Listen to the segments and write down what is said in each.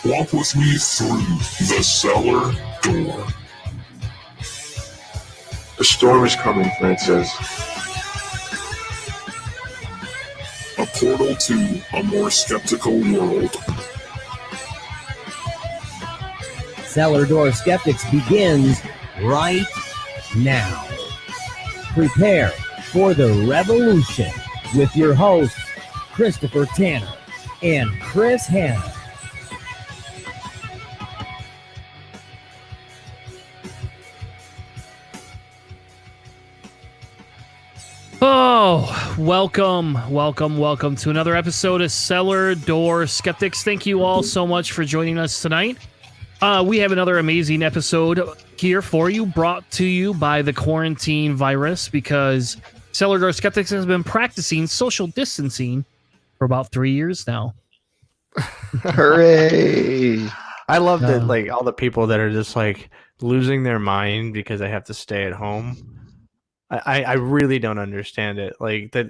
Walk with me through the cellar door. A storm is coming, Francis. A portal to a more skeptical world. Cellar Door Skeptics begins right now. Prepare for the revolution with your hosts, Christopher Tanner and Chris Hanna. Oh, welcome to another episode of Cellar Door Skeptics. Thank you all so much for joining us tonight. We have another amazing episode here for you, brought to you by the quarantine virus, because Cellar Door Skeptics has been practicing social distancing for about 3 years now. Hooray! I love that, like, all the people that are just like losing their mind because they have to stay at home. I really don't understand it. Like, that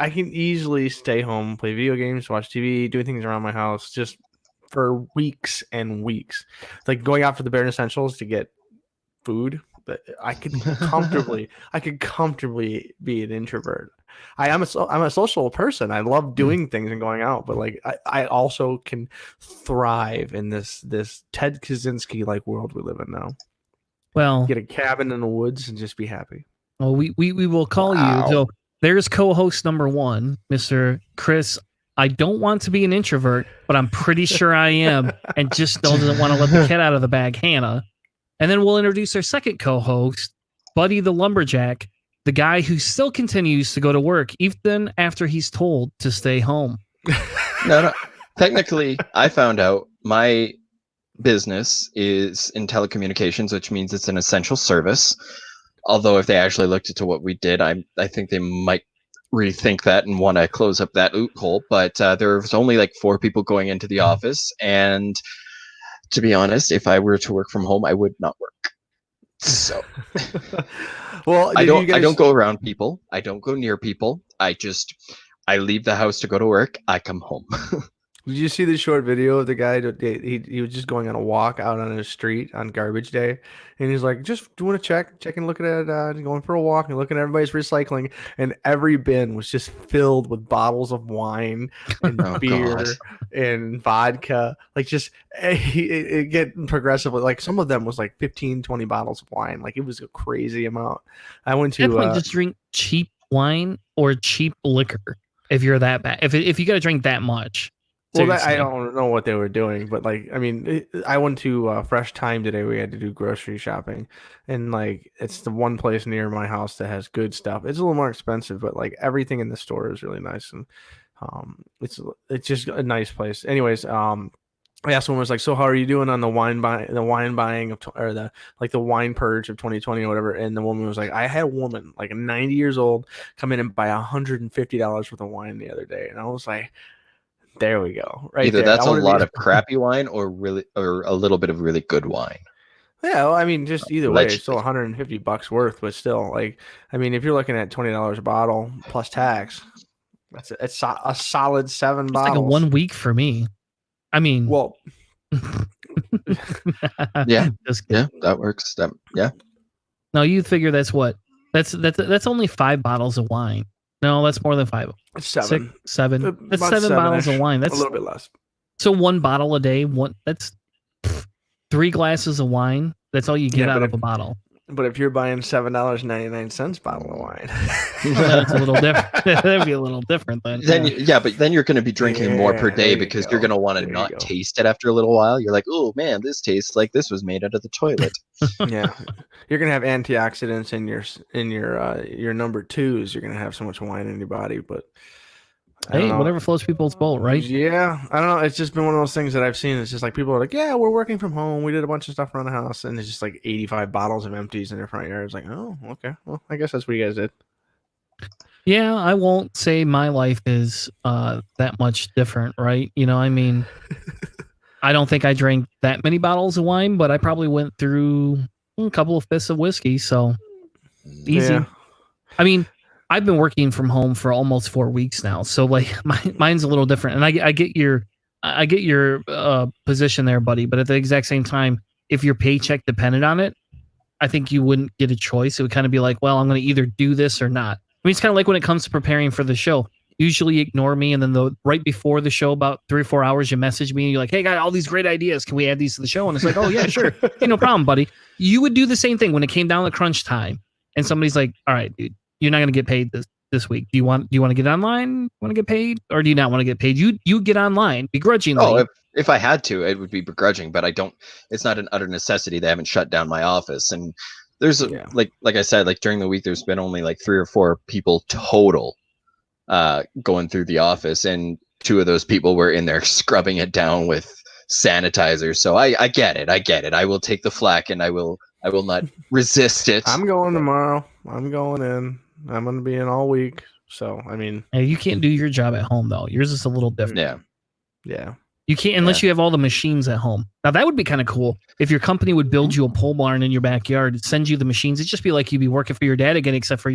I can easily stay home, play video games, watch TV, do things around my house just for weeks and weeks. Like going out for the bare essentials to get food. But I could comfortably be an introvert. I'm a social person. I love doing things and going out, but like I also can thrive in this Ted Kaczynski like world we live in now. Well, get a cabin in the woods and just be happy. Well, we will call you. So there's co-host number one, Mr. Chris. I don't want to be an introvert, but I'm pretty sure I am, and just doesn't want to let the cat out of the bag, Hanna. And then we'll introduce our second co-host, Buddy the Lumberjack, the guy who still continues to go to work even after he's told to stay home. No. Technically, I found out my business is in telecommunications, which means it's an essential service. Although if they actually looked into what we did, I think they might rethink that and want to close up that loophole. But there's only like 4 people going into the office, and to be honest, if I were to work from home, I would not work. So, well, I don't go around people. I don't go near people. I leave the house to go to work. I come home. Did you see the short video of the guy? He was just going on a walk out on his street on garbage day, and he's like, just doing a check and looking at going for a walk and looking at everybody's recycling, and every bin was just filled with bottles of wine and beer and vodka. Like, just it get progressively, like some of them was like 15, 20 bottles of wine. Like, it was a crazy amount. I went to definitely just drink cheap wine or cheap liquor if you're that bad. If you got to drink that much. Well, I don't know what they were doing, but like, I mean, I went to Fresh Time today. We had to do grocery shopping, and like, it's the one place near my house that has good stuff. It's a little more expensive, but like everything in the store is really nice, and it's just a nice place. Anyways, I asked someone, was like, so how are you doing on the wine buying of or the wine purge of 2020 or whatever? And the woman was like, I had a woman like 90 years old come in and buy $150 worth of wine the other day, and I was like, there we go. Right. Either there. That's a lot of crappy wine or a little bit of really good wine. Yeah, well, I mean, just either way, it's still $150 worth, but still, like, I mean, if you're looking at $20 a bottle plus tax, it's a solid 7 bottles. Like a 1 week for me. I mean, well, yeah, that works. No, you figure that's what? That's only 5 bottles of wine. No, that's more than 5. It's 7. 7. That's 7 bottles of wine. That's a little bit less. So 1 bottle a day. That's 3 glasses of wine. That's all you get out of a bottle. But if you're buying $7.99 bottle of wine, that's a little different. That'd be a little different then. But then you're going to be drinking more per day because you're going to want to not taste it after a little while. You're like, oh man, this tastes like this was made out of the toilet. Yeah, you're going to have antioxidants in your number 2s. You're going to have so much wine in your body, but hey, whatever floats people's boat, right? Yeah, I don't know. It's just been one of those things that I've seen. It's just like people are like, yeah, we're working from home. We did a bunch of stuff around the house, and there's just like 85 bottles of empties in their front yard. It's like, oh, okay. Well, I guess that's what you guys did. Yeah, I won't say my life is that much different, right? You know, I mean, I don't think I drank that many bottles of wine, but I probably went through a couple of fists of whiskey, so easy. Yeah. I mean, I've been working from home for almost 4 weeks now, so like mine's a little different, and I get your I get your position there, buddy. But at the exact same time, if your paycheck depended on it, I think you wouldn't get a choice. It would kind of be like, well, I'm going to either do this or not. I mean, it's kind of like when it comes to preparing for the show. Usually ignore me, and then right before the show, about 3 or 4 hours, you message me and you're like, hey, got all these great ideas. Can we add these to the show? And it's like, oh, yeah, sure. Hey, no problem, buddy. You would do the same thing when it came down to crunch time. And somebody's like, all right, dude, you're not going to get paid this week. Do you want to get online? Want to get paid? Or do you not want to get paid? You get online begrudgingly. Oh, if I had to, it would be begrudging, but I don't. It's not an utter necessity. They haven't shut down my office, and there's like I said, like during the week, there's been only like 3 or 4 people total going through the office, and 2 of those people were in there scrubbing it down with sanitizer. So I get it. I will take the flack, and I will not resist it. I'm going tomorrow. I'm going in. I'm going to be in all week. So I mean, hey, you can't do your job at home though. Yours is a little different. Yeah. You can't unless you have all the machines at home. Now that would be kind of cool if your company would build you a pole barn in your backyard, send you the machines. It'd just be like you'd be working for your dad again, except for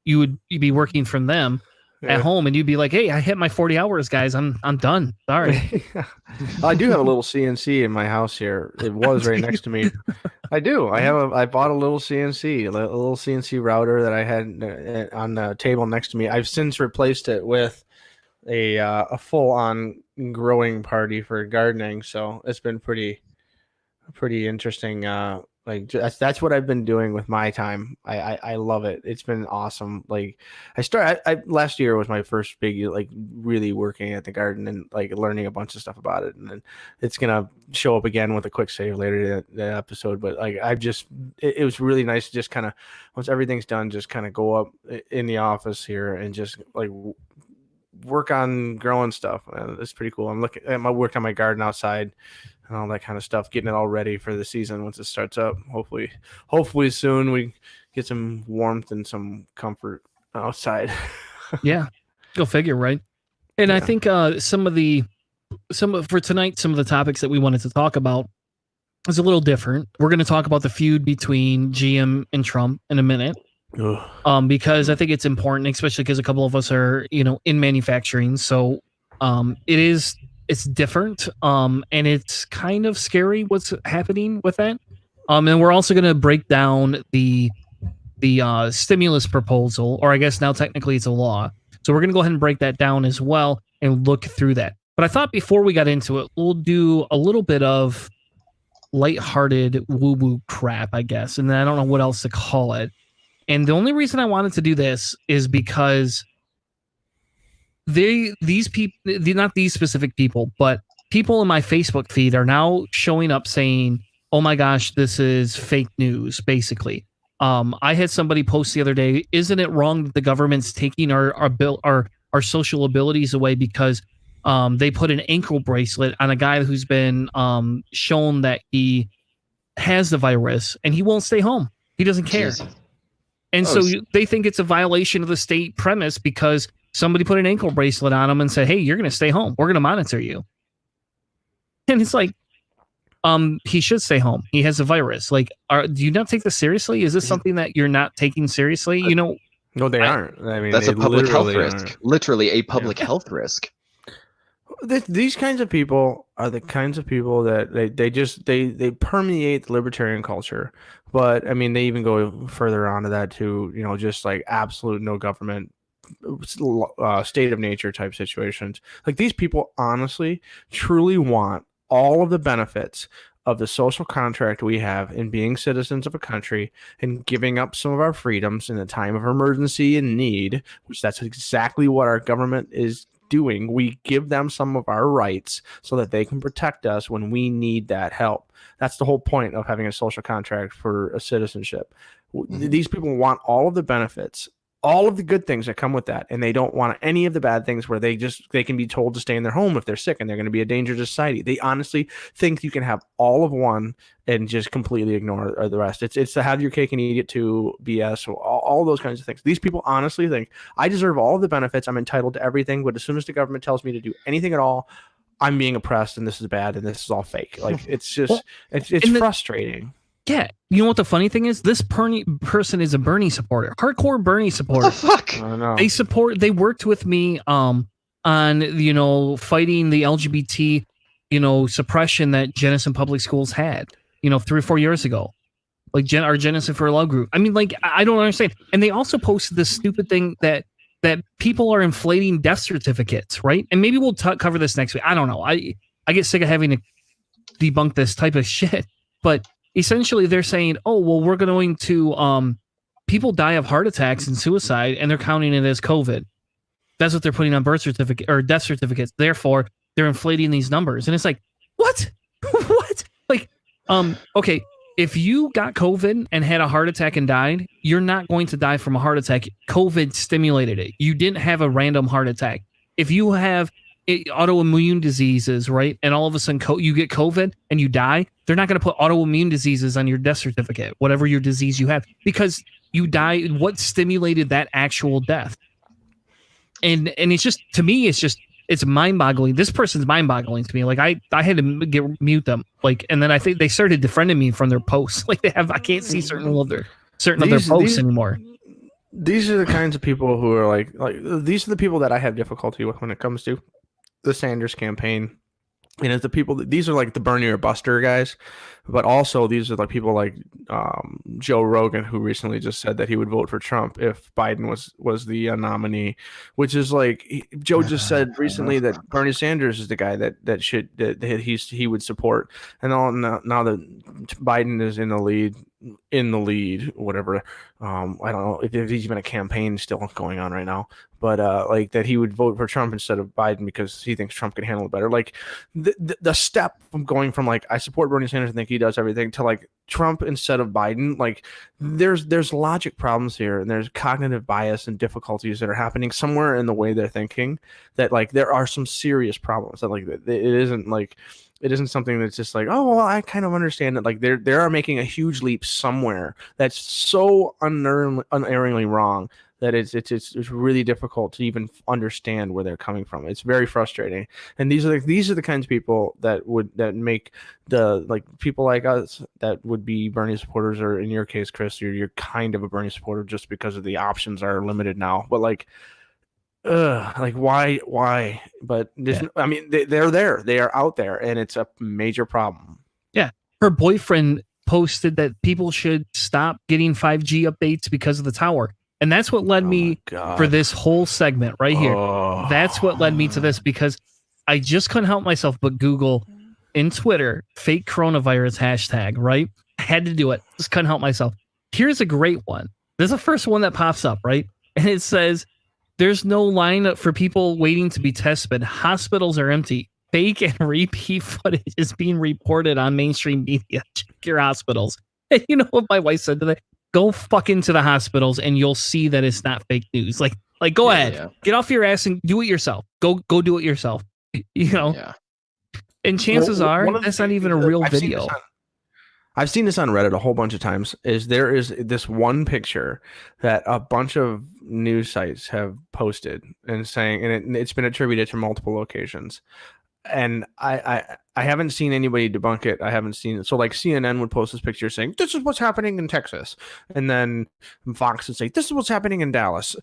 you'd be working from them at home, and you'd be like, "Hey, I hit my 40 hours, guys. I'm done. Sorry." I do have a little CNC in my house here. It was right next to me. I do. I bought a little CNC, a little CNC router that I had on the table next to me. I've since replaced it with a full-on growing party for gardening, so it's been pretty interesting. Like that's what I've been doing with my time. I love it. It's been awesome. Like I last year was my first big like really working at the garden and like learning a bunch of stuff about it, and then it's gonna show up again with a quick save later in the episode. But like it was really nice to just kind of once everything's done, just kind of go up in the office here and just like work on growing stuff. It's pretty cool. I'm looking at my work on my garden outside and all that kind of stuff, getting it all ready for the season once it starts up. Hopefully soon we get some warmth and some comfort outside. Yeah, go figure, right? And I think for tonight, some of the topics that we wanted to talk about is a little different. We're going to talk about the feud between GM and Trump in a minute. Because I think it's important, especially because a couple of us are, in manufacturing. So it's different. And it's kind of scary what's happening with that. And we're also going to break down the stimulus proposal, or I guess now technically it's a law. So we're going to go ahead and break that down as well and look through that. But I thought before we got into it, we'll do a little bit of lighthearted woo-woo crap, I guess. And then I don't know what else to call it. And the only reason I wanted to do this is because these people, not these specific people, but people in my Facebook feed are now showing up saying, oh my gosh, this is fake news, basically. I had somebody post the other day, isn't it wrong that the government's taking our social abilities away because they put an ankle bracelet on a guy who's been shown that he has the virus and he won't stay home. He doesn't care. Jeez. And so they think it's a violation of the state premise because somebody put an ankle bracelet on him and said, hey, you're going to stay home. We're going to monitor you. And it's like, he should stay home. He has a virus. Like, do you not take this seriously? Is this something that you're not taking seriously? No, they aren't. I mean, that's a public health risk. Literally a public health risk. These kinds of people are the kinds of people that they permeate the libertarian culture. But I mean, they even go further onto that too. Just like absolute no government, state of nature type situations. Like these people honestly, truly want all of the benefits of the social contract we have in being citizens of a country and giving up some of our freedoms in a time of emergency and need, which that's exactly what our government is doing. We give them some of our rights so that they can protect us when we need that help. That's the whole point of having a social contract for a citizenship. These people want all of the benefits, all of the good things that come with that, and they don't want any of the bad things where they can be told to stay in their home if they're sick and they're going to be a danger to society. They honestly think you can have all of one and just completely ignore the rest. It's to have your cake and eat it too, BS, all those kinds of things. These people honestly think I deserve all of the benefits. I'm entitled to everything, but as soon as the government tells me to do anything at all, I'm being oppressed and this is bad and this is all fake. Like it's just it's frustrating. Yeah, you know what the funny thing is? This person is a Bernie supporter, hardcore Bernie supporter. What the fuck? I know. They worked with me on fighting the LGBT suppression that Jenison Public Schools had, 3 or 4 years ago. Like our Jenison for Love group. I mean, like, I don't understand. And they also posted this stupid thing that people are inflating death certificates, right? And maybe we'll cover this next week. I don't know. I get sick of having to debunk this type of shit. But essentially they're saying, oh, well, we're going to people die of heart attacks and suicide, and they're counting it as COVID. That's what they're putting on birth certificate or death certificates. Therefore, they're inflating these numbers. And it's like, what? What? Like, okay. If you got COVID and had a heart attack and died, you're not going to die from a heart attack. COVID stimulated it. You didn't have a random heart attack. If you have autoimmune diseases, right, and all of a sudden you get COVID and you die, they're not going to put autoimmune diseases on your death certificate, whatever your disease you have, because you died. What stimulated that actual death? And it's just, to me, it's mind-boggling. This person's mind-boggling to me. Like I had to mute them. Like, and then I think they started defriending me from their posts. Like I can't see certain of their posts anymore. These are the kinds of people who are like these are the people that I have difficulty with when it comes to the Sanders campaign. And it's the people these are like the Bernie or Buster guys, but also these are like people like Joe Rogan, who recently just said that he would vote for Trump if Biden was the nominee, which is like Joe just said recently that Bernie Sanders is the guy that he would support, and now that Biden is in the lead, whatever. I don't know if there's even a campaign still going on right now, but like that he would vote for Trump instead of Biden because he thinks Trump can handle it better. Like the step from going from like I support Bernie Sanders and think he does everything to like Trump instead of Biden, like there's logic problems here, and there's cognitive bias and difficulties that are happening somewhere in the way they're thinking, that like there are some serious problems that like it isn't something that's just like, oh, well, I kind of understand that. Like they are making a huge leap somewhere that's so unerringly wrong that it's really difficult to even understand where they're coming from. It's very frustrating. And these are the kinds of people that make the like people like us that would be Bernie supporters, or in your case, Chris, you're kind of a Bernie supporter just because of the options are limited now. But like why? But I mean, they're there. They are out there, and it's a major problem. Yeah. Her boyfriend posted that people should stop getting 5G updates because of the tower. And that's what led me for this whole segment right here. Oh. That's what led me to this, because I just couldn't help myself but Google in Twitter, fake coronavirus hashtag, right? I had to do it. Just couldn't help myself. Here's a great one. This is the first one that pops up, right? And it says, there's no line for people waiting to be tested. Hospitals are empty. Fake and repeat footage is being reported on mainstream media. Check your hospitals. And you know what my wife said today? Go fuck into the hospitals and you'll see that it's not fake news. Like go ahead. Yeah. Get off your ass and do it yourself. Go do it yourself. You know? Yeah. And chances are that's not even a real video. I've seen this on Reddit a whole bunch of times. There is this one picture that a bunch of news sites have posted and saying, and it's been attributed to multiple locations. And I haven't seen anybody debunk it. I haven't seen it. So like CNN would post this picture saying, this is what's happening in Texas. And then Fox would say, this is what's happening in Dallas.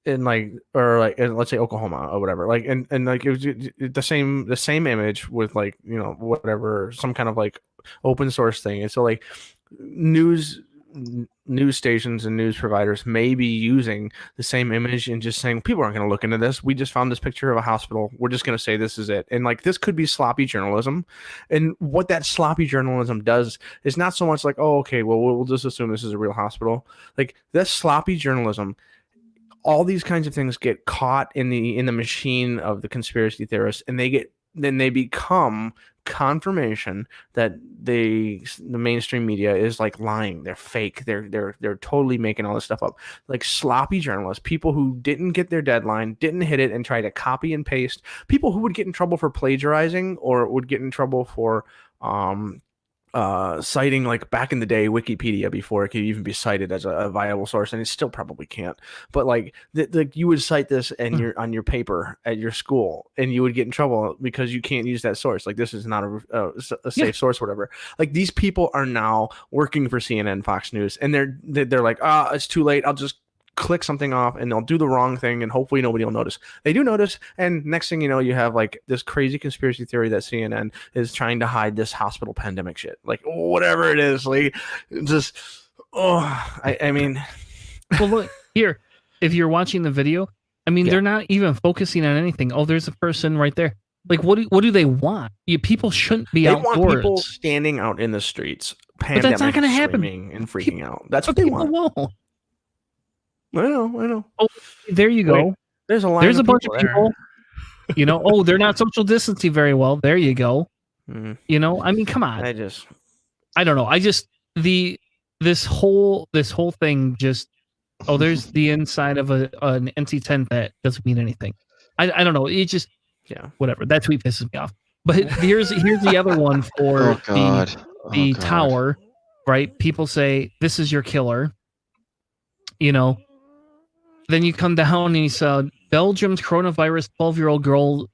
And like, or like, let's say Oklahoma or whatever. Like, and like it was the same image with like, you know, whatever, some kind of like open source thing. And so like news stations and news providers may be using the same image and just saying, people aren't going to look into this. We just found this picture of a hospital. We're just going to say this is it. And like, this could be sloppy journalism. And what that sloppy journalism does is not so much like, oh, okay, well, we'll just assume this is a real hospital. Like that sloppy journalism, all these kinds of things get caught in the machine of the conspiracy theorists, and they become confirmation that the mainstream media is like lying. They're fake. They're totally making all this stuff up. Like sloppy journalists, people who didn't get their deadline, didn't hit it, and try to copy and paste. People who would get in trouble for plagiarizing or would get in trouble for citing, like back in the day, Wikipedia, before it could even be cited as a viable source, and it still probably can't. But like you would cite this and on your paper at your school, and you would get in trouble because you can't use that source. Like this is not a safe source, whatever. Like these people are now working for CNN, Fox News, and they're like, it's too late. I'll just click something off and they'll do the wrong thing and hopefully nobody will notice. They do notice, and next thing you know, you have like this crazy conspiracy theory that CNN is trying to hide this hospital pandemic shit. Like whatever it is, like just I mean, well, look here. If you're watching the video, I mean, they're not even focusing on anything. Oh, there's a person right there. Like, what do they want? People shouldn't be outdoors. They want people standing out in the streets, but that's not going to happen. And freaking out. That's what they want. Won't. I know. Oh, there you go. Wait, there's a bunch of people. You know, oh, they're not social distancing very well. There you go. Mm. You know, I mean, come on. I don't know. This whole thing just. Oh, there's the inside of an empty tent that doesn't mean anything. I don't know. It just whatever. That tweet pisses me off. But here's the other one for the tower, right? People say this is your killer. You know. Then you come down and you saw Belgium's coronavirus 12-year-old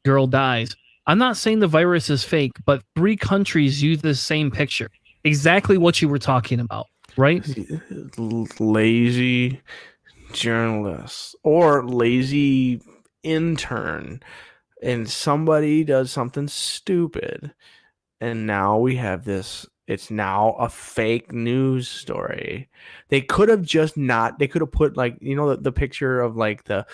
girl dies. I'm not saying the virus is fake, but 3 countries use the same picture. Exactly what you were talking about, right? Lazy journalists or lazy intern, and somebody does something stupid, and now we have this. It's now a fake news story. They could have just not. They could have put like the picture of like the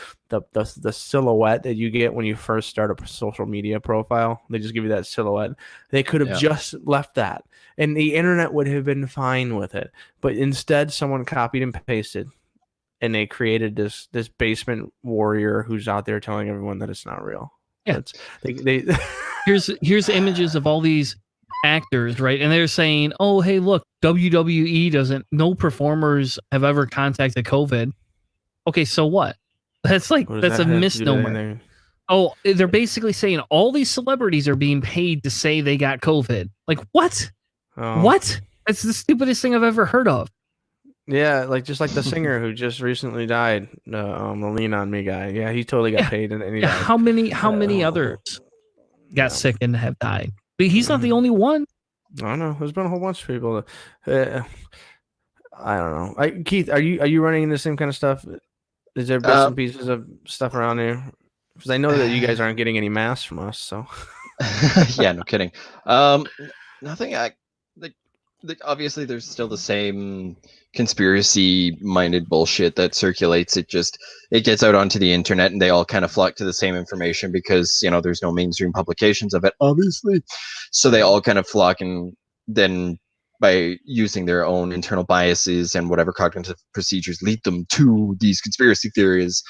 silhouette that you get when you first start a social media profile. They just give you that silhouette. They could have just left that, and the internet would have been fine with it. But instead, someone copied and pasted, and they created this basement warrior who's out there telling everyone that it's not real. Yeah, they here's images of all these actors, right? And they're saying, oh, hey, look, WWE no performers have ever contacted COVID. Okay, so what? That's a misnomer. Oh, they're basically saying all these celebrities are being paid to say they got COVID. Like, what? Oh. What? That's the stupidest thing I've ever heard of. Yeah, just like the singer who just recently died, the Lean On Me guy. Yeah, he totally got paid, and he died. How many others got sick and have died? But he's not the only one. I don't know. There's been a whole bunch of people. I don't know. Keith, are you running into the same kind of stuff? Is there bits and pieces of stuff around here? Because I know that you guys aren't getting any masks from us. So yeah, no kidding. Nothing. Obviously, there's still the same conspiracy-minded bullshit that circulates. It gets out onto the internet, and they all kind of flock to the same information because there's no mainstream publications of it, obviously. So they all kind of flock, and then by using their own internal biases and whatever cognitive procedures lead them to these conspiracy theories,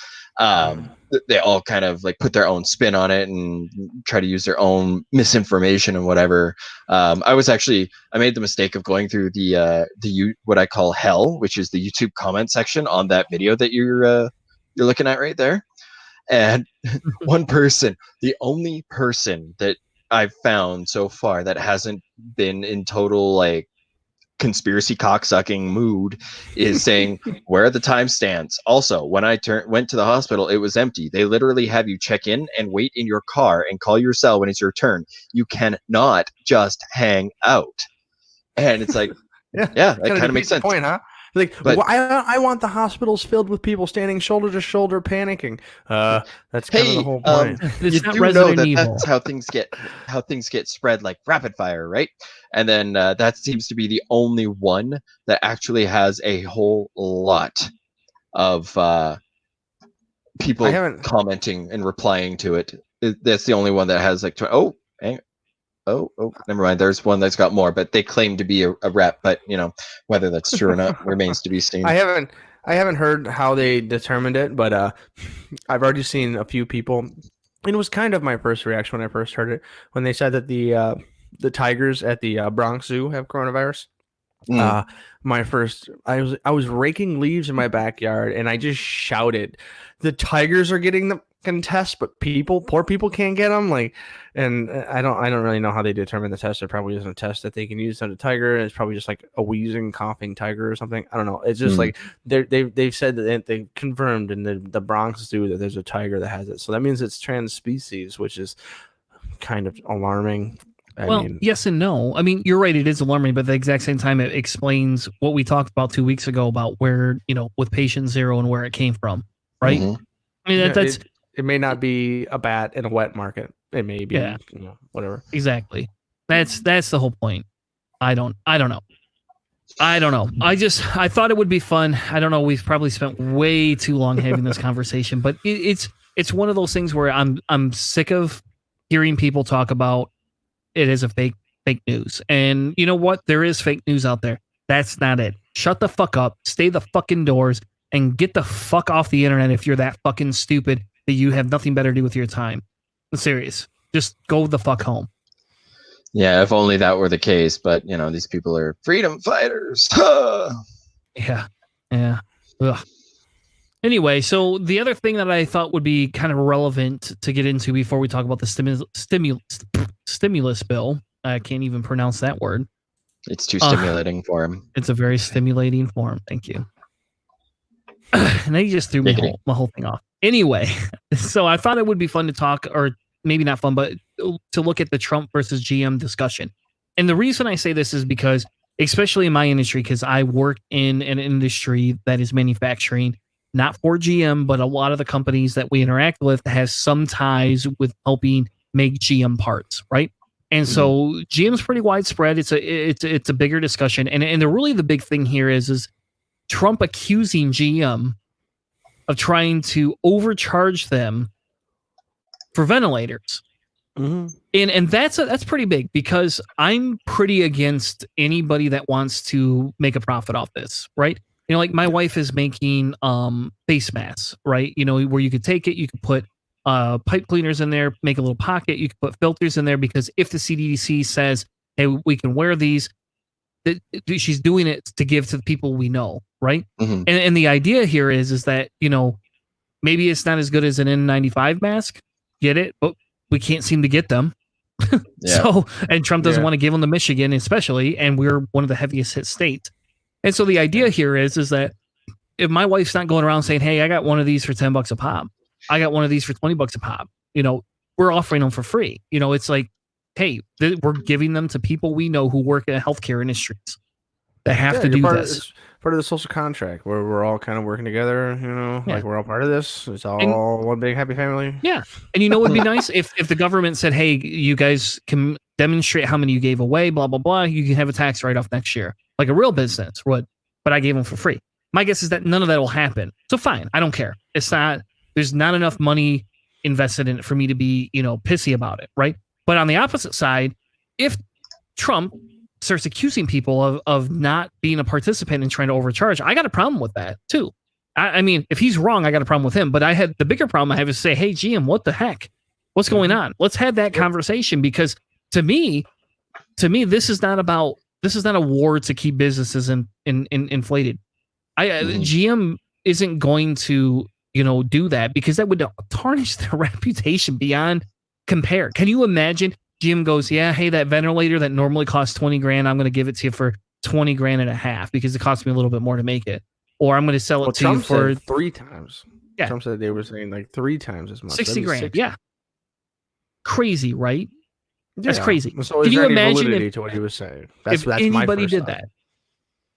they all kind of put their own spin on it and try to use their own misinformation and whatever. I made the mistake of going through the what I call hell, which is the YouTube comment section on that video that you're looking at right there. And one person, the only person that I've found so far that hasn't been in total conspiracy cocksucking mood is saying, where are the timestamps? Also, when I went to the hospital, it was empty. They literally have you check in and wait in your car and call your cell when it's your turn. You cannot just hang out. And it's like, yeah, that kind of makes sense. Point, huh? I want the hospitals filled with people standing shoulder to shoulder panicking. That's kind of the whole point. You do know that's how things get spread like rapid fire, right? And then that seems to be the only one that actually has a whole lot of people commenting and replying to it. That's the only one that has Oh, never mind. There's one that's got more, but they claim to be a rep. But whether that's true or not remains to be seen. I haven't heard how they determined it, but I've already seen a few people. And it was kind of my first reaction when I first heard it when they said that the tigers at the Bronx Zoo have coronavirus. I was raking leaves in my backyard, and I just shouted, "The tigers are getting the test, but poor people can't get them." And I don't really know how they determine the test. There probably isn't a test that they can use on a tiger. It's probably just a wheezing, coughing tiger or something. I don't know. It's just they've said that they confirmed in the Bronx Zoo that there's a tiger that has it. So that means it's trans species, which is kind of alarming. Well, yes and no. I mean, you're right. It is alarming, but at the exact same time, it explains what we talked about 2 weeks ago about where, with patient zero and where it came from, right? Mhm. I mean, that's it may not be a bat in a wet market. It may be, whatever. exactly. That's the whole point. I don't know. I thought it would be fun. I don't know. We've probably spent way too long having this conversation, but it's one of those things where I'm sick of hearing people talk about it as a fake news. And you know what? There is fake news out there. That's not it. Shut the fuck up. Stay the fuck indoors and get the fuck off the internet if you're that fucking stupid that you have nothing better to do with your time. I'm serious. Just go the fuck home. Yeah, if only that were the case. But these people are freedom fighters. Yeah. Ugh. Anyway, so the other thing that I thought would be kind of relevant to get into before we talk about the stimulus bill, I can't even pronounce that word. It's too stimulating for him. It's a very stimulating form. Thank you. And they just threw my whole thing off. Anyway, so I thought it would be fun to talk, or maybe not fun, but to look at the Trump versus GM discussion. And the reason I say this is because, especially in my industry, because I work in an industry that is manufacturing, not for GM, but a lot of the companies that we interact with has some ties with helping make GM parts, right? And so GM's pretty widespread. It's a bigger discussion, and the big thing here is Trump accusing GM of trying to overcharge them for ventilators. And that's pretty big, because I'm pretty against anybody that wants to make a profit off this, right? Like my wife is making face masks, right? Where you could take it, you could put pipe cleaners in there, make a little pocket, you could put filters in there, because if the CDC says, hey, we can wear these, she's doing it to give to the people we know, right? And the idea here is that, maybe it's not as good as an N95 mask, get it? But we can't seem to get them. So, and Trump doesn't want to give them to Michigan, especially, and we're one of the heaviest hit states. And so the idea here is that if my wife's not going around saying, hey, I got one of these for $10 a pop, I got one of these for $20 a pop, we're offering them for free. It's like, hey, we're giving them to people we know who work in healthcare industries that have to do this. It's part of the social contract where we're all kind of working together, like we're all part of this. It's all one big happy family. Yeah. And it would be nice if the government said, hey, you guys can demonstrate how many you gave away, blah, blah, blah. You can have a tax write-off next year, like a real business would, but I gave them for free. My guess is that none of that will happen. So fine, I don't care. There's not enough money invested in it for me to be, pissy about it, right? But on the opposite side, if Trump starts accusing people of not being a participant in trying to overcharge, I got a problem with that too. I mean, if he's wrong, I got a problem with him. But the bigger problem I have is say, hey, GM, what the heck? What's going on? Let's have that conversation, because to me, this is not a war to keep businesses inflated. GM isn't going to do that, because that would tarnish their reputation beyond compare. Can you imagine? GM goes, yeah, hey, that ventilator that normally costs $20,000, I'm going to give it to you for $20,500 because it cost me a little bit more to make it, or I'm going to sell it to you for 3 times. Yeah, Trump said they were saying like 3 times as much. $60,000. Yeah, crazy, right? That's crazy. So can you imagine to what he was saying? That's anybody did that?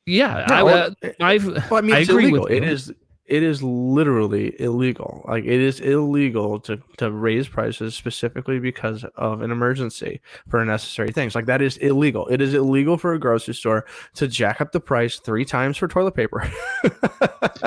Yeah, I agree illegal. With you. It is literally illegal. Like, it is illegal to raise prices specifically because of an emergency for unnecessary things. Like, that is illegal. It is illegal for a grocery store to jack up the price 3 times for toilet paper.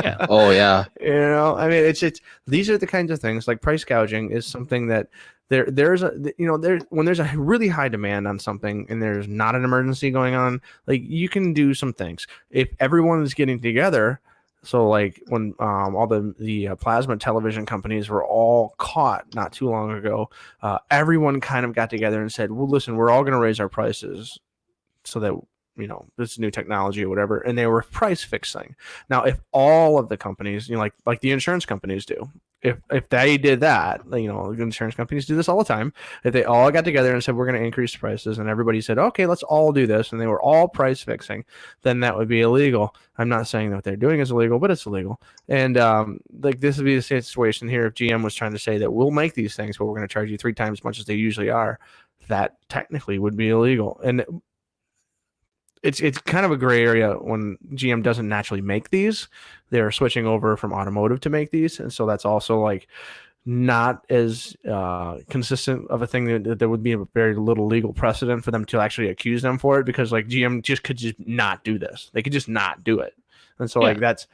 Yeah. Oh yeah. I mean, it's these are the kinds of things, like price gouging is something that when there's a really high demand on something and there's not an emergency going on, like, you can do some things. If everyone is getting together. So like when all the plasma television companies were all caught not too long ago, everyone kind of got together and said, well, listen, we're all going to raise our prices so that, this new technology or whatever. And they were price fixing. Now, if all of the companies, like the insurance companies do, if they did that, insurance companies do this all the time. If they all got together and said, we're going to increase prices, and everybody said, okay, let's all do this, and they were all price fixing, then that would be illegal. I'm not saying that what they're doing is illegal, but it's illegal. And this would be the situation here if GM was trying to say that we'll make these things, but we're going to charge you 3 times as much as they usually are. that technically would be illegal. And it's kind of a gray area when GM doesn't naturally make these. They're switching over from automotive to make these, and so that's also like not as consistent of a thing that there would be a very little legal precedent for them to actually accuse them for it, because like GM just could just not do this. They could just not do it. And so like that's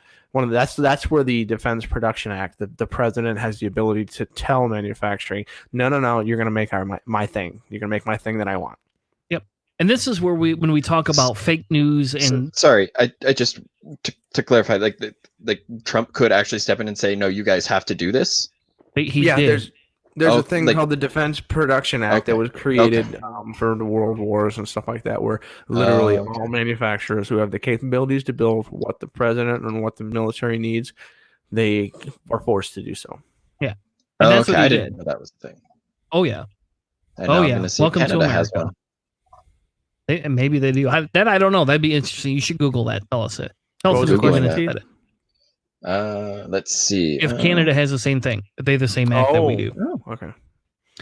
that's where the Defense Production Act, the president has the ability to tell manufacturing, no, you're going to make my thing. You're going to make my thing that I want. Yep. And this is where when we talk about fake news and sorry, I just to clarify, like Trump could actually step in and say, no, you guys have to do this. He did. There's a thing called the Defense Production Act that was created for the world wars and stuff like that, where literally all manufacturers who have the capabilities to build what the president and what the military needs, they are forced to do so. Yeah. And that's what I he didn't did. know that was the thing. Oh, yeah. And I'm going to see Welcome Canada to has America. one. And maybe they do. I don't know. That'd be interesting. You should Google that. Tell us it. Tell us Googling if that. said it. Let's see. If Canada has the same thing, they the same act that we do. Oh, okay.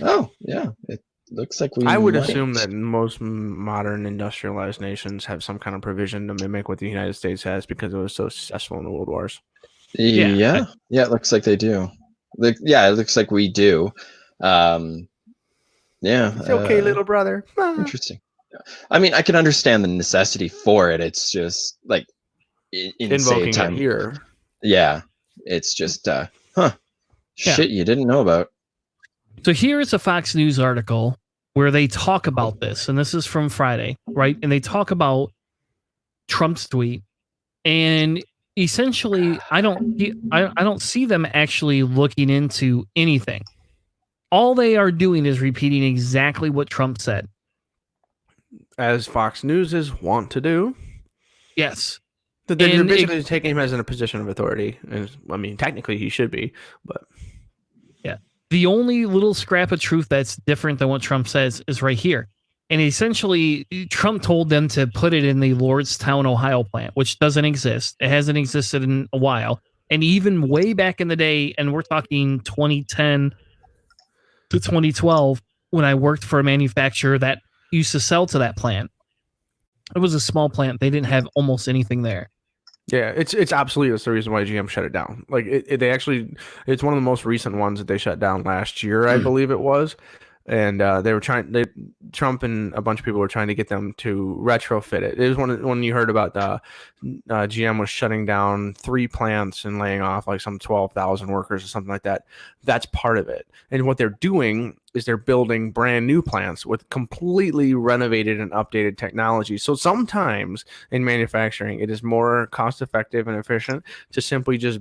Oh, yeah. It looks like I would assume that most modern industrialized nations have some kind of provision to mimic what the United States has because it was so successful in the world wars. Yeah, it looks like they do. It looks like we do. Yeah. It's okay, little brother. Interesting. I mean, I can understand the necessity for it. It's just like invoking it here. Yeah, it's just shit you didn't know about. So here is a Fox News article where they talk about this, and this is from Friday, right? And they talk about Trump's tweet, and essentially, I don't see them actually looking into anything. All they are doing is repeating exactly what Trump said, as Fox News is wont to do. Yes. They're basically taking him as in a position of authority. And I mean, technically he should be, but yeah. The only little scrap of truth that's different than what Trump says is right here. And essentially, Trump told them to put it in the Lordstown, Ohio plant, which doesn't exist. It hasn't existed in a while. And even way back in the day, and we're talking 2010 to 2012, when I worked for a manufacturer that used to sell to that plant. It was a small plant. They didn't have almost anything there. Yeah, it's obsolete. That's the reason why GM shut it down. Like it's one of the most recent ones that they shut down last year, I believe it was. And Trump and a bunch of people were trying to get them to retrofit it. It was when you heard about GM was shutting down 3 plants and laying off like some 12,000 workers or something like that. That's part of it. And what they're doing is they're building brand new plants with completely renovated and updated technology. So sometimes in manufacturing, it is more cost effective and efficient to simply just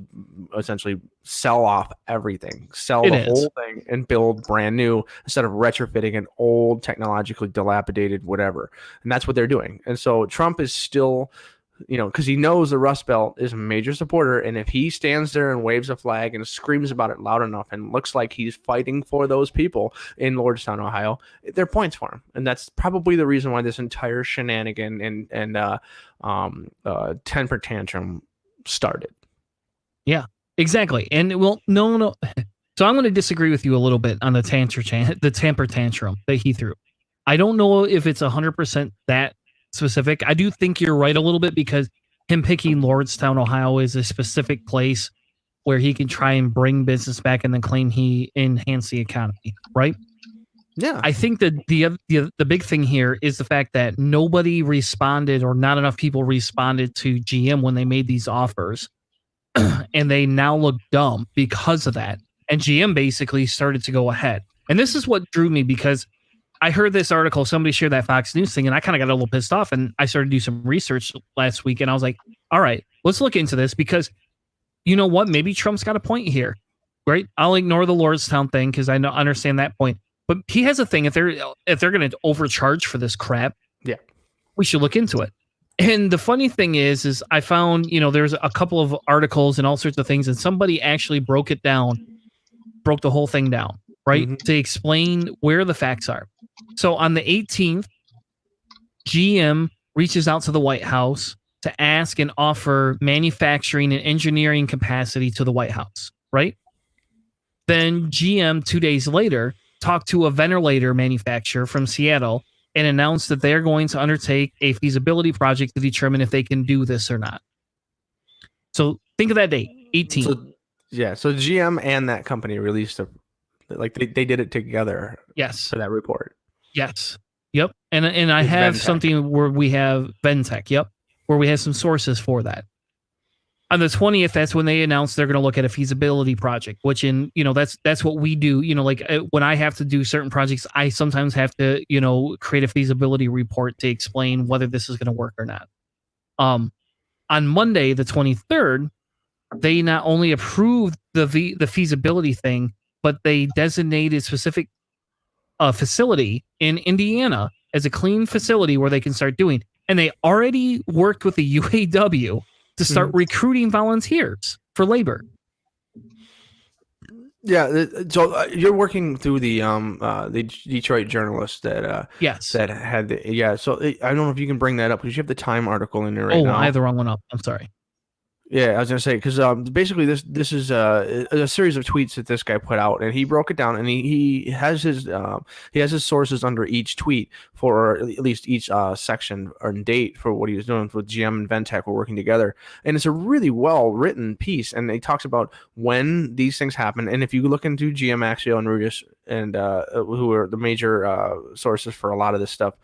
essentially sell off everything, whole thing and build brand new instead of retrofitting an old technologically dilapidated whatever. And that's what they're doing. And so Trump is still, because he knows the Rust Belt is a major supporter, and if he stands there and waves a flag and screams about it loud enough and looks like he's fighting for those people in Lordstown, Ohio, they're points for him. And that's probably the reason why this entire shenanigan and temper tantrum started. Yeah, exactly. And well, no. So I'm going to disagree with you a little bit on the temper tantrum that he threw. I don't know if it's 100% that specific. I do think you're right a little bit, because him picking Lordstown, Ohio is a specific place where he can try and bring business back and then claim he enhanced the economy, right? Yeah. I think that the big thing here is the fact that nobody responded, or not enough people responded to GM when they made these offers, and they now look dumb because of that. And GM basically started to go ahead. And this is what drew me, because I heard this article, somebody shared that Fox News thing, and I kind of got a little pissed off, and I started to do some research last week, and I was like, all right, let's look into this, because you know what? Maybe Trump's got a point here, right? I'll ignore the Lordstown thing because I understand that point. But he has a thing. If they're going to overcharge for this crap, yeah, we should look into it. And the funny thing is I found, there's a couple of articles and all sorts of things, and somebody actually broke the whole thing down, right? To explain where the facts are. So on the 18th, GM reaches out to the White House to ask and offer manufacturing and engineering capacity to the White House, right? Then GM 2 days later talked to a ventilator manufacturer from Seattle and announced that they're going to undertake a feasibility project to determine if they can do this or not. So think of that date, 18. So GM and that company released they did it together. Yes. For that report. Yes. Yep. And I have Ventec. something where we have Ventec. Yep. Where we have some sources for that. On the 20th, that's when they announced they're going to look at a feasibility project, which that's what we do. When I have to do certain projects, I sometimes have to, create a feasibility report to explain whether this is going to work or not. On Monday, the 23rd, they not only approved the feasibility thing, but they designated specific facility in Indiana as a clean facility where they can start doing. And they already worked with the UAW to start recruiting volunteers for labor. Yeah, so you're working through the Detroit journalist that yes, that had So I don't know if you can bring that up because you have the Time article in there right now. Oh, I have the wrong one up. I'm sorry. Yeah, I was gonna say because basically this is a series of tweets that this guy put out, and he broke it down, and he has his sources under each tweet for at least each section or date for what he was doing with GM and Ventec were working together, and it's a really well written piece, and he talks about when these things happen, and if you look into GM, Axio, and Regus, and who are the major sources for a lot of this stuff,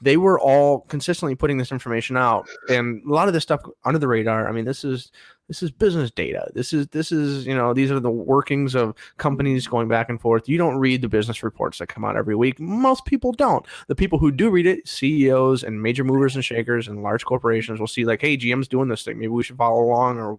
they were all consistently putting this information out, and a lot of this stuff under the radar. I mean, this is business data. This is these are the workings of companies going back and forth. You don't read the business reports that come out every week. Most people don't. The people who do read it, CEOs and major movers and shakers and large corporations, will see like, hey, GM's doing this thing. Maybe we should follow along or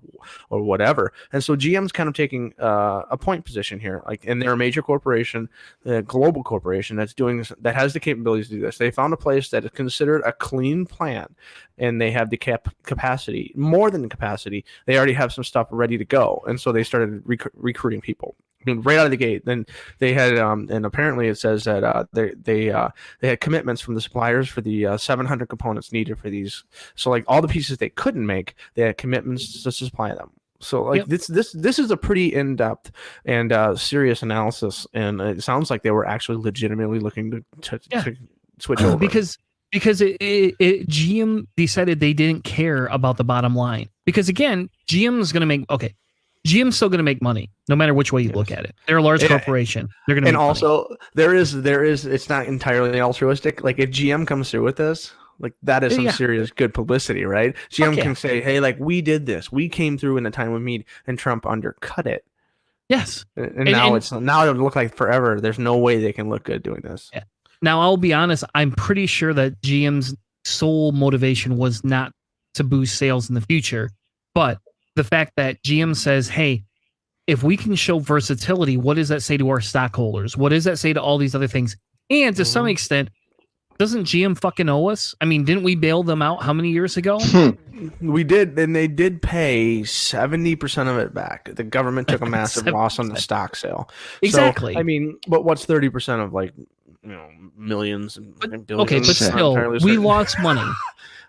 whatever. And so GM's kind of taking a point position here. And they're a major corporation, a global corporation that's doing this, that has the capabilities to do this. They found a place that is considered a clean plant, and they have the capacity, more than the capacity. They already have some stuff ready to go, and so they started recruiting people. I mean, right out of the gate. Then they had, and apparently it says that they had commitments from the suppliers for the 700 components needed for these. So like all the pieces they couldn't make, they had commitments to supply them. So like this is a pretty in-depth and serious analysis, and it sounds like they were actually legitimately looking to switch over because GM decided they didn't care about the bottom line, because again, GM's still going to make money no matter which way you look at it. They're a large corporation. They're going to make also money. there is it's not entirely altruistic. Like if GM comes through with this, like that is some serious good publicity, right? GM can say, hey, like we did this. We came through in the time of need, and Trump undercut it. Yes. And now it'll look like forever. There's no way they can look good doing this. Yeah. Now, I'll be honest, I'm pretty sure that GM's sole motivation was not to boost sales in the future, but the fact that GM says, hey, if we can show versatility, what does that say to our stockholders? What does that say to all these other things? And to some extent, doesn't GM fucking owe us? I mean, didn't we bail them out how many years ago? We did, and they did pay 70% of it back. The government took a massive loss on the stock sale. Exactly. So, I mean, but what's 30% of millions and billions? Okay, but still, we lost money.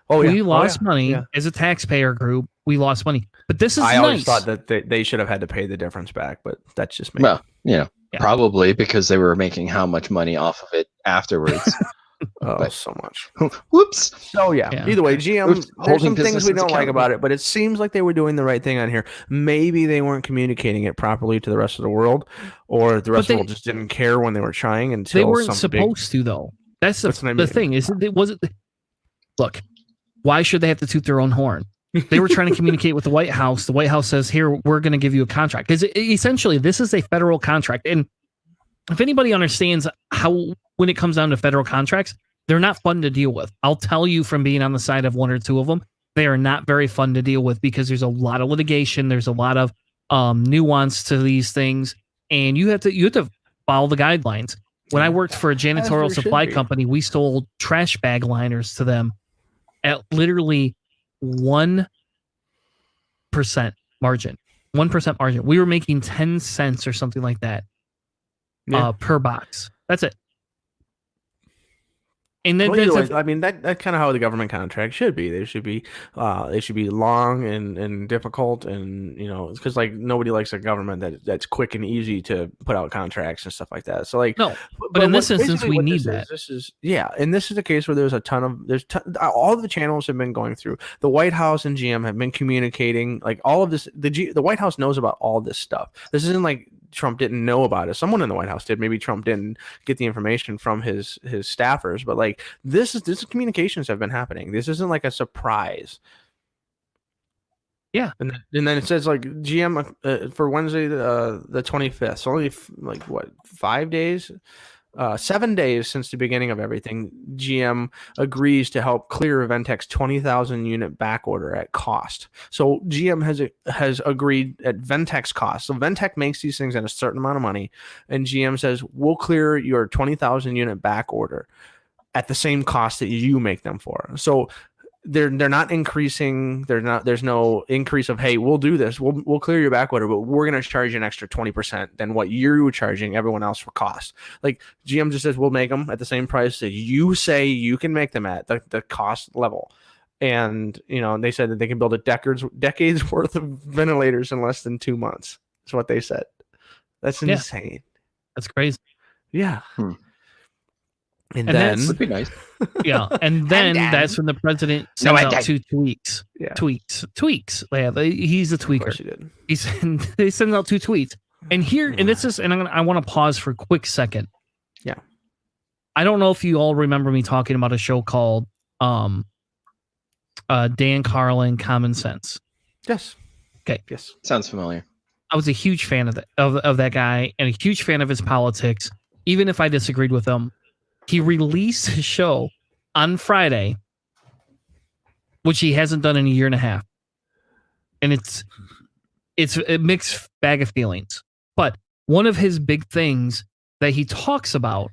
We lost money as a taxpayer group. We lost money, but this is I always thought that they should have had to pay the difference back, but that's just me. Well, probably because they were making how much money off of it afterwards. So much. Whoops. So either way, GM, there's some things we don't like about it, but it seems like they were doing the right thing on here. Maybe they weren't communicating it properly to the rest of the world, or the rest of the world just didn't care when they were trying until they weren't supposed to, though. That's the thing. Look, why should they have to toot their own horn? They were trying to communicate with the White House. The White House says, here, we're going to give you a contract. Because essentially, this is a federal contract. And if anybody understands how, when it comes down to federal contracts, they're not fun to deal with. I'll tell you from being on the side of one or two of them, they are not very fun to deal with because there's a lot of litigation. There's a lot of nuance to these things. And you have to follow the guidelines. When I worked for a janitorial supply company, we sold trash bag liners to them at literally 1% margin. 1% margin. We were making 10 cents or something like that per box. That's it. And then Well, either that's way, I mean that's kind of how the government contract should be. They should be long and difficult, and because like nobody likes a government that's quick and easy to put out contracts and stuff like that. So like, no, but in this instance, we need that. This is and this is a case where there's a ton of all the channels have been going through. The White House and GM have been communicating like all of this. The White House knows about all this stuff. This isn't like Trump didn't know about it. Someone in the White House did. Maybe Trump didn't get the information from his staffers, but like this communications have been happening. This isn't like a surprise. Yeah. And then it says like GM for Wednesday the 25th. So only like what 5 days, 7 days since the beginning of everything. GM agrees to help clear Ventec's 20,000 unit back order at cost. So GM has agreed at Ventec's cost. So Ventec makes these things at a certain amount of money, and GM says we'll clear your 20,000 unit back order at the same cost that you make them for. So they're not increasing. There's no increase of, hey, we'll do this. We'll clear your back order, but we're going to charge you an extra 20% than what you're charging everyone else for cost. Like GM just says, we'll make them at the same price that you say you can make them at the cost level. And, they said that they can build a decades worth of ventilators in less than 2 months. That's what they said. That's insane. Yeah. That's crazy. Yeah. And then would be nice. Yeah, and then that's when the president sends out 2 tweets. Yeah. Tweaks. Yeah, he's a tweaker. Of course he did. They send out 2 tweets, and this is, and I want to pause for a quick second. Yeah, I don't know if you all remember me talking about a show called Dan Carlin Common Sense. Yes. Okay. Yes. Sounds familiar. I was a huge fan of that guy and a huge fan of his politics, even if I disagreed with him. He released his show on Friday, which he hasn't done in a year and a half. And it's a mixed bag of feelings. But one of his big things that he talks about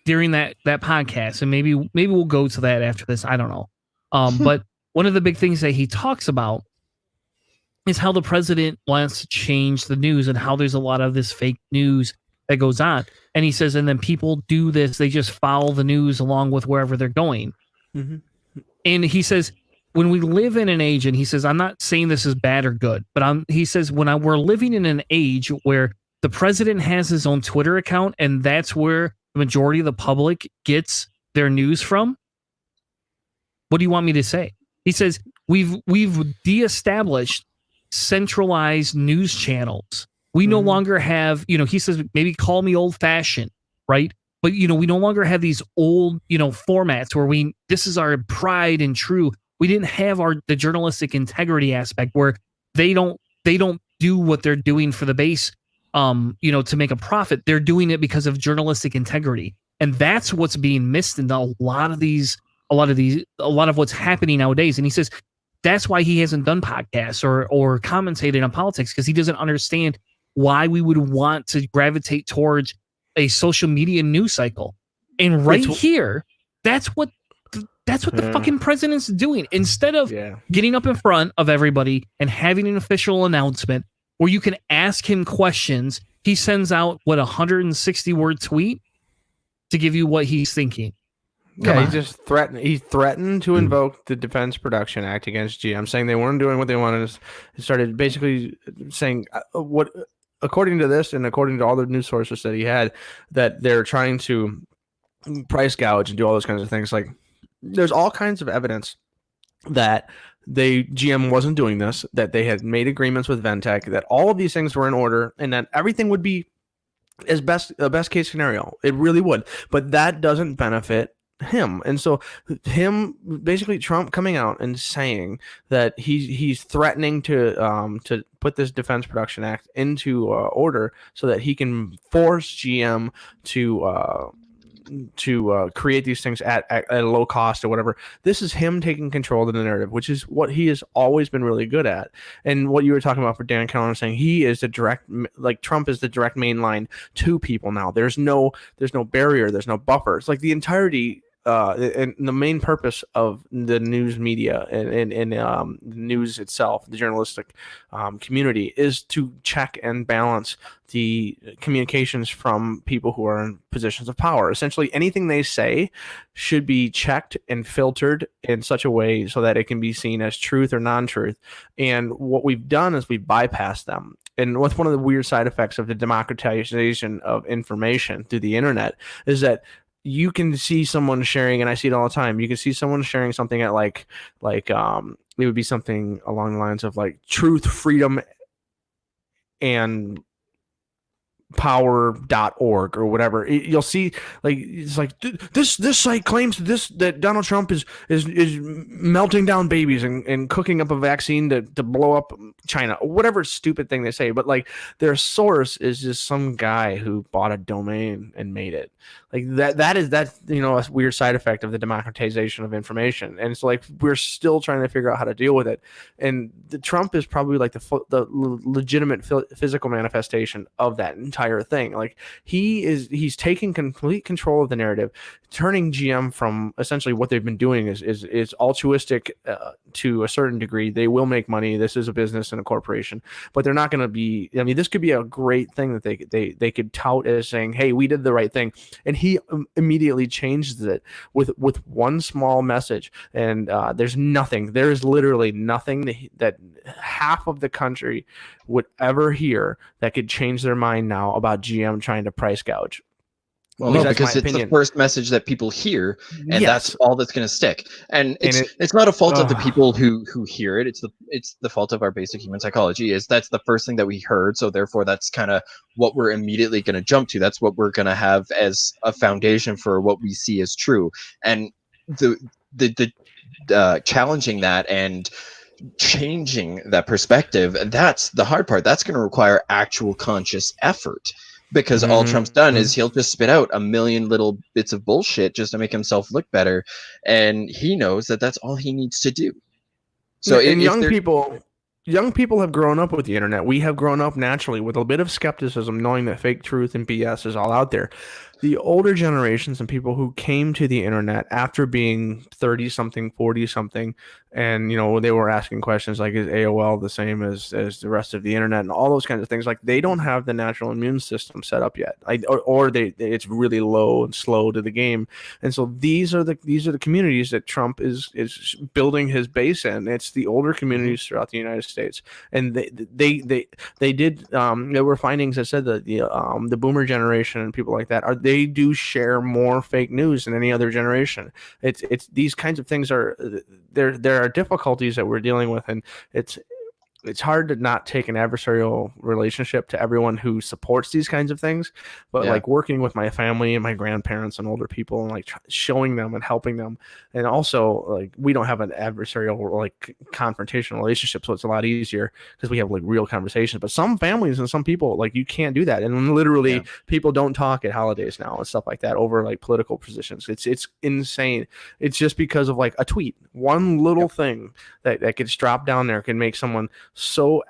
during that podcast, and maybe we'll go to that after this, I don't know. But one of the big things that he talks about is how the president wants to change the news and how there's a lot of this fake news that goes on. And he says, and then people do this, they just follow the news along with wherever they're going. Mm-hmm. And he says, when we live in an age, and he says, I'm not saying this is bad or good, but he says, we're living in an age where the president has his own Twitter account, and that's where the majority of the public gets their news from. What do you want me to say? He says, we've de-established centralized news channels. We no longer have, he says, maybe call me old fashioned, right? But, we no longer have these old, formats where this is our pride and true. We didn't have the journalistic integrity aspect where they don't do what they're doing for the base, to make a profit. They're doing it because of journalistic integrity. And that's what's being missed in a lot of what's happening nowadays. And he says, that's why he hasn't done podcasts or commentated on politics, because he doesn't understand why we would want to gravitate towards a social media news cycle. And here, that's what the fucking president's doing. Instead of getting up in front of everybody and having an official announcement where you can ask him questions, he sends out 160-word tweet to give you what he's thinking. He just threatened. He threatened to invoke the Defense Production Act against GM, saying they weren't doing what they wanted. He started basically saying what, according to this and according to all the news sources that he had, that they're trying to price gouge and do all those kinds of things. Like, there's all kinds of evidence that GM wasn't doing this, that they had made agreements with Ventec, that all of these things were in order, and that everything would be as a best case scenario. It really would, but that doesn't benefit him. And so basically Trump coming out and saying that he's threatening to put this Defense Production Act into order so that he can force GM to create these things at a low cost or whatever. This is him taking control of the narrative, which is what he has always been really good at. And what you were talking about for Dan Carlin, saying he is the direct, like Trump is the direct main line to people now. There's no barrier. There's no buffer. It's like the entirety and the main purpose of the news media and the news itself, the journalistic community, is to check and balance the communications from people who are in positions of power. Essentially, anything they say should be checked and filtered in such a way so that it can be seen as truth or non-truth. And what we've done is we've bypassed them. And what's one of the weird side effects of the democratization of information through the internet is that you can see someone sharing, and I see it all the time. You can see someone sharing something at like it would be something along the lines of like truth, freedom, and power.org or whatever. You'll see like it's like this site claims that Donald Trump is melting down babies and cooking up a vaccine to blow up China, whatever stupid thing they say, but like their source is just some guy who bought a domain and made it. Like that's a weird side effect of the democratization of information. And it's like we're still trying to figure out how to deal with it. And the Trump is probably like the legitimate physical manifestation of that entire thing. Like he's taking complete control of the narrative, turning GM from essentially what they've been doing is altruistic to a certain degree. They will make money. This is a business and a corporation, but they're not going to be. I mean, this could be a great thing that they could tout as saying, "Hey, we did the right thing," and he immediately changes it with one small message. And there's nothing. There is literally nothing that half of the country would ever hear that could change their mind now about GM trying to price gouge. Well, no, because it's the first message that people hear, and that's all that's going to stick. And it's not a fault of the people who hear it. It's the fault of our basic human psychology. That's the first thing that we heard, so therefore that's kind of what we're immediately going to jump to. That's what we're going to have as a foundation for what we see as true. And the challenging that and changing that perspective, that's the hard part. That's going to require actual conscious effort. Because all Trump's done is he'll just spit out a million little bits of bullshit just to make himself look better, and he knows that that's all he needs to do. So, young people have grown up with the internet. We have grown up naturally with a bit of skepticism, knowing that fake truth and BS is all out there. The older generations and people who came to the internet after being 30-something, 40-something, and they were asking questions like, is AOL the same as the rest of the internet, and all those kinds of things, like they don't have the natural immune system set up yet, or it's really low and slow to the game. And so these are the communities that Trump is building his base in. It's the older communities throughout the United States, and they did there were findings that said that the boomer generation and people like that they do share more fake news than any other generation. It's these kinds of things there are difficulties that we're dealing with, and it's hard to not take an adversarial relationship to everyone who supports these kinds of things. But like working with my family and my grandparents and older people and like showing them and helping them. And also like we don't have an adversarial like confrontational relationship. So it's a lot easier because we have like real conversations. But some families and some people, like you can't do that. And literally people don't talk at holidays now and stuff like that over like political positions. It's insane. It's just because of like a tweet. One little thing that gets dropped down there can make someone so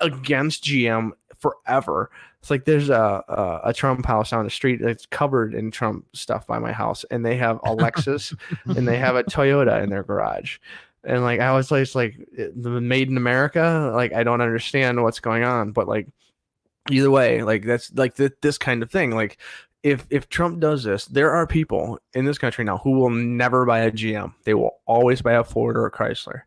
against GM forever. It's like there's a Trump house on the street that's covered in Trump stuff by my house, and they have a Lexus and they have a Toyota in their garage. And like I was like the made in America, like I don't understand what's going on, but like either way, like that's like this kind of thing. Like if Trump does this, there are people in this country now who will never buy a GM. They will always buy a Ford or a Chrysler.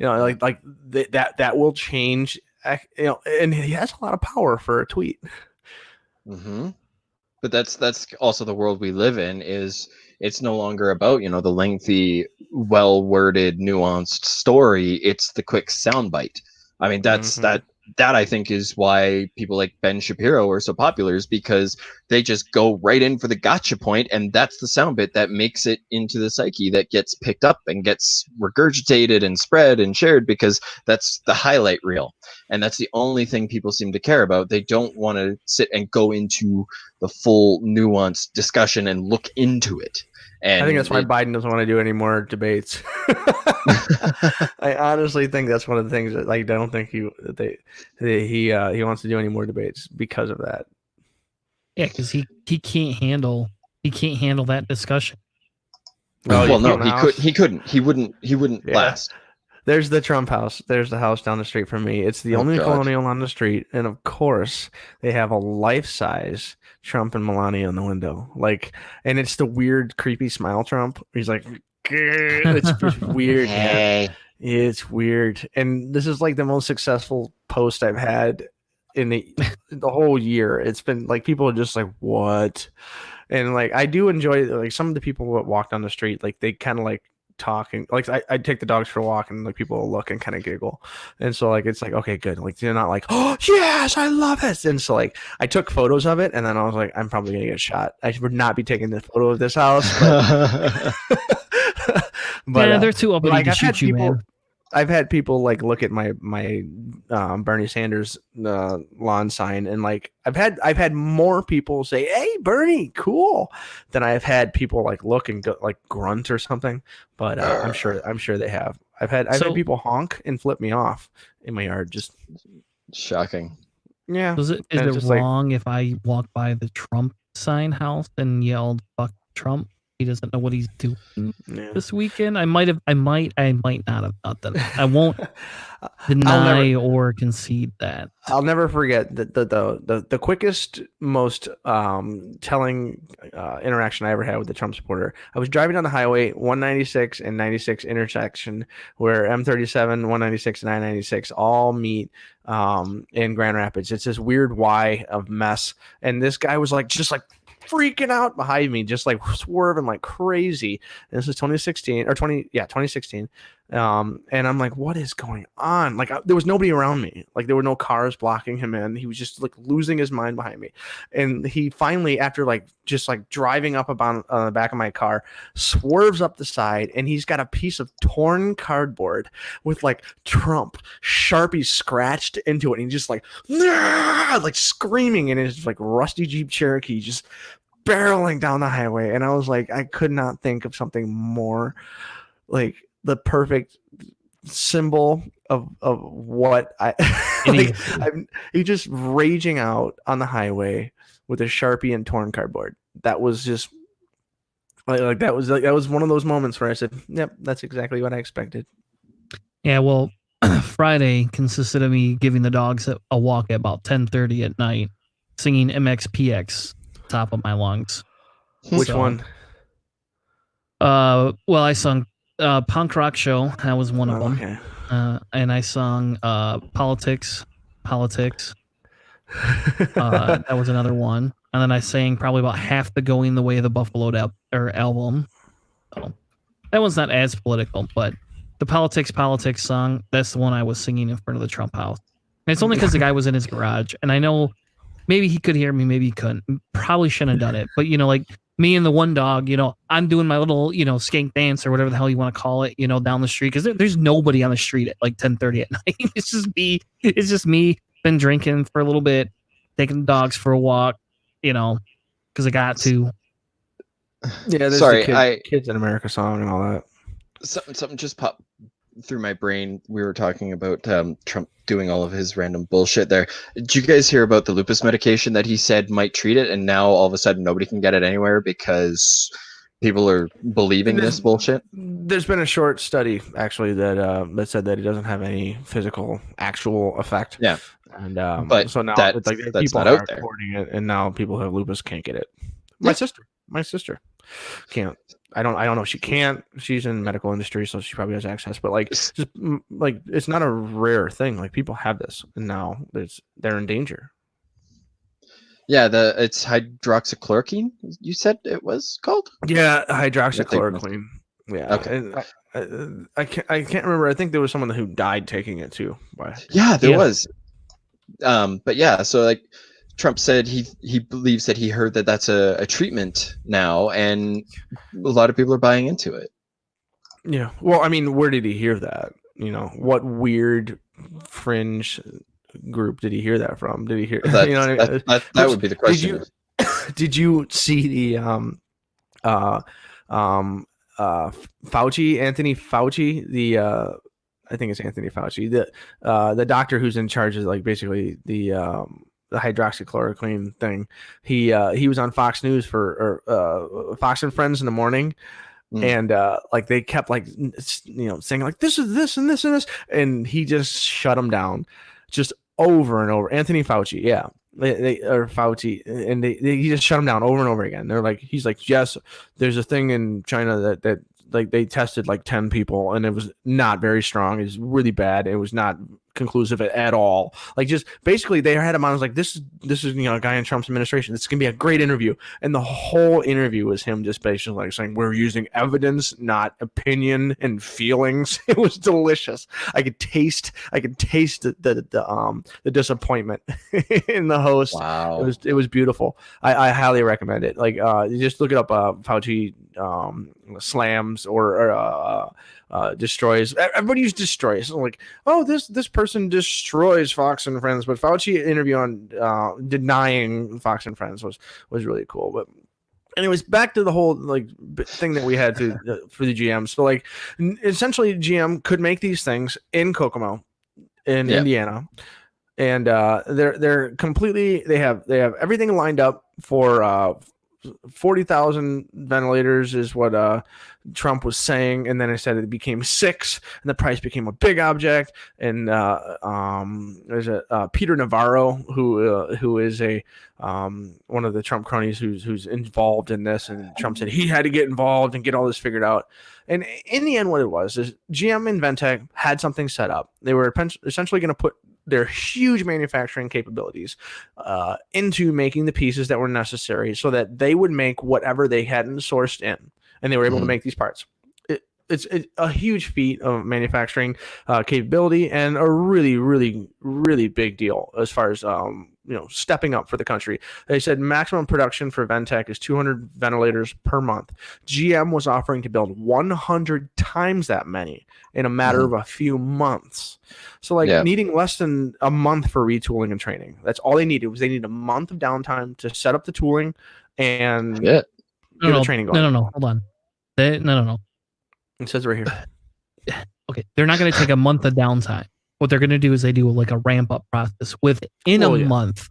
Like that will change. And he has a lot of power for a tweet. But that's also the world we live in. Is it's no longer about the lengthy, well-worded, nuanced story. It's the quick soundbite. I mean, that I think is why people like Ben Shapiro are so popular, is because they just go right in for the gotcha point, and that's the soundbit that makes it into the psyche, that gets picked up and gets regurgitated and spread and shared, because that's the highlight reel, and that's the only thing people seem to care about. They don't want to sit and go into the full nuanced discussion and look into it. And I think that's why Biden doesn't want to do any more debates. I honestly think that's one of the things that like I don't think he wants to do any more debates because of that. Yeah, because he can't handle that discussion. Oh, you Well, no, found the house? he couldn't. He wouldn't Yeah. last. There's the Trump house. There's the house down the street from me. It's the Oh, only God. colonial on the street, and of course, they have a life-size Trump and Melania in the window. Like, and it's the weird, creepy smile Trump. He's like, "Grr." It's weird, man. Hey. It's weird. And this is like the most successful post I've had in the whole year. It's been like people are just like, what? And like I do enjoy like some of the people that walk down the street, like they kind of like talking like I take the dogs for a walk and like people will look and kind of giggle, and so like it's like okay good, like they're not like oh yes I love it, and so like I took photos of it and then I was like I'm probably gonna get shot. I would not be taking this photo of this house, but But yeah, they're too uppity like to I've had shoot you, people man. I've had people like look at my Bernie Sanders lawn sign, and like I've had more people say, "Hey, Bernie, cool," than I've had people like look and go, like grunt or something. But I'm sure they have. I've had people honk and flip me off in my yard. Just Shocking. yeah. Is it And it's just like- wrong if I walk by the Trump sign house and yelled "fuck Trump"? He doesn't know what he's doing Yeah. this weekend. I might not have thought that. I won't deny or concede that. I'll never forget the quickest, most telling interaction I ever had with the Trump supporter. I was driving down the highway 196 and 96 intersection where M37, 196, and 996 all meet in Grand Rapids. It's this weird Y of mess, and this guy was like just like freaking out behind me, just like swerving like crazy. And this is 2016. And I'm like, what is going on? Like there was nobody around me. Like there were no cars blocking him in. He was just like losing his mind behind me. And he finally, after like just like driving up on the back of my car, swerves up the side, and he's got a piece of torn cardboard with like Trump Sharpie scratched into it. And he's just like, nah! Like screaming in his like rusty Jeep Cherokee, just barreling down the highway. And I was like, I could not think of something more like the perfect symbol of what I like. He just raging out on the highway with a Sharpie and torn cardboard. That was just like that was one of those moments where I said, yep, that's exactly what I expected. Yeah, well, Friday consisted of me giving the dogs a walk at about 10:30 at night, singing MXPX top of my lungs. Which one? Well, I sung Punk Rock Show. That was one of them. Okay. And I sung Politics. That was another one. And then I sang probably about half the Going the Way of the Buffalo album. So that one's not as political, but the Politics song, that's the one I was singing in front of the Trump house. And it's only because the guy was in his garage. And I know maybe he could hear me, maybe he couldn't. Probably shouldn't have done it. But, like me and the one dog, I'm doing my little, skank dance or whatever the hell you want to call it, down the street. Because there's nobody on the street at like 10:30 at night. It's just me, been drinking for a little bit, taking the dogs for a walk, because I got to. Yeah, there's the Kids in America song and all that. Something just popped through my brain. We were talking about Trump doing all of his random bullshit there. Did you guys hear about the lupus medication that he said might treat it, and now all of a sudden nobody can get it anywhere because people are believing this bullshit? There's been a short study actually that said that it doesn't have any actual effect. Yeah, and but so now that's people not are out there. reporting it, and now people who have lupus can't get it. My sister can't. I don't know if she can't. She's in the medical industry, so she probably has access. But like, just like it's not a rare thing. Like people have this, and now they're in danger. Yeah, it's hydroxychloroquine. You said it was called? Yeah, hydroxychloroquine. Yeah. Okay. And I can't remember. I think there was someone who died taking it too. Yeah, there was. But yeah, so like Trump said he believes that he heard that that's a treatment now, and a lot of people are buying into it. Yeah. Well, I mean, where did he hear that? What weird fringe group did he hear that from? Did he hear? That, that would be the question. Did you see the Anthony Fauci, I think it's Anthony Fauci, the doctor who's in charge of like basically the hydroxychloroquine thing. He was on Fox News for Fox and Friends in the morning, And like they kept like saying like this is this and this and this, and he just shut them down, just over and over. Anthony Fauci, yeah, or Fauci, and he just shut them down over and over again. They're like, he's like, yes, there's a thing in China that like they tested like 10 people and it was not very strong. It was really bad. It was not conclusive at all. Like just basically they had him on. I was like, this is a guy in Trump's administration. This is gonna be a great interview. And the whole interview was him just basically like saying, we're using evidence, not opinion and feelings. It was delicious. I could taste the disappointment in the host. Wow. It was beautiful. I highly recommend it. Like you just look it up, Fauci slams or destroys. Everybody uses destroys. Like, oh, this person destroys Fox and Friends, but Fauci interview on denying Fox and Friends was really cool. But anyways, back to the whole like thing that we had to for the GM. So like essentially GM could make these things in Kokomo in Indiana, and they're completely they have everything lined up for 40,000 ventilators is what Trump was saying, and then I said it became 6, and the price became a big object. And there's a Peter Navarro who is a one of the Trump cronies who's involved in this, and Trump said he had to get involved and get all this figured out. And in the end, what it was is GM and Ventec had something set up. They were essentially going to put their huge manufacturing capabilities into making the pieces that were necessary so that they would make whatever they hadn't sourced in, and they were able to make these parts. It's a huge feat of manufacturing capability and a really, really, really big deal as far as stepping up for the country. They said maximum production for Ventec is 200 ventilators per month. GM was offering to build 100 times that many in a matter of a few months. So needing less than a month for retooling and training. That's all they needed. They needed a month of downtime to set up the tooling and get the training going. No, hold on. No. It says right here. Okay, they're not going to take a month of downtime. What they're going to do is they do like a ramp up process. Within a month,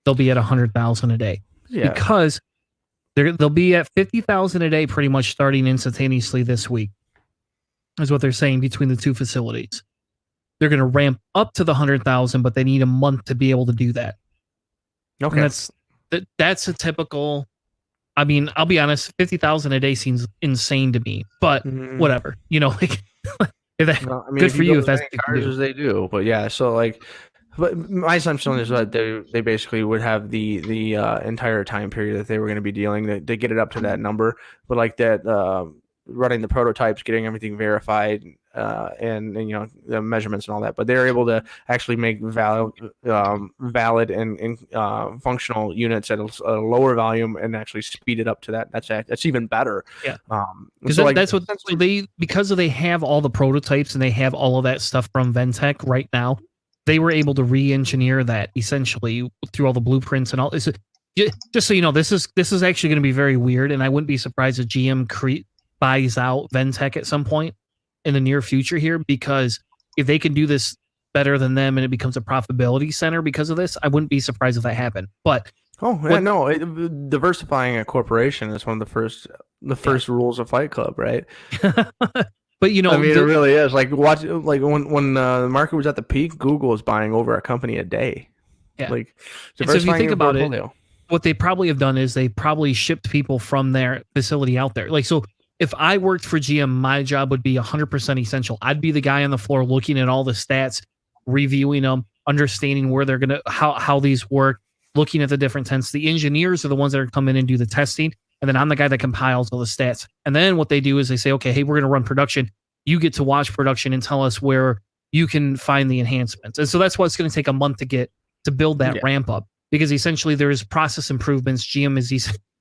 they'll be at 100,000 a day. Yeah. Because they'll be at 50,000 a day pretty much starting instantaneously this week, is what they're saying between the two facilities. They're going to ramp up to the 100,000, but they need a month to be able to do that. Okay. And that's a typical. I mean, I'll be honest, 50,000 a day seems insane to me, but whatever, like, good for you if that's cars as they do. But yeah, so like, but my assumption is that they basically would have the entire time period that they were going to be dealing. They get it up to that number, but like that, running the prototypes, getting everything verified, and the measurements and all that. But they're able to actually make valid and functional units at a lower volume and actually speed it up to that. That's even better. Yeah. Because that's what because they have all the prototypes and they have all of that stuff from Ventec right now. They were able to re-engineer that essentially through all the blueprints and all. Just so you know, this is actually going to be very weird, and I wouldn't be surprised if GM buys out Ventec at some point in the near future here, because if they can do this better than them and it becomes a profitability center because of this, I wouldn't be surprised if that happened. But diversifying a corporation is one of the first rules of Fight Club, right? But I mean, it really is. Like when the market was at the peak, Google was buying over a company a day. Yeah. Like, so if you think about it, what they probably have done is they probably shipped people from their facility out there. Like, so if I worked for GM, my job would be 100% essential. I'd be the guy on the floor looking at all the stats, reviewing them, understanding where they're gonna how these work, looking at the different tents. The engineers are the ones that are come in and do the testing, and then I'm the guy that compiles all the stats. And then what they do is they say, okay, hey, we're gonna run production. You get to watch production and tell us where you can find the enhancements. And so that's why it's going to take a month to build that ramp up, because essentially there's process improvements. GM is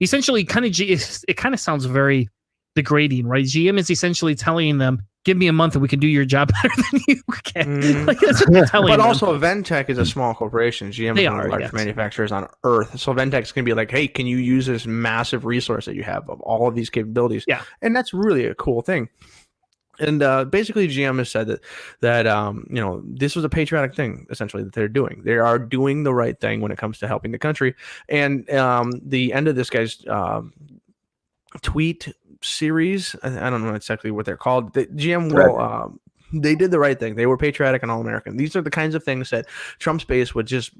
essentially it kind of sounds very degrading, right? GM is essentially telling them, give me a month and we can do your job better than you can. Like, that's what they're telling them. Also, Ventec is a small corporation. GM is one of the largest manufacturers on Earth. So Ventec's going to be like, hey, can you use this massive resource that you have of all of these capabilities? Yeah. And that's really a cool thing. And basically, GM has said that this was a patriotic thing, essentially, that they're doing. They are doing the right thing when it comes to helping the country. And the end of this guy's tweet series. I don't know exactly what they're called. The GM will. They did the right thing. They were patriotic and all-American. These are the kinds of things that Trump's base would just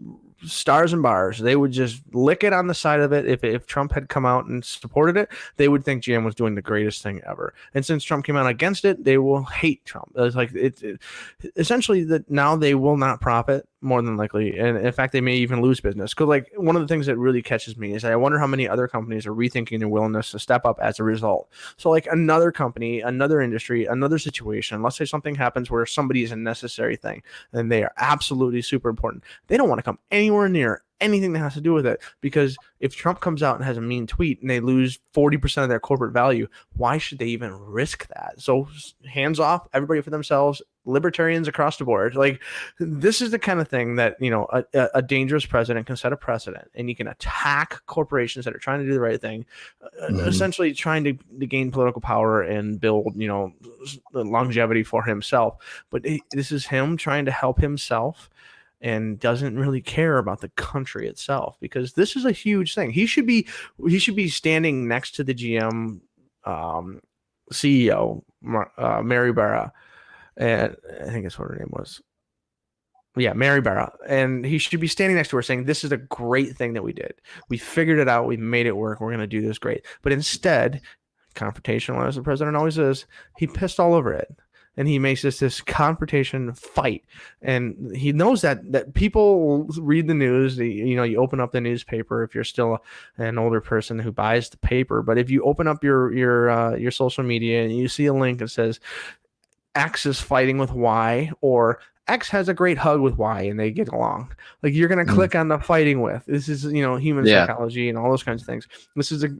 stars and bars. They would just lick it on the side of it. If Trump had come out and supported it, they would think GM was doing the greatest thing ever. And since Trump came out against it, they will hate Trump. It's like essentially that now they will not profit more than likely, and in fact, they may even lose business. Because like one of the things that really catches me is I wonder how many other companies are rethinking their willingness to step up as a result. So like another company, another industry, another situation. Let's say something happens where somebody is a necessary thing, and they are absolutely super important. They don't want to come anywhere near anything that has to do with it, because if Trump comes out and has a mean tweet and they lose 40% of their corporate value, why should they even risk that? So hands off, everybody for themselves, libertarians across the board. Like this is the kind of thing that, you know, a dangerous president can set a precedent, and you can attack corporations that are trying to do the right thing, essentially trying to gain political power and build, you know, longevity for himself. But this is him trying to help himself, and doesn't really care about the country itself, because this is a huge thing. He should be standing next to the GM CEO, Mary Barra, and I think that's what her name was. Yeah, Mary Barra. And he should be standing next to her saying, this is a great thing that we did. We figured it out. We made it work. We're going to do this great. But instead, confrontational as the president always is, he pissed all over it. And he makes this confrontation fight, and he knows that people read the news. You know, you open up the newspaper if you're still an older person who buys the paper. But if you open up your social media and you see a link that says X is fighting with Y, or X has a great hug with Y and they get along, like you're gonna click on the fighting with. This is, you know, human psychology and all those kinds of things.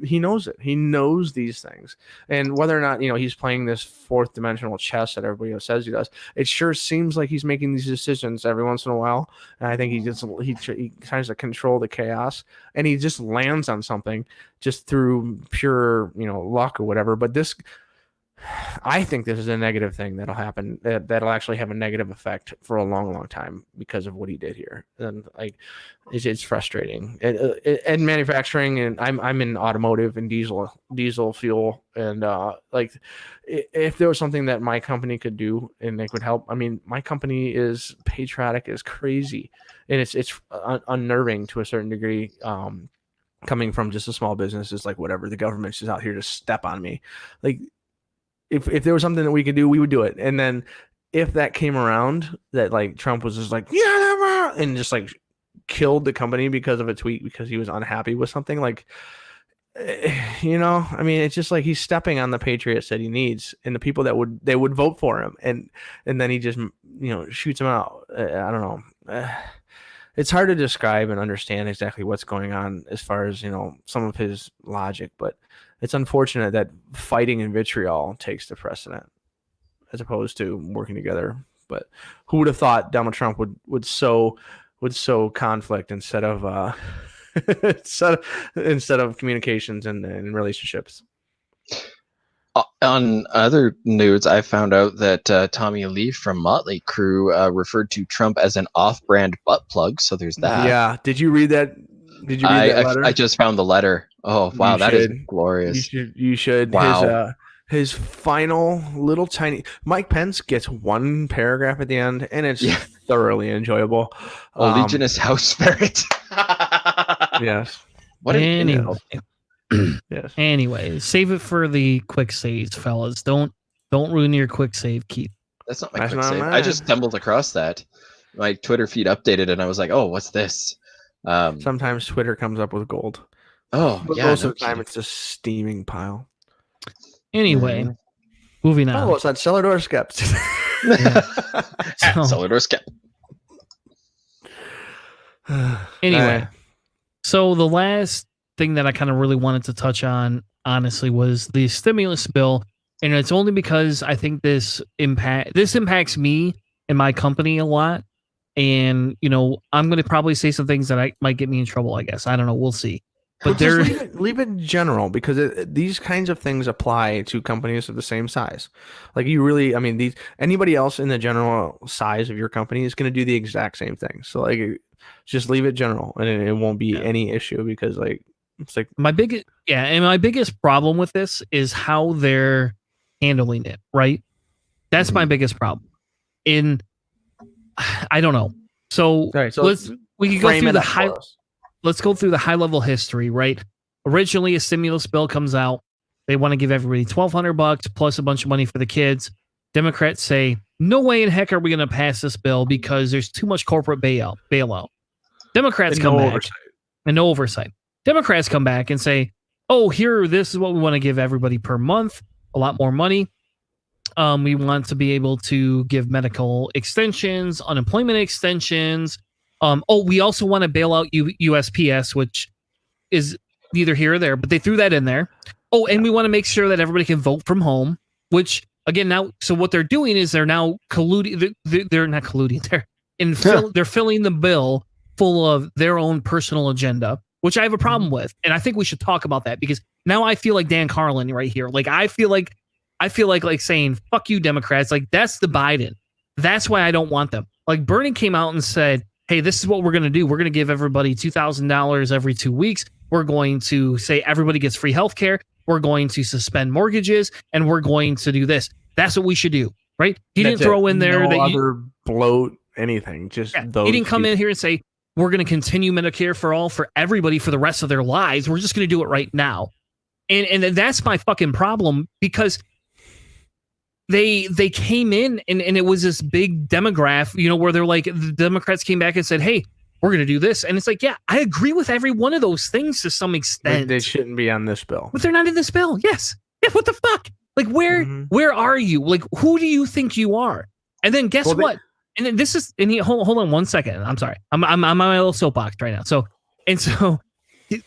He knows it. He knows these things, and whether or not, you know, he's playing this fourth dimensional chess that everybody says he does, it sure seems like he's making these decisions every once in a while. And I think he tries to control the chaos, and he just lands on something just through pure, you know, luck or whatever. But this, I think this is a negative thing that'll happen, that'll actually have a negative effect for a long, long time because of what he did here. And like, it's frustrating. And manufacturing, and I'm in automotive and diesel fuel, and like if there was something that my company could do and they could help. I mean, my company is patriotic as crazy, and it's unnerving to a certain degree. Coming from just a small business, is like, whatever, the government's just out here to step on me. Like, if there was something that we could do, we would do it. And then if that came around, that like Trump was just like, yeah, and just like killed the company because of a tweet, because he was unhappy with something, like, you know, I mean, it's just like he's stepping on the patriots that he needs, and the people that would vote for him, and then he just, you know, shoots him out. I don't know. It's hard to describe and understand exactly what's going on as far as, you know, some of his logic, but it's unfortunate that fighting and vitriol takes the precedent as opposed to working together. But who would have thought Donald Trump would sow conflict instead of instead of communications and relationships? On other news, I found out that Tommy Lee from Motley Crue referred to Trump as an off-brand butt plug. So there's that. Yeah. Did you read that? Did you read that letter? I just found the letter. Oh, wow. That is glorious. You should. Wow. His final little tiny, Mike Pence gets one paragraph at the end, and it's thoroughly enjoyable. Legionist house spirit. Yes. What an Yes. Anyway, save it for the quick saves, fellas. Don't ruin your quick save, Keith. That's not my quick save. I just stumbled across that. My Twitter feed updated, and I was like, "Oh, what's this?" Sometimes Twitter comes up with gold. Oh, but yeah. Most of the time, it's a steaming pile. Anyway, moving on. Oh, it's on Cellar Door Skeptics. Cellar Door Skeptics. Anyway, so the last thing that I kind of really wanted to touch on, honestly, was the stimulus bill, and it's only because I think this impacts me and my company a lot. And, you know, I'm going to probably say some things that might get me in trouble, I guess. I don't know. We'll see. But leave it general, because these kinds of things apply to companies of the same size. Like anybody else in the general size of your company is going to do the exact same thing. So like, just leave it general, and it won't be any issue, because like It's like my biggest problem with this is how they're handling it, right? That's my biggest problem. I don't know. So, right, so we can go frame through it the up high. for us. Let's go through the high level history, right? Originally, a stimulus bill comes out. They want to give everybody $1,200 plus a bunch of money for the kids. Democrats say, no way in heck are we going to pass this bill because there's too much corporate bailout. Democrats And come no back oversight. and no oversight. Democrats come back and say, oh, this is what we want to give everybody per month, a lot more money. We want to be able to give medical extensions, unemployment extensions. We also want to bail out USPS, which is neither here or there, but they threw that in there. Oh, and we want to make sure that everybody can vote from home, which again, so what they're doing is they're now colluding. They're not colluding. They're filling the bill full of their own personal agenda, which I have a problem with. And I think we should talk about that because now I feel like Dan Carlin right here. Like, I feel like saying, fuck you, Democrats. Like, that's the Biden. That's why I don't want them. Like, Bernie came out and said, hey, this is what we're going to do. We're going to give everybody $2,000 every 2 weeks. We're going to say everybody gets free health care. We're going to suspend mortgages, and we're going to do this. That's what we should do, right? He didn't throw in there that other bloat anything. Just those. He didn't come in here and say we're going to continue Medicare for all for everybody for the rest of their lives. We're just going to do it right now, and that's my fucking problem because they came in and it was this big demographic, where they're like, the Democrats came back and said, hey, we're going to do this. And it's like, yeah, I agree with every one of those things to some extent. They shouldn't be on this bill. But they're not in this bill. Yes. Yeah, what the fuck? Like, where are you? Like, who do you think you are? And then guess what? And then this is, hold on 1 second. I'm sorry. I'm on my little soapbox right now. So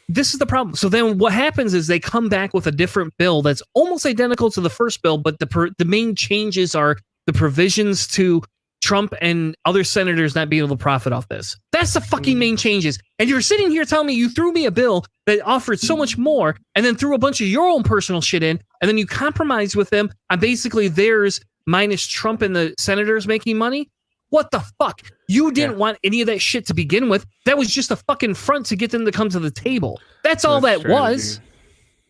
this is the problem. So then what happens is they come back with a different bill that's almost identical to the first bill, but the main changes are the provisions to Trump and other senators not being able to profit off this. That's the fucking main changes. And you're sitting here telling me you threw me a bill that offered so much more and then threw a bunch of your own personal shit in, and then you compromise with them on basically theirs minus Trump and the senators making money. What the fuck? You didn't want any of that shit to begin with. That was just a fucking front to get them to come to the table. That's all that was.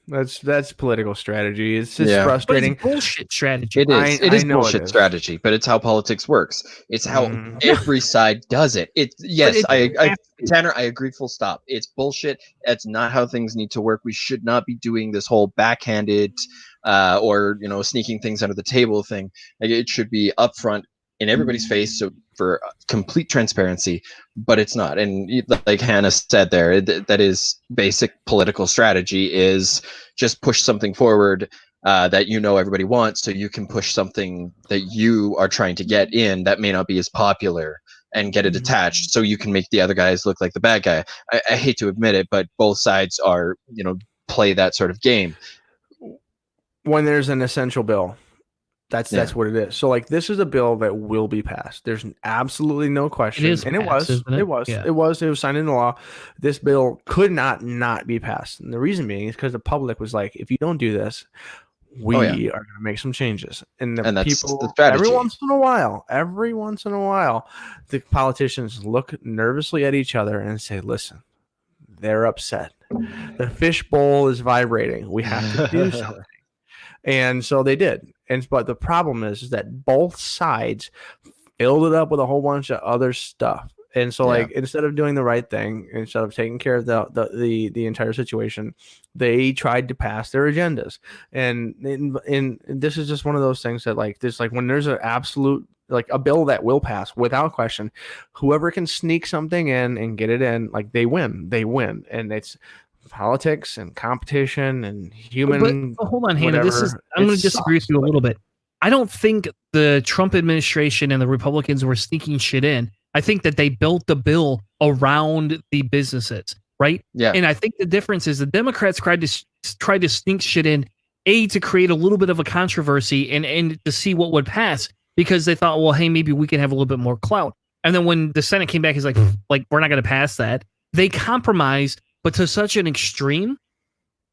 That's political strategy. It's just frustrating. But it's bullshit strategy. It is bullshit strategy, but it's how politics works. It's how every side does it. Tanner, I agree. Full stop. It's bullshit. That's not how things need to work. We should not be doing this whole backhanded or sneaking things under the table thing. Like, it should be upfront in everybody's face, so for complete transparency, but it's not. And like Hanna said there, that is basic political strategy, is just push something forward that everybody wants, so you can push something that you are trying to get in that may not be as popular and get it attached, so you can make the other guys look like the bad guy. I hate to admit it, but both sides are, play that sort of game. When there's an essential bill, that's what it is. So, like, this is a bill that will be passed. There's absolutely no question. It is, and passed, it was signed into law. This bill could not be passed. And the reason being is because the public was like, if you don't do this, we are going to make some changes. And that's people, the strategy. Every once in a while, the politicians look nervously at each other and say, listen, they're upset. The fishbowl is vibrating. We have to do something. And so they did. But the problem is that both sides filled it up with a whole bunch of other stuff. And so, like, instead of doing the right thing, instead of taking care of the entire situation, they tried to pass their agendas. And this is just one of those things that, like, when there's an absolute, like, a bill that will pass without question, whoever can sneak something in and get it in, like, they win. And it's politics and competition and human. But hold on, Hanna. I'm going to disagree with you a little bit. I don't think the Trump administration and the Republicans were sneaking shit in. I think that they built the bill around the businesses, right? Yeah. And I think the difference is the Democrats tried to sneak shit in, to create a little bit of a controversy and to see what would pass, because they thought, well, hey, maybe we can have a little bit more clout. And then when the Senate came back, he's like, we're not going to pass that. They compromised, but to such an extreme.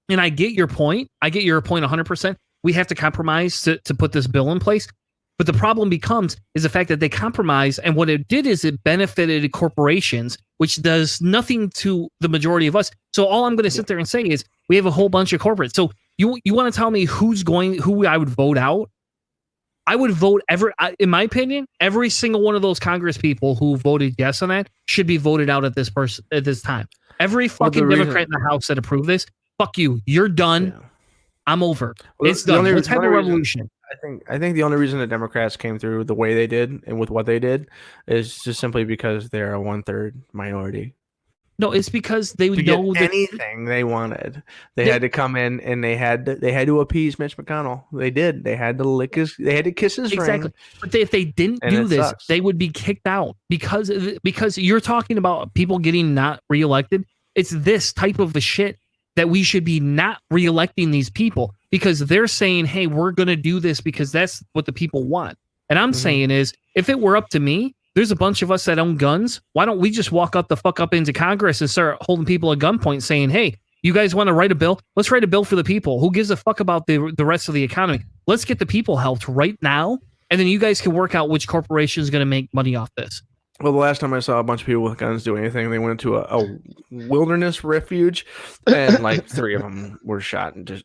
And I get your point. 100%. We have to compromise to put this bill in place. But the problem becomes is the fact that they compromise, and what it did is it benefited corporations, which does nothing to the majority of us. So all I'm going to sit there and say is we have a whole bunch of corporates. So you want to tell me who I would vote out? I would vote in my opinion, every single one of those Congress people who voted yes on that should be voted out at this time. Every fucking Democrat in the House that approved this, fuck you. You're done. Yeah. I'm over. It's done. Let's have a revolution. I think the only reason the Democrats came through the way they did and with what they did is just simply because they're a 1/3 minority. No, it's because they to know get anything they wanted. They had to come in and they had to appease Mitch McConnell. They did. They had to kiss his ring. But if they didn't do this, sucks. They would be kicked out because you're talking about people getting not reelected. It's this type of the shit that we should be not reelecting these people because they're saying, hey, we're going to do this because that's what the people want. And I'm saying is, if it were up to me, there's a bunch of us that own guns. Why don't we just walk up the fuck up into Congress and start holding people at gunpoint saying, hey, you guys want to write a bill? Let's write a bill for the people. Who gives a fuck about the rest of the economy? Let's get the people helped right now. And then you guys can work out which corporation is going to make money off this. Well, the last time I saw a bunch of people with guns do anything, they went to a wilderness refuge, and like 3 of them were shot and just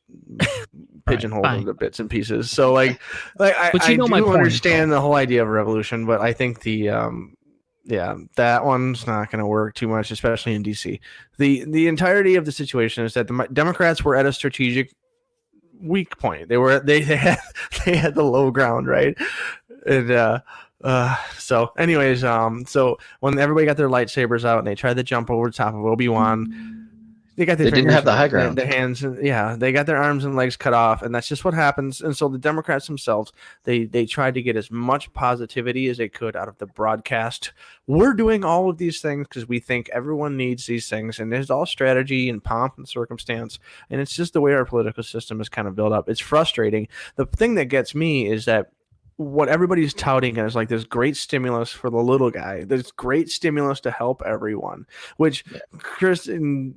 pigeonholed into bits and pieces. So, I do understand the whole idea of a revolution, but I think that one's not going to work too much, especially in DC. The entirety of the situation is that the Democrats were at a strategic weak point. They had the low ground, right? And so anyways, so when everybody got their lightsabers out and they tried to jump over the top of Obi-Wan, they didn't have the high ground. Their hands, they got their arms and legs cut off, and that's just what happens. And so the Democrats themselves, they tried to get as much positivity as they could out of the broadcast. We're doing all of these things because we think everyone needs these things, and there's all strategy and pomp and circumstance, and it's just the way our political system is kind of built up. It's frustrating. The thing that gets me is that what everybody's touting is like this great stimulus for the little guy, this great stimulus to help everyone, which Chris and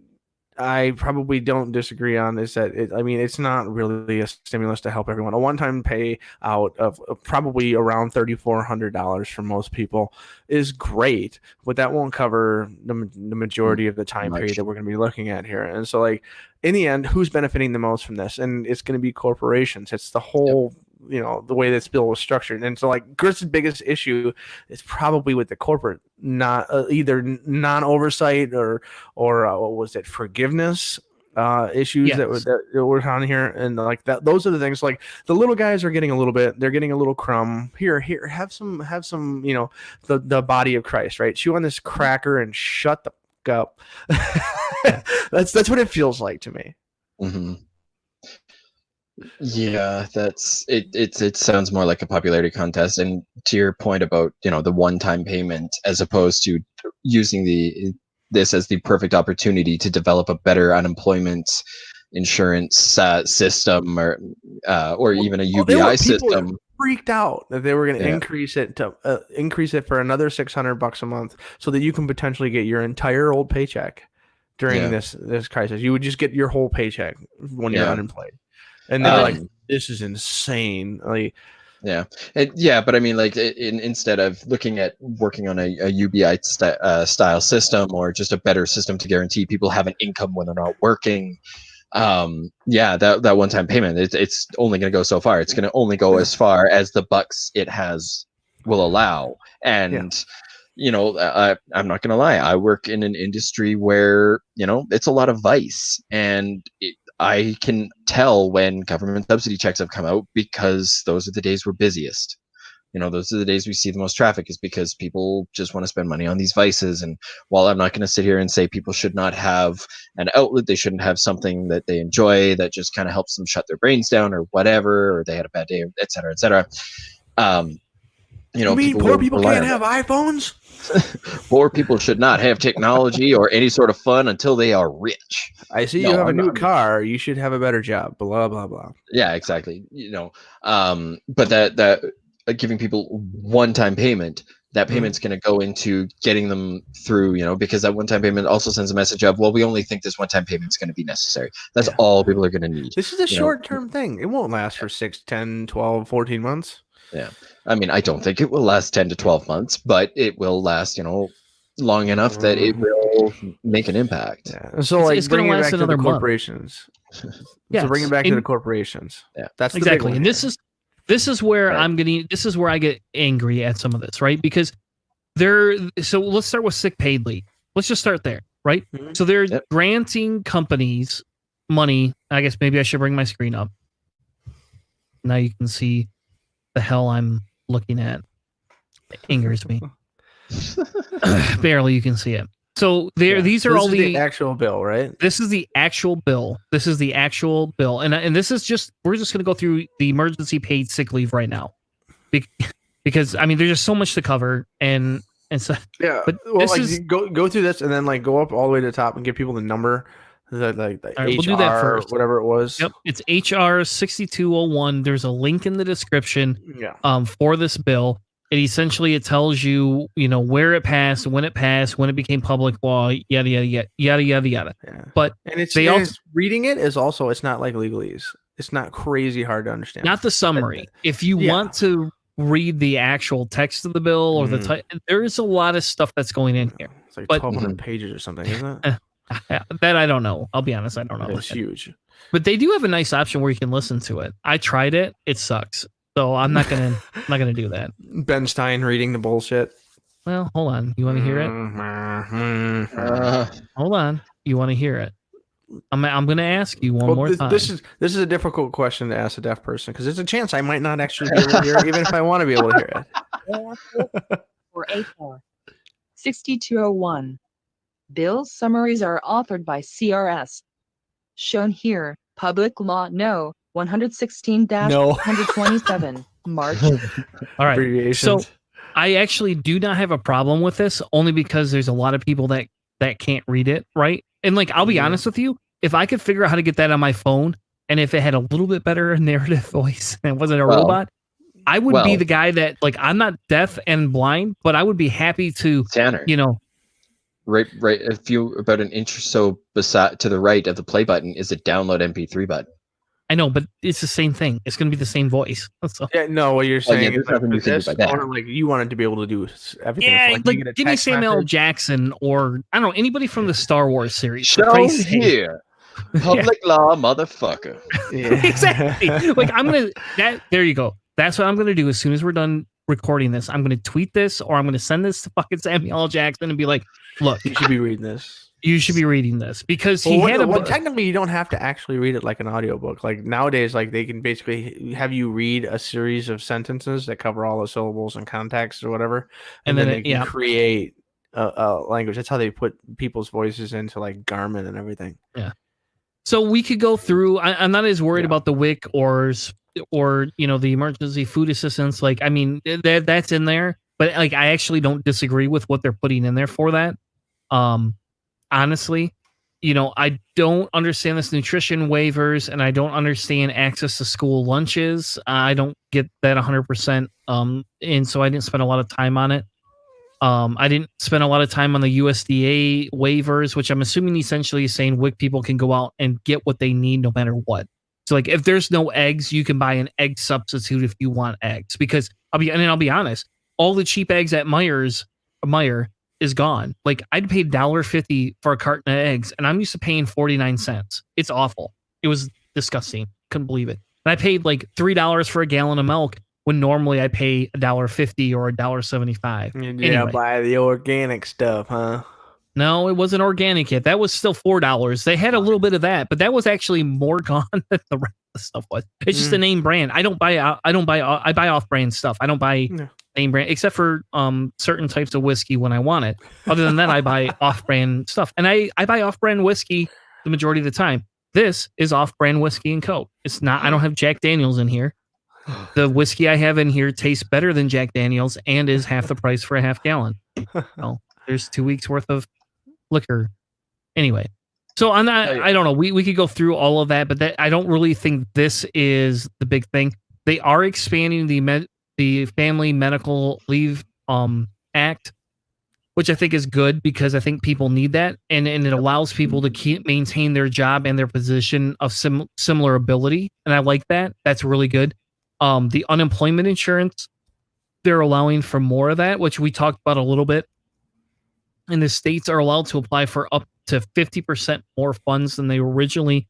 I probably don't disagree on, is that it's not really a stimulus to help everyone. A one-time payout of probably around $3,400 for most people is great, but that won't cover the majority of the time period that we're going to be looking at here. And so, in the end, who's benefiting the most from this? And it's going to be corporations. It's the whole the way this bill was structured. And so Chris's biggest issue is probably with the corporate, not either non-oversight or what was it, forgiveness issues that were on here. And those are the things. The little guys are getting a little bit, they're getting a little crumb here, have some the body of Christ, right? Chew on this cracker and shut the fuck up. That's what it feels like to me. Mm-hmm. Yeah, that's it. It sounds more like a popularity contest. And to your point about the one-time payment, as opposed to using this as the perfect opportunity to develop a better unemployment insurance system, or even a UBI system. Freaked out that they were going to increase it for another $600 a month, so that you can potentially get your entire old paycheck during this crisis. You would just get your whole paycheck when you're unemployed. And they're this is insane. But I mean, instead of looking at working on a UBI style system, or just a better system to guarantee people have an income when they're not working, that one-time payment, it's only going to go so far. It's going to only go as far as the bucks it will allow. And I'm not going to lie, I work in an industry where it's a lot of vice, and I can tell when government subsidy checks have come out, because those are the days we're busiest. Those are the days we see the most traffic, is because people just want to spend money on these vices. And while I'm not going to sit here and say people should not have an outlet, they shouldn't have something that they enjoy that just kind of helps them shut their brains down or whatever, or they had a bad day, et cetera, et cetera. Poor people can't have iPhones? Poor people should not have technology or any sort of fun until they are rich. I see you have a new car. You should have a better job. Blah blah blah. Yeah, exactly. But that giving people one-time payment, that payment's going to go into getting them through. Because that one-time payment also sends a message of, well, we only think this one-time payment is going to be necessary. That's all people are going to need. This is a short-term thing. It won't last for 6, 10, 12, 14 months. Yeah. I mean, I don't think it will last 10 to 12 months, but it will last, long enough that it will make an impact. Yeah. So like it's gonna bringing it last back to the another month. corporations. Yes. So bring it back to And- the corporations. Yeah. That's the exactly. big one And here. this is where Right. this is where I get angry at some of this, right? Because so let's start with sick paid leave. Let's just start there, right? Mhm. So they're Yep. granting companies money. I guess maybe I should bring my screen up. Now you can see the hell I'm looking at. It angers me. Barely you can see it. So these are So all this is the actual bill, right? This is the actual bill. This is the actual bill, and this is just we're just going to go through the emergency paid sick leave right now, because I mean there's just so much to cover, and so Yeah. But Well, this like is- you go through this and then like go up all the way to the top and give people the number, the right, we'll HR do that first. whatever it was. Yep, it's HR 6201. There's a link in the description Yeah. for this bill. It tells you where it passed, when it became public law, yada yada yada yada yada yada. Yeah. But And it's they and also- it's- reading it is also it's not like legalese. It's not crazy hard to understand. not the summary. If you Yeah. want to read the actual text of the bill or the there's a lot of stuff that's going in here. It's like but- 1,200 pages or something, isn't it? That I don't know. I'll be honest, I don't know. It's huge. But they do have a nice option where you can listen to it. I tried it. It sucks. So I'm not gonna do that. Ben Stein reading the bullshit. Well, hold on. You want to hear it? Uh, Hold on. You want to hear it? I'm gonna ask you one Well, more time. this is a difficult question to ask a deaf person because there's a chance I might not actually be able to hear it, even if I want to be able to hear it. or HR 6201. Bill summaries are authored by CRS. Shown here, Public Law No. 116-127, March. All right. Abbreviations. So I actually do not have a problem with this, only because there's a lot of people that can't read it, right? And like, I'll be honest with you, if I could figure out how to get that on my phone, and if it had a little bit better narrative voice and it wasn't a robot, I would be the guy that, like, I'm not deaf and blind, but I would be happy to, Tanner, right. If you about an inch or so to the right of the play button is a download MP3 button. I know, but it's the same thing. It's going to be the same voice. So, Yeah, no, what you're saying there's is like, nothing you can do this, by that. or like you wanted to be able to do everything. yeah, So, like you get a give me text Samuel L. message. Jackson, or I don't know, anybody from the Star Wars series. for Show Christ's sake. here, public law, motherfucker. Yeah. Exactly. Like there you go. That's what I'm gonna do as soon as we're done recording this. I'm gonna tweet this, or I'm gonna send this to fucking Samuel L. Jackson and be like, look, You should be reading this. you should be reading this, because Well, he had a technically you don't have to actually read it like an audiobook. Like nowadays, like they can basically have you read a series of sentences that cover all the syllables and context or whatever, and then they can create a language. That's how they put people's voices into like Garmin and everything. So we could go through. I'm not as worried about the WIC or the emergency food assistance. Like, I mean, that's in there, but like I actually don't disagree with what they're putting in there for that. Honestly, I don't understand this nutrition waivers, and I don't understand access to school lunches. I don't get that 100%. And so I didn't spend a lot of time on it. I didn't spend a lot of time on the USDA waivers, which I'm assuming essentially is saying WIC people can go out and get what they need no matter what. So like, if there's no eggs, you can buy an egg substitute if you want eggs, because I'll be honest, all the cheap eggs at Meijer is gone. Like, I'd pay $1.50 for a carton of eggs, and I'm used to paying 49 cents. It's awful. It was disgusting. Couldn't believe it. And I paid like $3 for a gallon of milk when normally I pay $1.50 or $1.75. Yeah, Anyway. buy the organic stuff, huh? No, it wasn't organic yet. That was still $4. They had a little bit of that, but that was actually more gone than the rest of the stuff was. It's just a name brand. I buy off-brand stuff. I don't buy name brand, except for certain types of whiskey when I want it. Other than that, I buy off-brand stuff, and I buy off-brand whiskey the majority of the time. This is off-brand whiskey and Coke. It's not. I don't have Jack Daniels in here. The whiskey I have in here tastes better than Jack Daniels and is half the price for a half gallon. Well, there's 2 weeks worth of liquor. Anyway, so I'm not. I don't know. We could go through all of that, but I don't really think this is the big thing. They are expanding the Family Medical Leave Act, which I think is good, because I think people need that, and it allows people to maintain their job and their position of similar ability, and I like that. That's really good. The unemployment insurance, they're allowing for more of that, which we talked about a little bit. And the states are allowed to apply for up to 50% more funds than they originally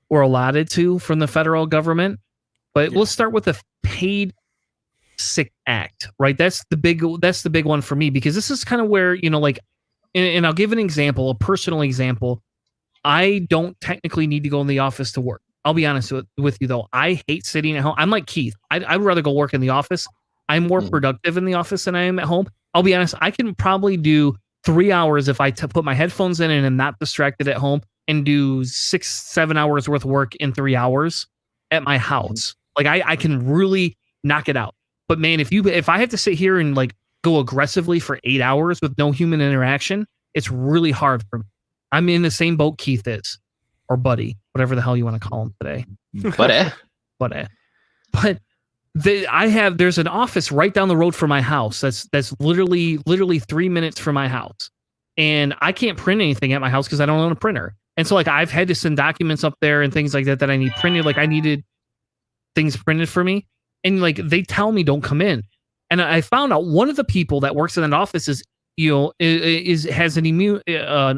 were allotted to from the federal government. But let's start with the Paid Sick Act, right? That's the big one for me, because this is kind of where, like, and I'll give an example, a personal example. I don't technically need to go in the office to work. I'll be honest with you, though. I hate sitting at home. I'm like Keith. I'd rather go work in the office. I'm more productive in the office than I am at home. I'll be honest. I can probably do 3 hours if I put my headphones in and am not distracted at home, and do 6-7 hours worth of work in 3 hours at my house. Like I can really knock it out. But man, if I have to sit here and like go aggressively for 8 hours with no human interaction, it's really hard for me. I'm in the same boat Keith is, or Buddy, whatever the hell you want to call him today. But there's an office right down the road from my house. That's literally 3 minutes from my house, and I can't print anything at my house because I don't own a printer. And so like I've had to send documents up there and things like that I need printed. Like I needed things printed for me, and like they tell me don't come in. And I found out one of the people that works in that office has an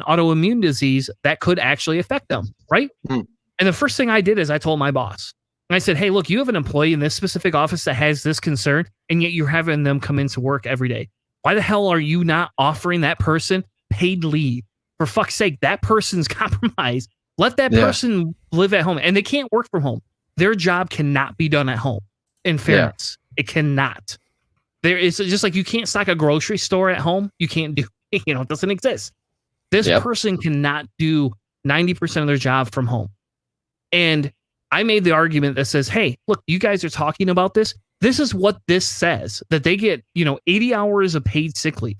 autoimmune disease that could actually affect them, right? And the first thing I did is I told my boss. And I said, hey, look, you have an employee in this specific office that has this concern, and yet you're having them come into work every day. Why the hell are you not offering that person paid leave? For fuck's sake, that person's compromised. Let that person live at home, and they can't work from home. Their job cannot be done at home. In fairness, it cannot. It's just like you can't stock a grocery store at home. You can't do, it doesn't exist. This person cannot do 90% of their job from home. And I made the argument that says, hey, look, you guys are talking about this. This is what this says, that they get, 80 hours of paid sick leave.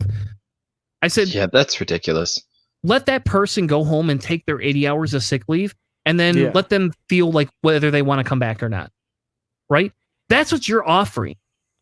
I said, yeah, that's ridiculous. Let that person go home and take their 80 hours of sick leave, and then let them feel like whether they want to come back or not. Right? That's what you're offering.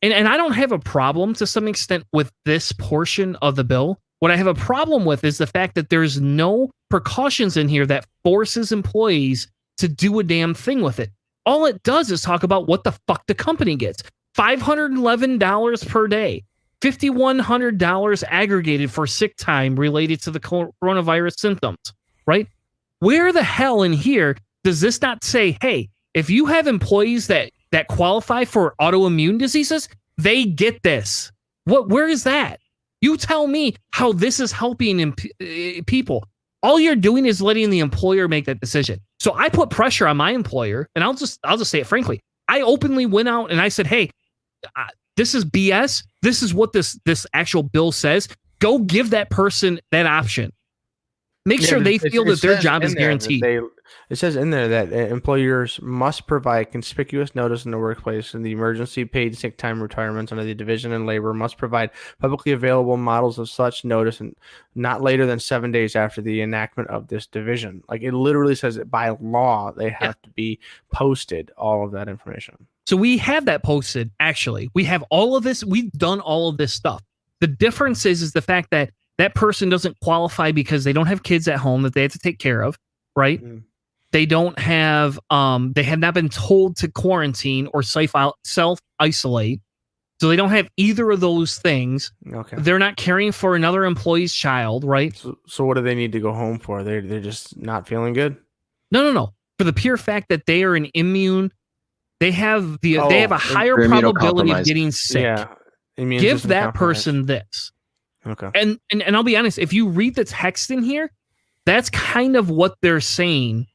And I don't have a problem to some extent with this portion of the bill. What I have a problem with is the fact that there's no precautions in here that forces employees to do a damn thing with it. All it does is talk about what the fuck the company gets. $511 per day. $5,100 aggregated for sick time related to the coronavirus symptoms, right? Where the hell in here does this not say, hey, if you have employees that qualify for autoimmune diseases, they get this? Where is that? You tell me how this is helping people. All you're doing is letting the employer make that decision. So I put pressure on my employer, and I'll just say it frankly. I openly went out and I said, hey, this is BS. This is what this actual bill says. Go give that person that option. Make sure they feel that their job is guaranteed. It says in there that employers must provide conspicuous notice in the workplace, and the emergency paid sick time retirements under the Division in Labor must provide publicly available models of such notice and not later than 7 days after the enactment of this division. Like it literally says that by law, they have to be posted, all of that information. So we have that posted, actually. We have all of this. We've done all of this stuff. The difference is the fact that that person doesn't qualify because they don't have kids at home that they have to take care of, right? They don't have, they have not been told to quarantine or self-isolate. So they don't have either of those things. Okay. They're not caring for another employee's child, right? So what do they need to go home for? They're just not feeling good? No. For the pure fact that they are an immune, they have a higher probability of getting sick. Yeah. Give that person this. Okay. And I'll be honest, if you read the text in here, that's kind of what they're saying.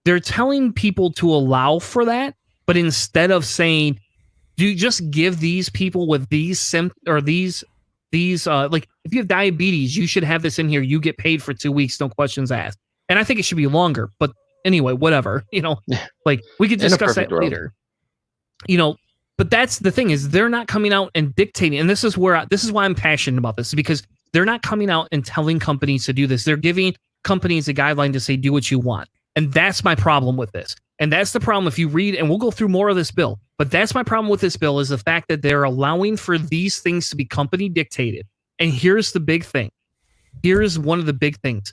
They're telling people to allow for that, but instead of saying, do you just give these people with these symptoms or these like if you have diabetes, you should have this in here. You get paid for 2 weeks, no questions asked. And I think it should be longer, but anyway, whatever, like we could discuss that later, but that's the thing is they're not coming out and dictating. And this is why I'm passionate about this, because they're not coming out and telling companies to do this. They're giving companies a guideline to say, do what you want. And that's my problem with this. And that's the problem. If you read, and we'll go through more of this bill, but that's my problem with this bill is the fact that they're allowing for these things to be company dictated. And here's the big thing. Here's one of the big things.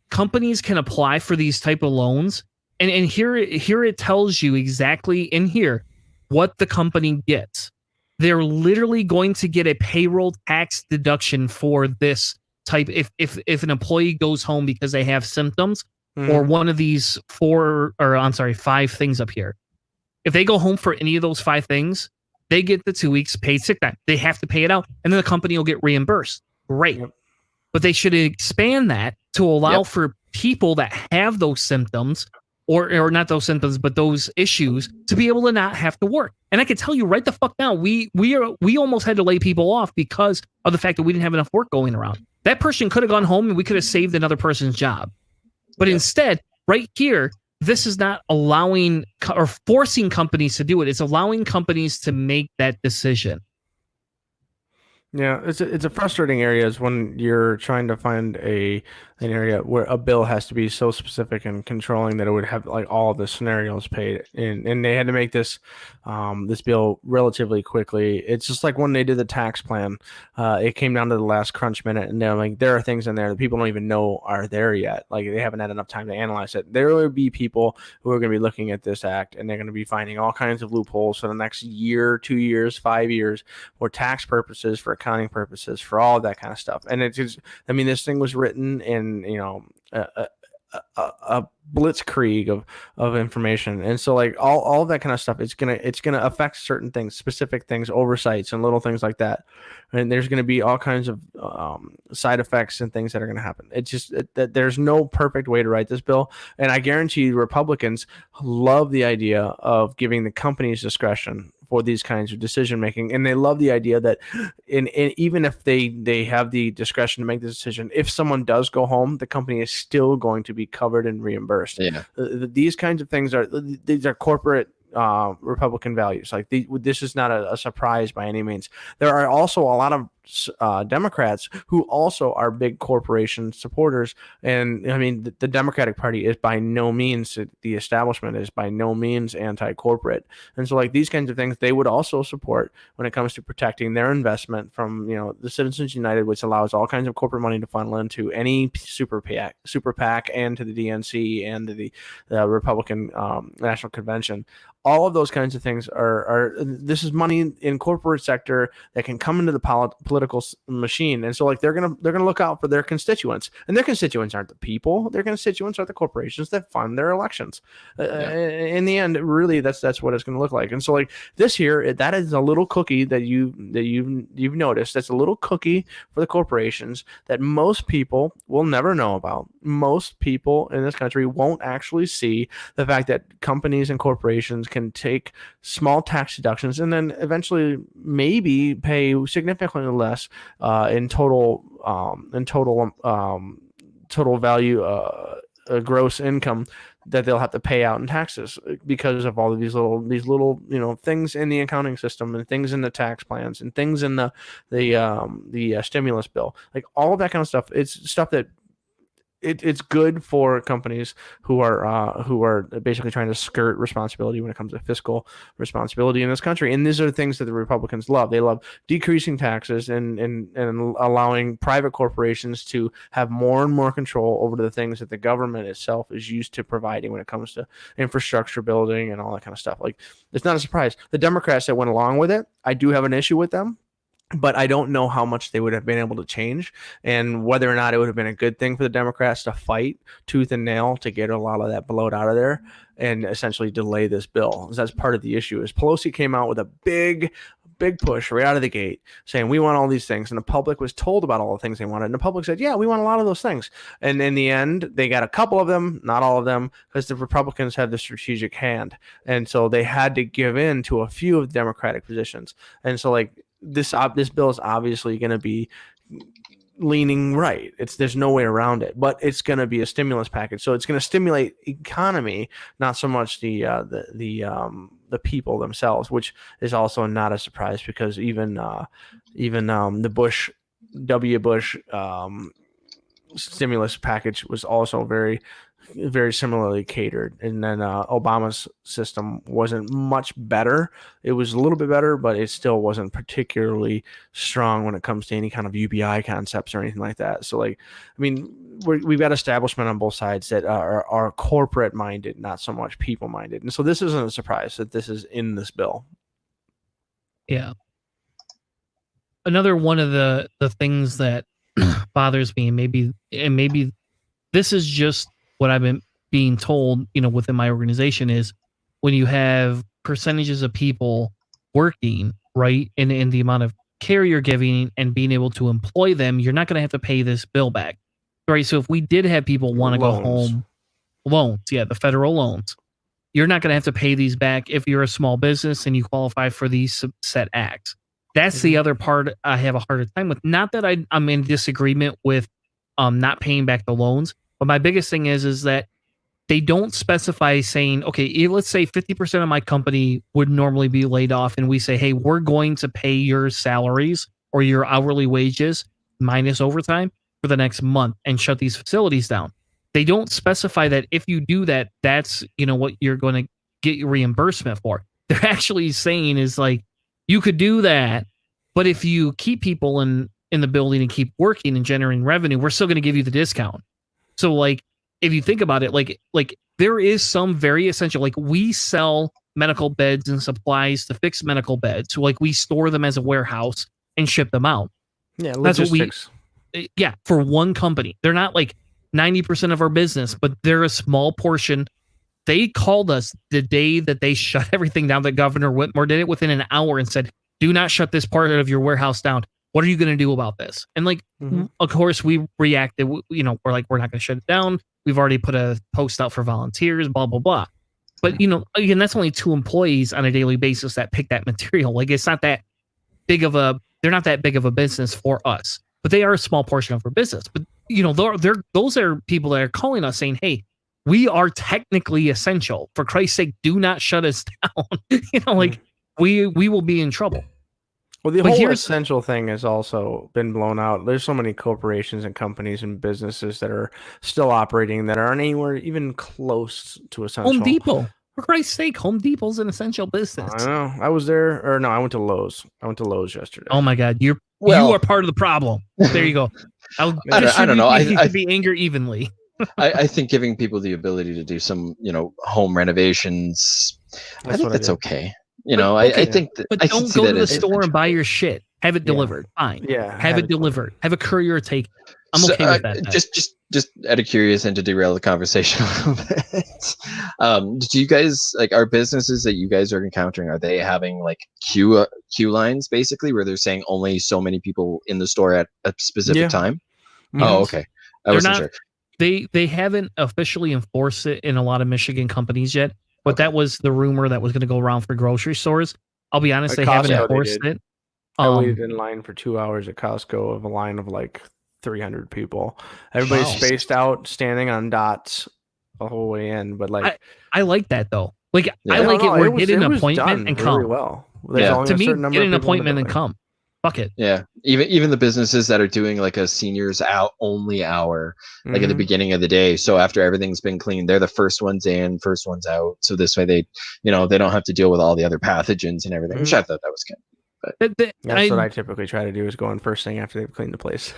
Companies can apply for these type of loans. And here it tells you exactly in here what the company gets. They're literally going to get a payroll tax deduction for this type. If an employee goes home because they have symptoms or one of these 5 things up here, if they go home for any of those 5 things, they get the 2 weeks paid sick time. They have to pay it out, and then the company will get reimbursed. Great. Yep. But they should expand that to allow for people that have those symptoms or not those symptoms, but those issues to be able to not have to work. And I can tell you right the fuck now, we almost had to lay people off because of the fact that we didn't have enough work going around. That person could have gone home and we could have saved another person's job. But instead, right here, this is not allowing or forcing companies to do it. It's allowing companies to make that decision. Yeah, it's a frustrating area is when you're trying to find an area where a bill has to be so specific and controlling that it would have like all the scenarios paid, and they had to make this bill relatively quickly. It's just like when they did the tax plan, it came down to the last crunch minute, and they're like, there are things in there that people don't even know are there yet. Like they haven't had enough time to analyze it. There will be people who are going to be looking at this act, and they're going to be finding all kinds of loopholes for the next year, 2 years, 5 years, for tax purposes, for accounting purposes, for all of that kind of stuff. And it's just, I mean, this thing was written in, a blitzkrieg of information, and so like all of that kind of stuff, it's gonna affect certain things, specific things, oversights, and little things like that. And there's gonna be all kinds of side effects and things that are gonna happen. It's just that there's no perfect way to write this bill, and I guarantee Republicans love the idea of giving the companies discretion for these kinds of decision making, and they love the idea that even if they have the discretion to make the decision, if someone does go home, the company is still going to be covered and reimbursed. These kinds of things these are corporate Republican values. Like this is not a surprise by any means. There are also a lot of Democrats who also are big corporation supporters, and I mean the Democratic Party is by no means, the establishment is by no means anti-corporate, and so like these kinds of things they would also support when it comes to protecting their investment from the Citizens United, which allows all kinds of corporate money to funnel into any super PAC and to the DNC and to the Republican National Convention. All of those kinds of things are this is money in corporate sector that can come into the political machine, and so like they're gonna look out for their constituents, and their constituents aren't the people. Their constituents are the corporations that fund their elections. In the end, really, that's what it's going to look like. And so like this here, that is a little cookie that you've noticed. That's a little cookie for the corporations that most people will never know about. Most people in this country won't actually see the fact that companies and corporations can take small tax deductions and then eventually maybe pay significantly less in total value, gross income that they'll have to pay out in taxes because of all of these little things in the accounting system and things in the tax plans and things in the stimulus bill. Like all of that kind of stuff. It's stuff that it's good for companies who are basically trying to skirt responsibility when it comes to fiscal responsibility in this country. And these are the things that the Republicans love. They love decreasing taxes and allowing private corporations to have more and more control over the things that the government itself is used to providing when it comes to infrastructure building and all that kind of stuff. Like, it's not a surprise. The Democrats that went along with it, I do have an issue with them, but I don't know how much they would have been able to change and whether or not it would have been a good thing for the Democrats to fight tooth and nail to get a lot of that bloat out of there and essentially delay this bill. That's part of the issue. Is Pelosi came out with a big push right out of the gate saying we want all these things, and the public was told about all the things they wanted, and the public said, yeah, we want a lot of those things. And in the end, they got a couple of them, not all of them, because the Republicans had the strategic hand, and so they had to give in to a few of the Democratic positions. And so like this bill is obviously going to be leaning right. There's no way around it, but it's going to be a stimulus package. So it's going to stimulate economy, not so much the people themselves, which is also not a surprise because even the W. Bush stimulus package was also very, very similarly catered. And then Obama's system wasn't much better. It was a little bit better, but it still wasn't particularly strong when it comes to any kind of UBI concepts or anything like that. So like, I mean, we've got establishment on both sides that are corporate minded, not so much people minded. And so this isn't a surprise that this is in this bill. Yeah. Another one of the things that bothers me, and maybe this is just what I've been being told, within my organization, is when you have percentages of people working, right, in the amount of care you're giving and being able to employ them, you're not going to have to pay this bill back, right? So if we did have people want to go home, loans, yeah, the federal loans, you're not going to have to pay these back if you're a small business and you qualify for these set acts. That's the other part I have a harder time with. Not that I'm in disagreement with not paying back the loans, but my biggest thing is that they don't specify saying, okay, let's say 50% of my company would normally be laid off, and we say, hey, we're going to pay your salaries or your hourly wages minus overtime for the next month and shut these facilities down. They don't specify that if you do that, that's what you're going to get your reimbursement for. They're actually saying is like, you could do that, but if you keep people in the building and keep working and generating revenue, we're still going to give you the discount. So like, if you think about it, like there is some very essential, like we sell medical beds and supplies to fix medical beds. So like we store them as a warehouse and ship them out. Yeah, logistics. That's what we, for one company. They're not like 90% of our business, but they're a small portion. They called us the day that they shut everything down, that Governor Whitmore did it, within an hour, and said, do not shut this part of your warehouse down. What are you going to do about this? And like, of course, we reacted. We're like, we're not going to shut it down. We've already put a post out for volunteers, blah, blah, blah. But, again, that's only 2 employees on a daily basis that pick that material. Like, it's not that big of they're not that big of a business for us, but they are a small portion of our business. But, those are people that are calling us saying, hey, we are technically essential. For Christ's sake, do not shut us down. We will be in trouble. Well, the whole essential thing has also been blown out. There's so many corporations and companies and businesses that are still operating that aren't anywhere even close to essential. Home Depot. For Christ's sake, Home Depot's an essential business. I know. I was there, or no, I went to Lowe's. I went to Lowe's yesterday. Oh my God, you are part of the problem. There you go. I don't know. I be angry evenly. I think giving people the ability to do some, home renovations, I think that's okay. I think that, but don't go to the store and buy your shit. Have it delivered. Fine. Yeah. Have it delivered. Have a courier take. I'm okay with that. Just out of curious, and to derail the conversation a little bit, do you guys, like, our businesses that you guys are encountering, are they having like queue lines basically, where they're saying only so many people in the store at a specific time? Yes. Oh, okay. I wasn't sure. They haven't officially enforced it in a lot of Michigan companies yet, but that was the rumor that was going to go around for grocery stores. I'll be honest, they haven't enforced it. I waited in line for 2 hours at Costco of a line of like 300 people. Everybody's spaced out, standing on dots the whole way in. But like, I like that though. Like, I like it where get an appointment and come. Really well. To me, get an appointment and come. Fuck it. Yeah. Even the businesses that are doing like a seniors out only hour, like at the beginning of the day. So after everything's been cleaned, they're the first ones in, first ones out. So this way they don't have to deal with all the other pathogens and everything, which I thought that was kind of. But that's what I typically try to do, is go in first thing after they've cleaned the place.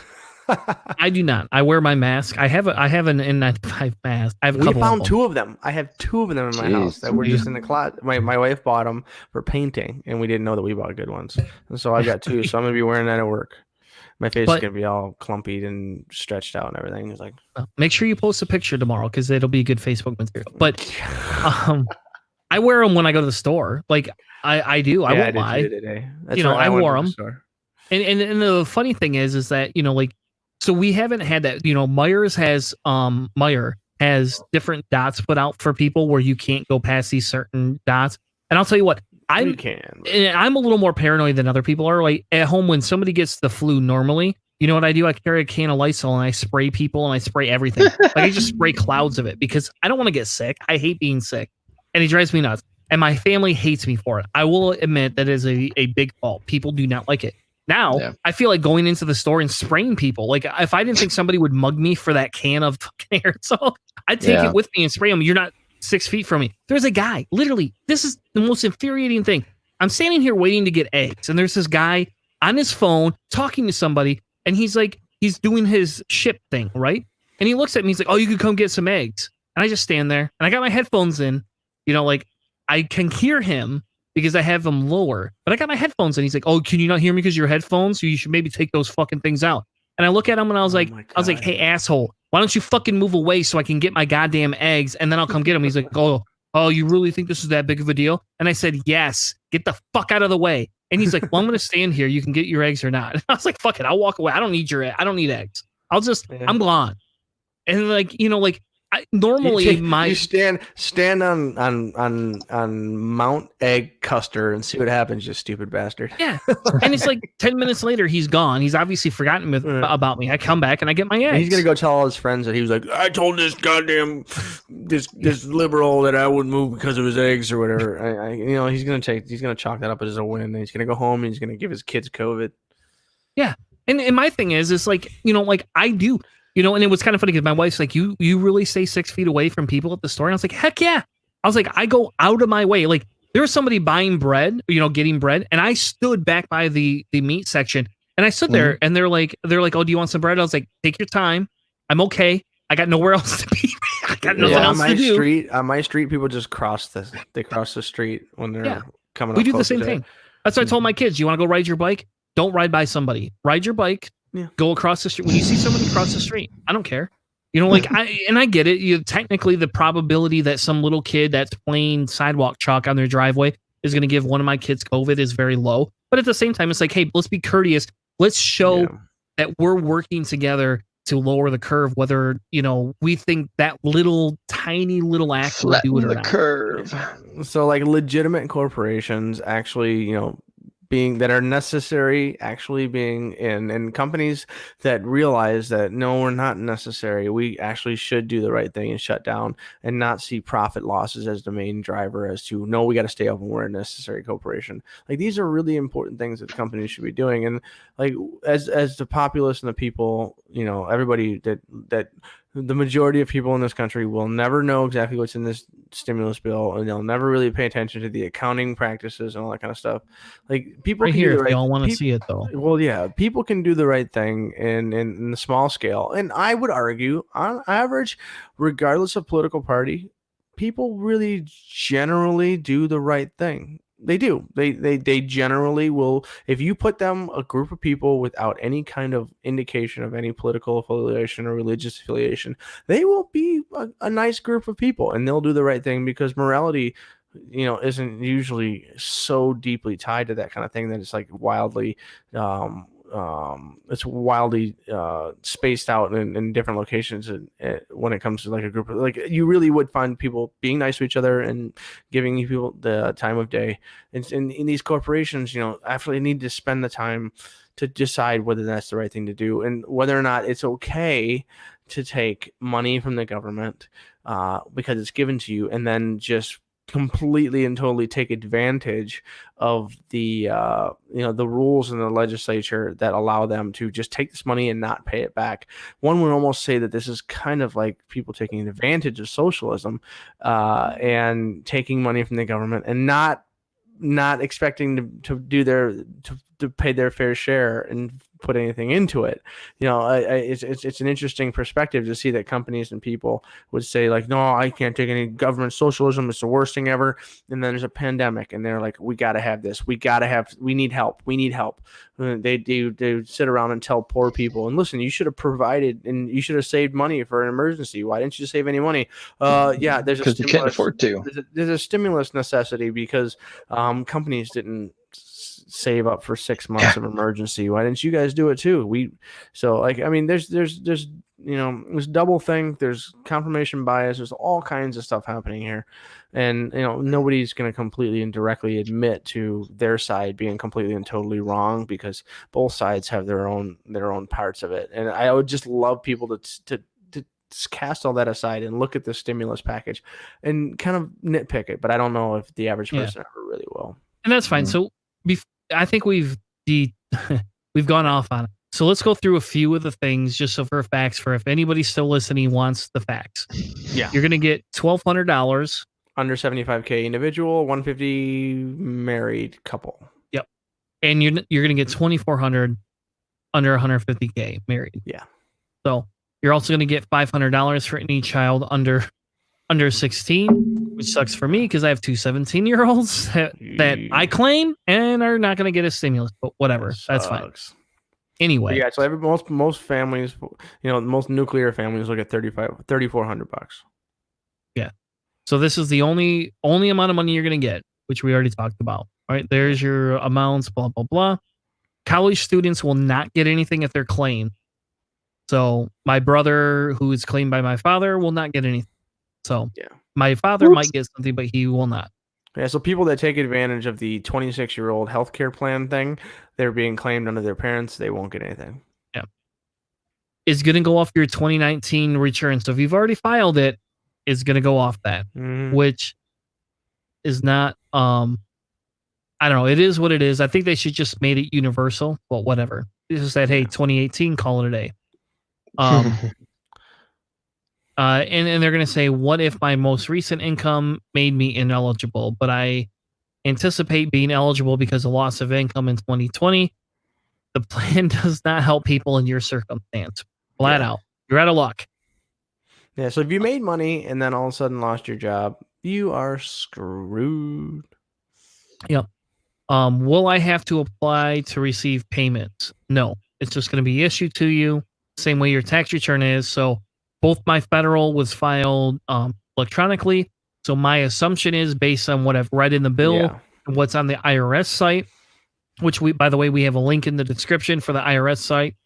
I do not. I wear my mask. I have an N95 mask. I have. We found 2 of them. I have 2 of them in my house that were just in the closet. My wife bought them for painting, and we didn't know that we bought good ones. And so I got 2. So I'm gonna be wearing that at work. My face is gonna be all clumpy and stretched out and everything. It's like, make sure you post a picture tomorrow, because it'll be good Facebook material. But I wear them when I go to the store. Like I do. I won't lie. Today. I wore them. And the funny thing is that so we haven't had that. Meijer has different dots put out for people where you can't go past these certain dots. And I'll tell you what, I'm a little more paranoid than other people are. Like at home, when somebody gets the flu normally, you know what I do? I carry a can of Lysol and I spray people and I spray everything. Like I just spray clouds of it, because I don't want to get sick. I hate being sick, and it drives me nuts. And my family hates me for it. I will admit that is a big fault. People do not like it. Now, I feel like going into the store and spraying people. Like, if I didn't think somebody would mug me for that can of fucking aerosol, I'd take it with me and spray them. You're not 6 feet from me. There's a guy, literally, this is the most infuriating thing. I'm standing here waiting to get eggs, and there's this guy on his phone talking to somebody, and he's doing his ship thing, right? And he looks at me, he's like, oh, you could come get some eggs. And I just stand there, and I got my headphones in, I can hear him because I have them lower, but I got my headphones, and he's like, "Oh, can you not hear me because your headphones? So you should maybe take those fucking things out." And I look at him and I was Oh like, my God. "Hey asshole, why don't you fucking move away so I can get my goddamn eggs and then I'll come get them?" He's like, "Oh, you really think this is that big of a deal?" And I said, "Yes, get the fuck out of the way." And he's like, "Well, I'm gonna stand here. You can get your eggs or not." And I was like, "Fuck it, I'll walk away. I don't need eggs. I'm gone." And like, normally you stand on Mount Egg Custer and see what happens, you stupid bastard. Yeah. And it's like 10 minutes later, he's gone. He's obviously forgotten about me. I come back and I get my eggs. And he's gonna go tell all his friends that he was like, I told this goddamn this liberal that I wouldn't move because of his eggs or whatever. He's gonna chalk that up as a win. And he's gonna go home and he's gonna give his kids COVID. Yeah. And my thing is like, I do. And it was kind of funny because my wife's like, you really stay 6 feet away from people at the store? And I was like, heck yeah. I was like, I go out of my way. Like, there was somebody buying bread, getting bread, and I stood back by the meat section, and I stood there, and they're like, "Oh, do you want some bread?" I was like, "Take your time. I'm okay. I got nowhere else to be. I got nothing else to do." On my street, people just cross the street when they're coming. We do the same thing. That's why I told my kids, "You want to go ride your bike? Don't ride by somebody. Ride your bike. Yeah. Go across the street. When you see somebody cross the street, I don't care." I get it. Technically, the probability that some little kid that's playing sidewalk chalk on their driveway is going to give one of my kids COVID is very low. But at the same time, it's like, hey, let's be courteous. Let's show that we're working together to lower the curve, whether, we think that tiny little act will do it or not. Curve. So like legitimate corporations actually, that are necessary actually being in, and companies that realize that no, we're not necessary, we actually should do the right thing and shut down and not see profit losses as the main driver as to, no, we got to stay open, we're a necessary corporation. Like, these are really important things that companies should be doing. And like, as the populace and the people, everybody that the majority of people in this country will never know exactly what's in this stimulus bill, and they'll never really pay attention to the accounting practices and all that kind of stuff. Like, people right can here, do the if right, they all want to see it though. Well, yeah, people can do the right thing in the small scale, and I would argue, on average, regardless of political party, people really generally do the right thing. They do. They generally will. If you put them, a group of people without any kind of indication of any political affiliation or religious affiliation, they will be a nice group of people, and they'll do the right thing because morality, isn't usually so deeply tied to that kind of thing that it's like wildly spaced out in different locations when it comes to like a group of, like, you really would find people being nice to each other and giving people the time of day. And in these corporations, actually need to spend the time to decide whether that's the right thing to do and whether or not it's okay to take money from the government because it's given to you, and then just completely and totally take advantage of the the rules in the legislature that allow them to just take this money and not pay it back. One would almost say that this is kind of like people taking advantage of socialism and taking money from the government and not expecting to do to pay their fair share and put anything into it. It's an interesting perspective to see that companies and people would say like, no, I can't take any government socialism, it's the worst thing ever. And then there's a pandemic and they're like, we got to have this, we need help. They sit around and tell poor people, and listen, you should have provided and you should have saved money for an emergency. Why didn't you save any money? Yeah, there's because you can't afford to. There's a stimulus necessity because companies didn't save up for 6 months of emergency. Why didn't you guys do it too? There's there's double think, there's confirmation bias, there's all kinds of stuff happening here, and nobody's going to completely and directly admit to their side being completely and totally wrong because both sides have their own parts of it. And I would just love people to cast all that aside and look at the stimulus package and kind of nitpick it, but I don't know if the average person ever really will. And that's fine. So I think we've gone off on it. So let's go through a few of the things just so for facts, for if anybody's still listening wants the facts. Yeah. You're going to get $1,200. Under 75K individual, 150 married couple. Yep. And you're going to get $2,400 under 150K married. Yeah. So you're also going to get $500 for any child under 16. which sucks for me because I have two 17-year-olds that I claim and are not going to get a stimulus, but whatever. That's fine. Anyway. But yeah, so most families, most nuclear families look at $3,400. Yeah. So this is the only amount of money you're going to get, which we already talked about. All right. There's your amounts, blah, blah, blah. College students will not get anything if they're claimed. So my brother, who is claimed by my father, will not get anything. So my father might get something, but he will not. Yeah, so people that take advantage of the 26-year-old healthcare plan thing, they're being claimed under their parents. They won't get anything. Yeah. It's going to go off your 2019 return. So if you've already filed it, it's going to go off that, which is not, I don't know. It is what it is. I think they should just made it universal, but whatever. They just said, hey, 2018, call it a day. And they're going to say, what if my most recent income made me ineligible, but I anticipate being eligible because of loss of income in 2020? The plan does not help people in your circumstance. Flat out. You're out of luck. Yeah, so if you made money and then all of a sudden lost your job, you are screwed. Yep. Will I have to apply to receive payments? No. It's just going to be issued to you, same way your tax return is. So both my federal was filed electronically. So my assumption is based on what I've read in the bill and what's on the IRS site, which by the way, we have a link in the description for the IRS site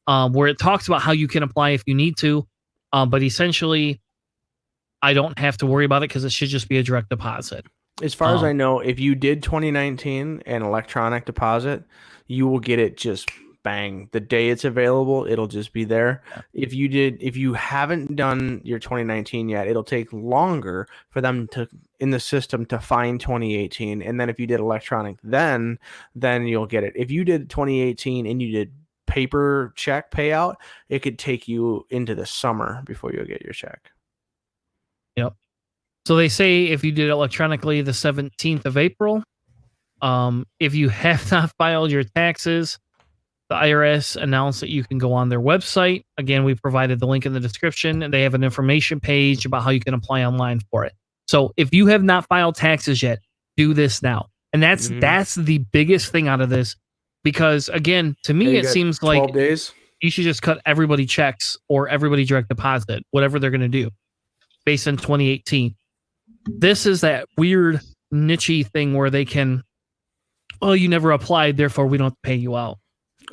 where it talks about how you can apply if you need to. But essentially, I don't have to worry about it because it should just be a direct deposit. As far as I know, if you did 2019 and electronic deposit, you will get it just bang. The day it's available, it'll just be there. If you haven't done your 2019 yet, it'll take longer for them to in the system to find 2018. And then if you did electronic, then you'll get it. If you did 2018 and you did paper check payout, it could take you into the summer before you'll get your check. Yep. So they say if you did electronically the 17th of April, if you have not filed your taxes, the IRS announced that you can go on their website. Again, we provided the link in the description, and they have an information page about how you can apply online for it. So if you have not filed taxes yet, do this now. And that's the biggest thing out of this. Because again, to me, it seems like 12 days. You should just cut everybody checks or everybody direct deposit, whatever they're going to do based on 2018. This is that weird niche-y thing where they can, you never applied, therefore we don't have to pay you out.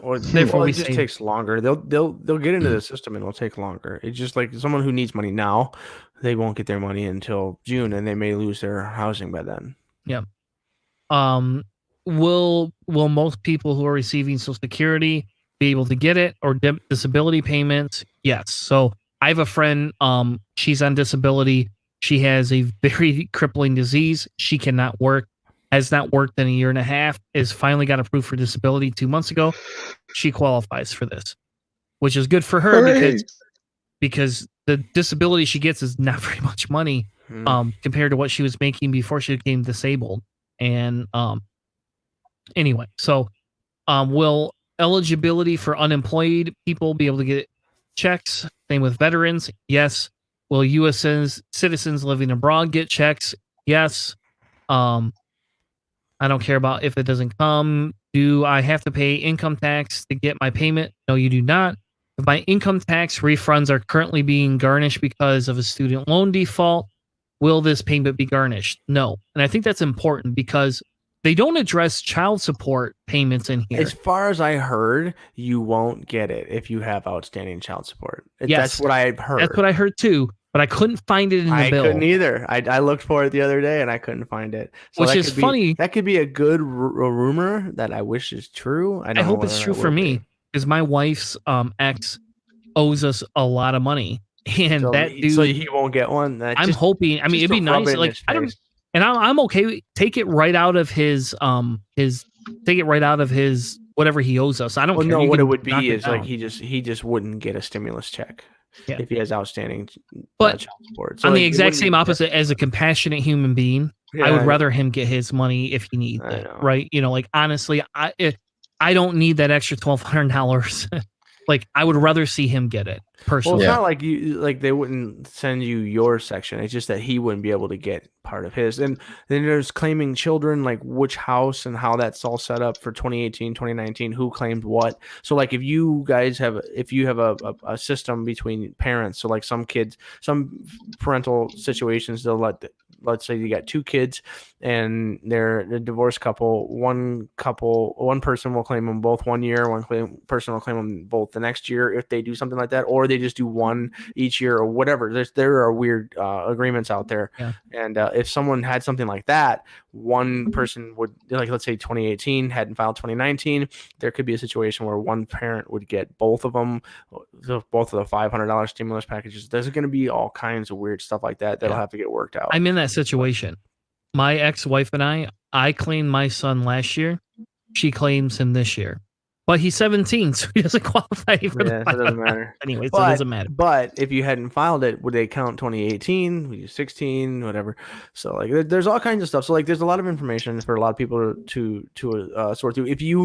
Or therefore it just takes longer. They'll get into the system and it'll take longer. It's just like someone who needs money now, they won't get their money until June and they may lose their housing by then. Yeah. Will most people who are receiving Social Security be able to get it or disability payments? Yes. So I have a friend, she's on disability. She has a very crippling disease. She cannot work, has not worked in a year and a half, is finally got approved for disability 2 months ago. She qualifies for this, which is good for her because the disability she gets is not very much money compared to what she was making before she became disabled. And anyway, so will eligibility for unemployed people be able to get checks? Same with veterans. Yes. Will U.S. citizens living abroad get checks? Yes. I don't care about if it doesn't come. Do I have to pay income tax to get my payment? No, you do not. If my income tax refunds are currently being garnished because of a student loan default, will this payment be garnished? No. And I think that's important because they don't address child support payments in here. As far as I heard, you won't get it if you have outstanding child support. Yes, that's what I heard. That's what I heard too, but I couldn't find it in the bill. I couldn't either. I looked for it the other day and I couldn't find it. So which is funny. That could be a good rumor that I wish is true. I hope it's true for me because my wife's ex owes us a lot of money, and so that dude. So he won't get one. I'm hoping. I mean, it'd be nice. Like I don't. And I'm okay. Take it right out of his take it right out of his whatever he owes us. I don't care. No, what it would be is like he just wouldn't get a stimulus check if he has outstanding child support. So on the exact same opposite as a compassionate human being, I would rather him get his money if he needs it. Right? You know, like honestly, I don't need that extra $1,200. Like, I would rather see him get it Well, personally. it's Yeah. not like they wouldn't send you your section. It's just that he wouldn't be able to get part of his. And then there's claiming children, like which house and how that's all set up for 2018, 2019, who claimed what. So like if you have a system between parents, so like some parental situations, let's say you got two kids and they're a divorced couple. One person will claim them both 1 year, person will claim them both the next year if they do something like that, or they just do one each year or whatever. There are weird agreements out there. Yeah. And if someone had something like that, one person would, like, let's say 2018 hadn't filed 2019, there could be a situation where one parent would get both of them, both of the $500 stimulus packages. There's going to be all kinds of weird stuff like that that'll have to get worked out. I'm in that situation. My ex-wife and I claimed my son last year. She claims him this year. But he's 17, so he doesn't qualify for Yeah, so it doesn't matter. Anyway, so it doesn't matter. But if you hadn't filed it, would they count 2018? Would you 16? Whatever. So like, there's all kinds of stuff. So like, there's a lot of information for a lot of people to sort through. If you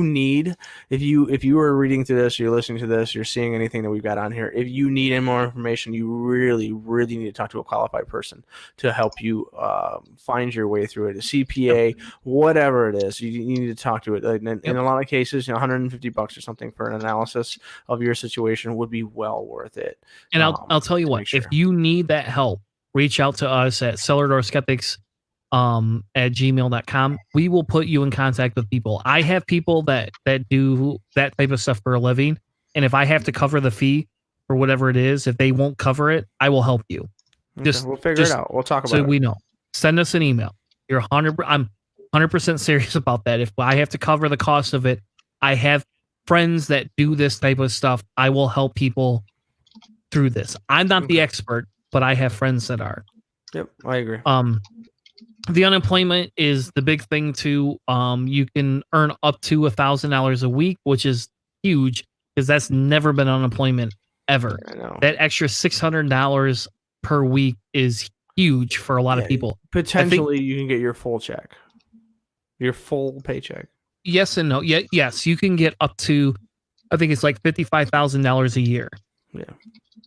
are reading through this, you're listening to this, you're seeing anything that we've got on here, if you need any more information, you really, really need to talk to a qualified person to help you find your way through it. A CPA, whatever it is, you need to talk to it. In a lot of cases, $150 or something for an analysis of your situation would be well worth it. And I'll tell you what, if you need that help, reach out to us at Cellar Door Skeptics at gmail.com. We will put you in contact with people. I have people that do that type of stuff for a living. And if I have to cover the fee or whatever it is, if they won't cover it, I will help you. Okay, we'll figure it out. We'll talk about it. So we know. Send us an email. I'm 100% serious about that. If I have to cover the cost of it, I have friends that do this type of stuff. I will help people through this. I'm not the expert, but I have friends that are. Yep, I agree. The unemployment is the big thing too. You can earn up to $1,000 a week, which is huge because that's never been unemployment ever. I know. That extra $600 per week is huge for a lot of people. Potentially, you can get your full check, your full paycheck. Yes and no. Yeah, yes, you can get up to, I think it's like $55,000 a year. Yeah.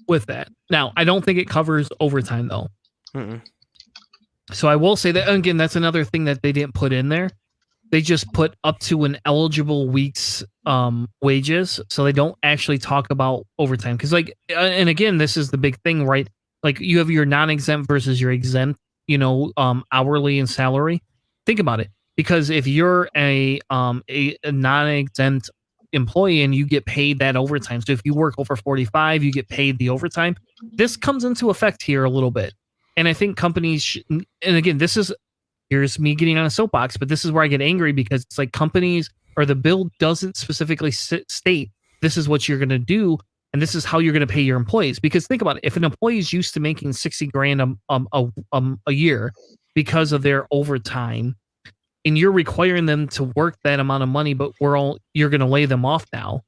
With that. Now, I don't think it covers overtime though. Mm-mm. So I will say that, again, that's another thing that they didn't put in there. They just put up to an eligible week's wages. So they don't actually talk about overtime. Because and again, this is the big thing, right? Like you have your non-exempt versus your exempt, hourly and salary. Think about it. Because if you're a non-exempt employee and you get paid that overtime, so if you work over 45, you get paid the overtime. This comes into effect here a little bit, and I think companies. And again, here's me getting on a soapbox, but this is where I get angry because it's like companies or the bill doesn't specifically state this is what you're going to do and this is how you're going to pay your employees. Because think about it, if an employee is used to making $60,000 a year because of their overtime, and you're requiring them to work that amount of money, but you're going to lay them off now.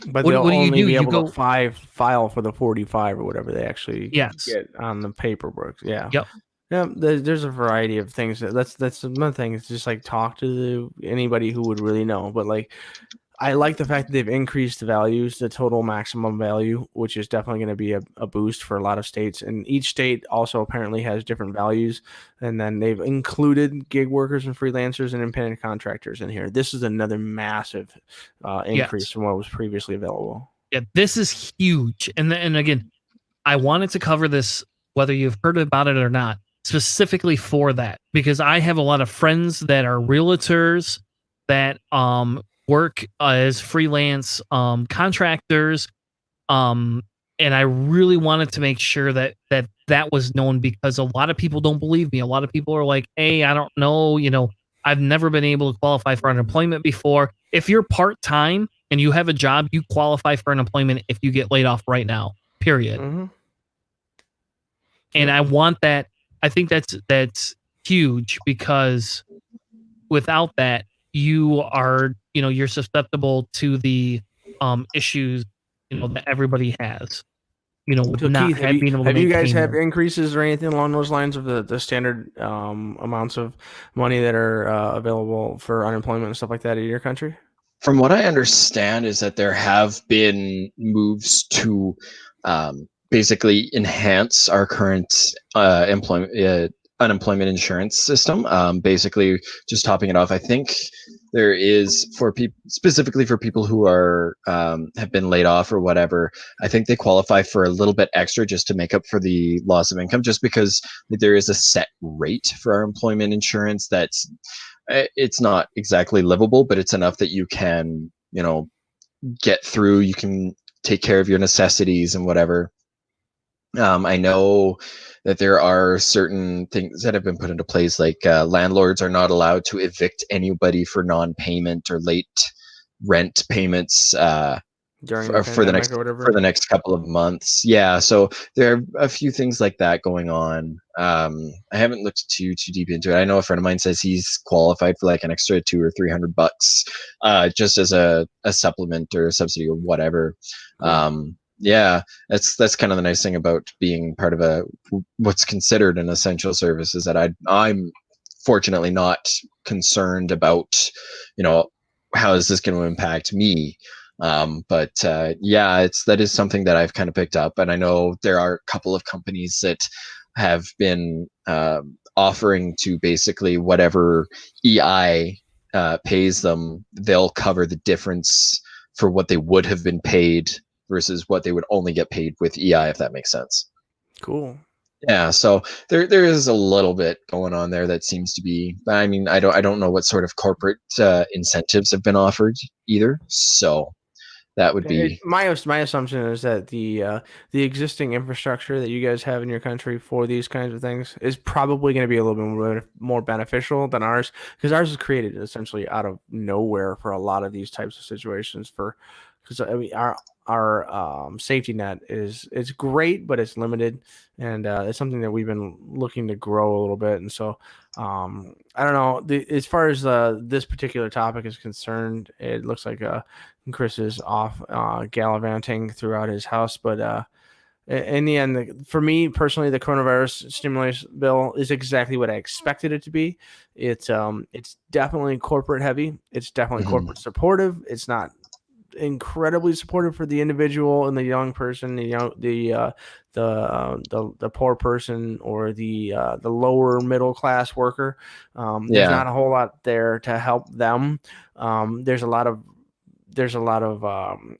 But they'll only be able to file for the 45 or whatever they actually get on the paperwork. Yeah. Yep. Yeah. There's a variety of things. That's another thing. It's just like talk to anybody who would really know. But like, I like the fact that they've increased the values, the total maximum value, which is definitely going to be a boost for a lot of states. And each state also apparently has different values. And then they've included gig workers and freelancers and independent contractors in here. This is another massive increase from what was previously available. Yeah, this is huge. And again, I wanted to cover this, whether you've heard about it or not, specifically for that, because I have a lot of friends that are realtors that work as freelance contractors, and I really wanted to make sure that was known, because a lot of people don't believe me. A lot of people are like, hey, I don't know, I've never been able to qualify for unemployment before. If you're part-time and you have a job, you qualify for unemployment if you get laid off right now, period. Mm-hmm. And I want that. I think that's huge, because without that, you are, you're susceptible to the issues, that everybody has. So not Keith, being able to have you guys maintain had increases or anything along those lines of the standard amounts of money that are available for unemployment and stuff like that in your country? From what I understand is that there have been moves to basically enhance our current unemployment insurance system. Basically, just topping it off, I think there is for people specifically for people who are have been laid off or whatever. I think they qualify for a little bit extra just to make up for the loss of income, just because there is a set rate for our employment insurance that's it's not exactly livable, but it's enough that you can, get through. You can take care of your necessities and whatever. I know that there are certain things that have been put into place, like landlords are not allowed to evict anybody for non-payment or late rent payments during the for the pandemic or whatever. next couple of months. Yeah, so there are a few things like that going on. I haven't looked too deep into it. I know a friend of mine says he's qualified for like an extra $200 or $300 just as a supplement or a subsidy or whatever. Cool. Yeah, that's kind of the nice thing about being part of what's considered an essential service, is that I'm fortunately not concerned about, how is this going to impact me. But yeah, that is something that I've kind of picked up, and I know there are a couple of companies that have been offering to basically whatever EI pays them, they'll cover the difference for what they would have been paid versus what they would only get paid with EI, if that makes sense. Cool. Yeah, so there is a little bit going on there that seems to be. I mean, I don't know what sort of corporate incentives have been offered either. So that would be My assumption is that the existing infrastructure that you guys have in your country for these kinds of things is probably going to be a little bit more beneficial than ours, because ours is created essentially out of nowhere for a lot of these types of situations. Because I mean our safety net is great, but it's limited, and it's something that we've been looking to grow a little bit. And so I don't know, as far as this particular topic is concerned, it looks like Chris is off gallivanting throughout his house, but in the end, for me personally, the coronavirus stimulus bill is exactly what I expected it to be. It's definitely corporate heavy. It's definitely corporate supportive. It's not incredibly supportive for the individual and the young person, the poor person, or the lower middle class worker. There's not a whole lot there to help them. There's a lot of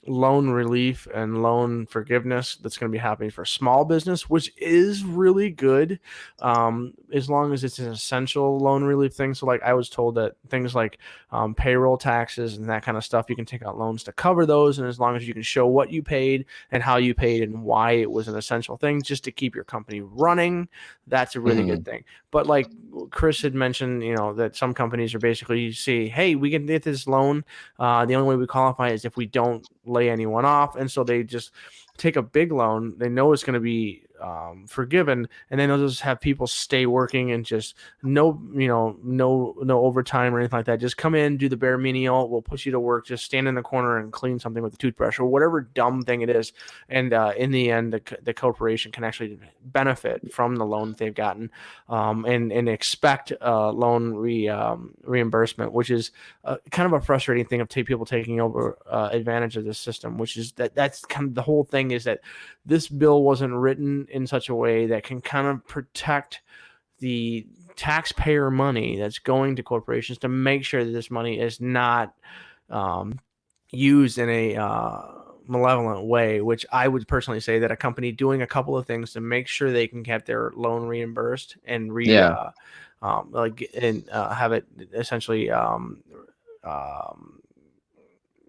loan relief and loan forgiveness that's going to be happening for small business, which is really good, as long as it's an essential loan relief thing. So like I was told that things like payroll taxes and that kind of stuff, you can take out loans to cover those, and as long as you can show what you paid and how you paid and why it was an essential thing just to keep your company running, that's a really good thing. But like Chris had mentioned, that some companies are basically say, hey, we can get this loan. The only way we qualify is if we don't lay anyone off. And so they just take a big loan. They know it's going to be forgiven, and then they'll just have people stay working and just no overtime or anything like that. Just come in, do the bare menial. We'll push you to work. Just stand in the corner and clean something with a toothbrush or whatever dumb thing it is. And in the end, the corporation can actually benefit from the loan that they've gotten, and expect loan reimbursement, which is kind of a frustrating thing of people taking over advantage of this system. Which is that's kind of the whole thing, is that this bill wasn't written in such a way that can kind of protect the taxpayer money that's going to corporations, to make sure that this money is not used in a malevolent way, which I would personally say that a company doing a couple of things to make sure they can get their loan reimbursed and have it essentially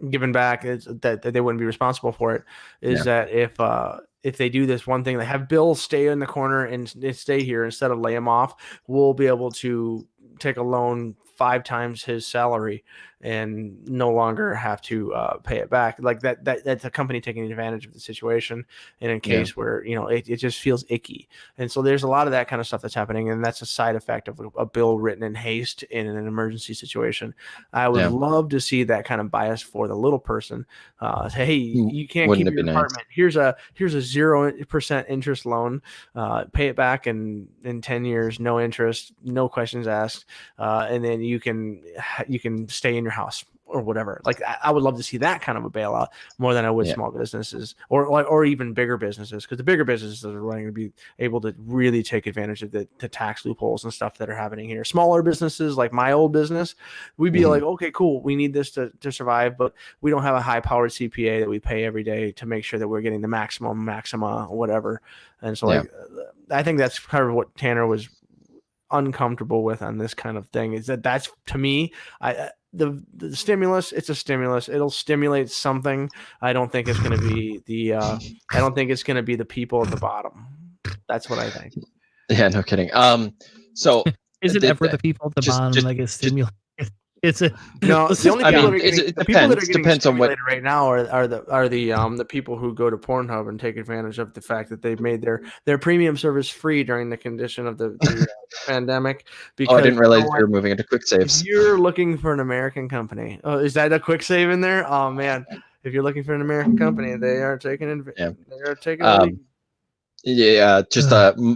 given back, that they wouldn't be responsible for it, is that if they do this one thing, they have Bill stay in the corner and stay here instead of lay him off, we'll be able to take a loan 5 times his salary and no longer have to pay it back. Like that's a company taking advantage of the situation in a case where it just feels icky. And so there's a lot of that kind of stuff that's happening, and that's a side effect of a bill written in haste in an emergency situation. I would love to see that kind of bias for the little person. Hey, you can't keep your apartment. Here's a 0% interest loan. Pay it back in 10 years, no interest, no questions asked, and then you can stay in your house. or whatever. Like I would love to see that kind of a bailout more than I would Yeah. small businesses or even bigger businesses, because the bigger businesses are going to be able to really take advantage of the tax loopholes and stuff that are happening here. Smaller businesses like my old business, we'd be like, okay, cool, we need this to survive, but we don't have a high powered CPA that we pay every day to make sure that we're getting the maxima, whatever. And so like I think that's kind of what Tanner was uncomfortable with on this kind of thing, is that's to me, the stimulus, it's a stimulus, it'll stimulate something. I don't think it's going to be the people at the bottom. That's what I think. Yeah, no kidding. So Is it ever the people at the bottom that get stimulated? It's a no. The only people that are getting, it the people that are depends. getting Depends on what. stimulated right now are the people who go to Pornhub and take advantage of the fact that they've made their premium service free during the condition of the pandemic. Because Oh, I didn't realize we were moving into Quicksaves. if you're looking for an American company, oh, is that a Quicksave in there? Oh man, if you're looking for an American company, they are taking Yeah. They are taking. the lead. Yeah, just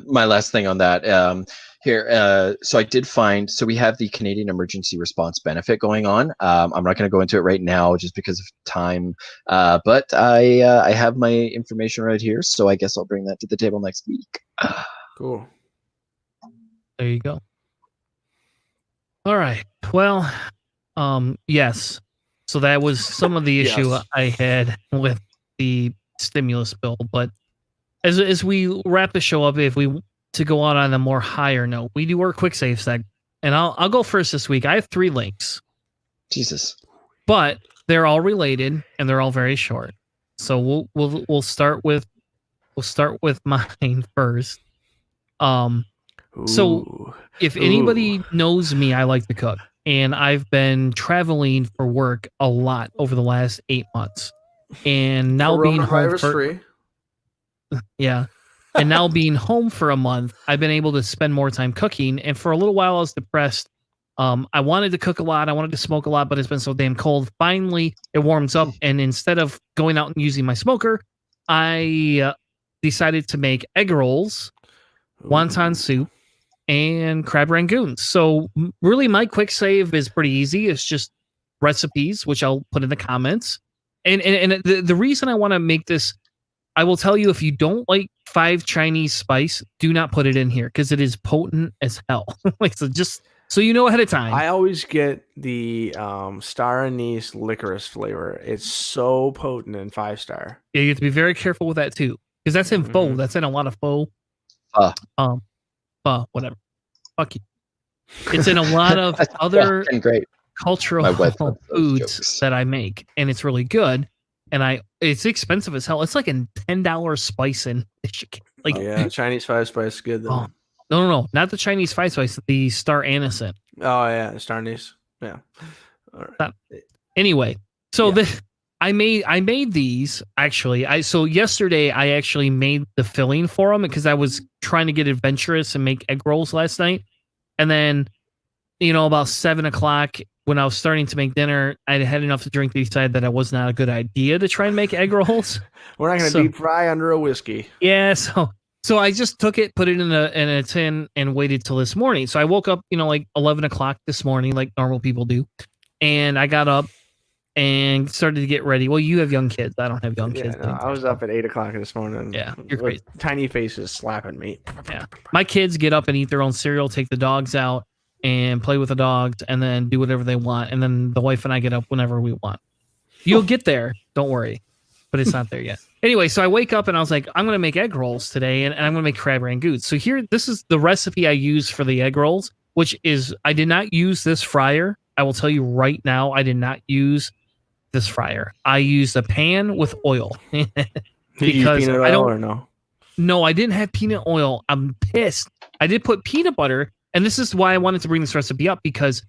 my last thing on that. Here, so I did find, so we have the Canadian Emergency Response Benefit going on. I'm not going to go into it right now just because of time, but I have my information right here, so I guess I'll bring that to the table next week. Cool. There you go. All right. Well, yes. So that was some of the issue Yes. I had with the stimulus bill. But as we wrap the show up, if we to go out on a more higher note, we do our quick save segment, and I'll go first this week. I have 3 links, Jesus. but they're all related and they're all very short. So we'll start with mine first. So if anybody knows me, I like to cook, and I've been traveling for work a lot over the last 8 months, and now being home for yeah, and now being home for a month, I've been able to spend more time cooking. And for a little while, I was depressed. I wanted to cook a lot, I wanted to smoke a lot, but it's been so damn cold. Finally, it warms up, and instead of going out and using my smoker, I decided to make egg rolls, wonton soup, and crab rangoons. So really my quick save is pretty easy. It's just recipes, which I'll put in the comments. And the reason I want to make this, I will tell you, if you don't like 5 Chinese spice, do not put it in here because it is potent as hell. Like, so just so you know ahead of time. I always get the star anise licorice flavor. It's so potent in 5-star. Yeah, you have to be very careful with that too, because that's in pho. That's in a lot of pho. Whatever. Fuck you. It's in a lot of other great cultural foods that I make, and it's really good. And it's expensive as hell. It's like a $10 spice in Michigan. Like, yeah, Chinese 5 spice is good though. No, not the Chinese 5 spice, the star anise. Oh yeah, star anise. Yeah. All right. Anyway, so I made these actually. So yesterday I actually made the filling for them because I was trying to get adventurous and make egg rolls last night. And then, about 7:00 when I was starting to make dinner, I had enough to drink to decide that it was not a good idea to try and make egg rolls. We're not going to deep fry under a whiskey. Yeah, so I just took it, put it in a tin, and waited till this morning. So I woke up, like 11:00 this morning, like normal people do, and I got up and started to get ready. Well, you have young kids. I don't have young kids. No, I was up at 8:00 this morning. Yeah, you're crazy. Tiny faces slapping me. Yeah, my kids get up and eat their own cereal, take the dogs out, and play with the dogs, and then do whatever they want. And then the wife and I get up whenever we want. You'll get there. Don't worry. But it's not there yet. Anyway, so I wake up and I was like, I'm going to make egg rolls today, and I'm going to make crab rangoons. So this is the recipe I use for the egg rolls, which is, I did not use this fryer. I will tell you right now, I did not use this fryer. I used a pan with oil. Because I don't. Or no? No, I didn't have peanut oil. I'm pissed. I did put peanut butter, and this is why I wanted to bring this recipe up, because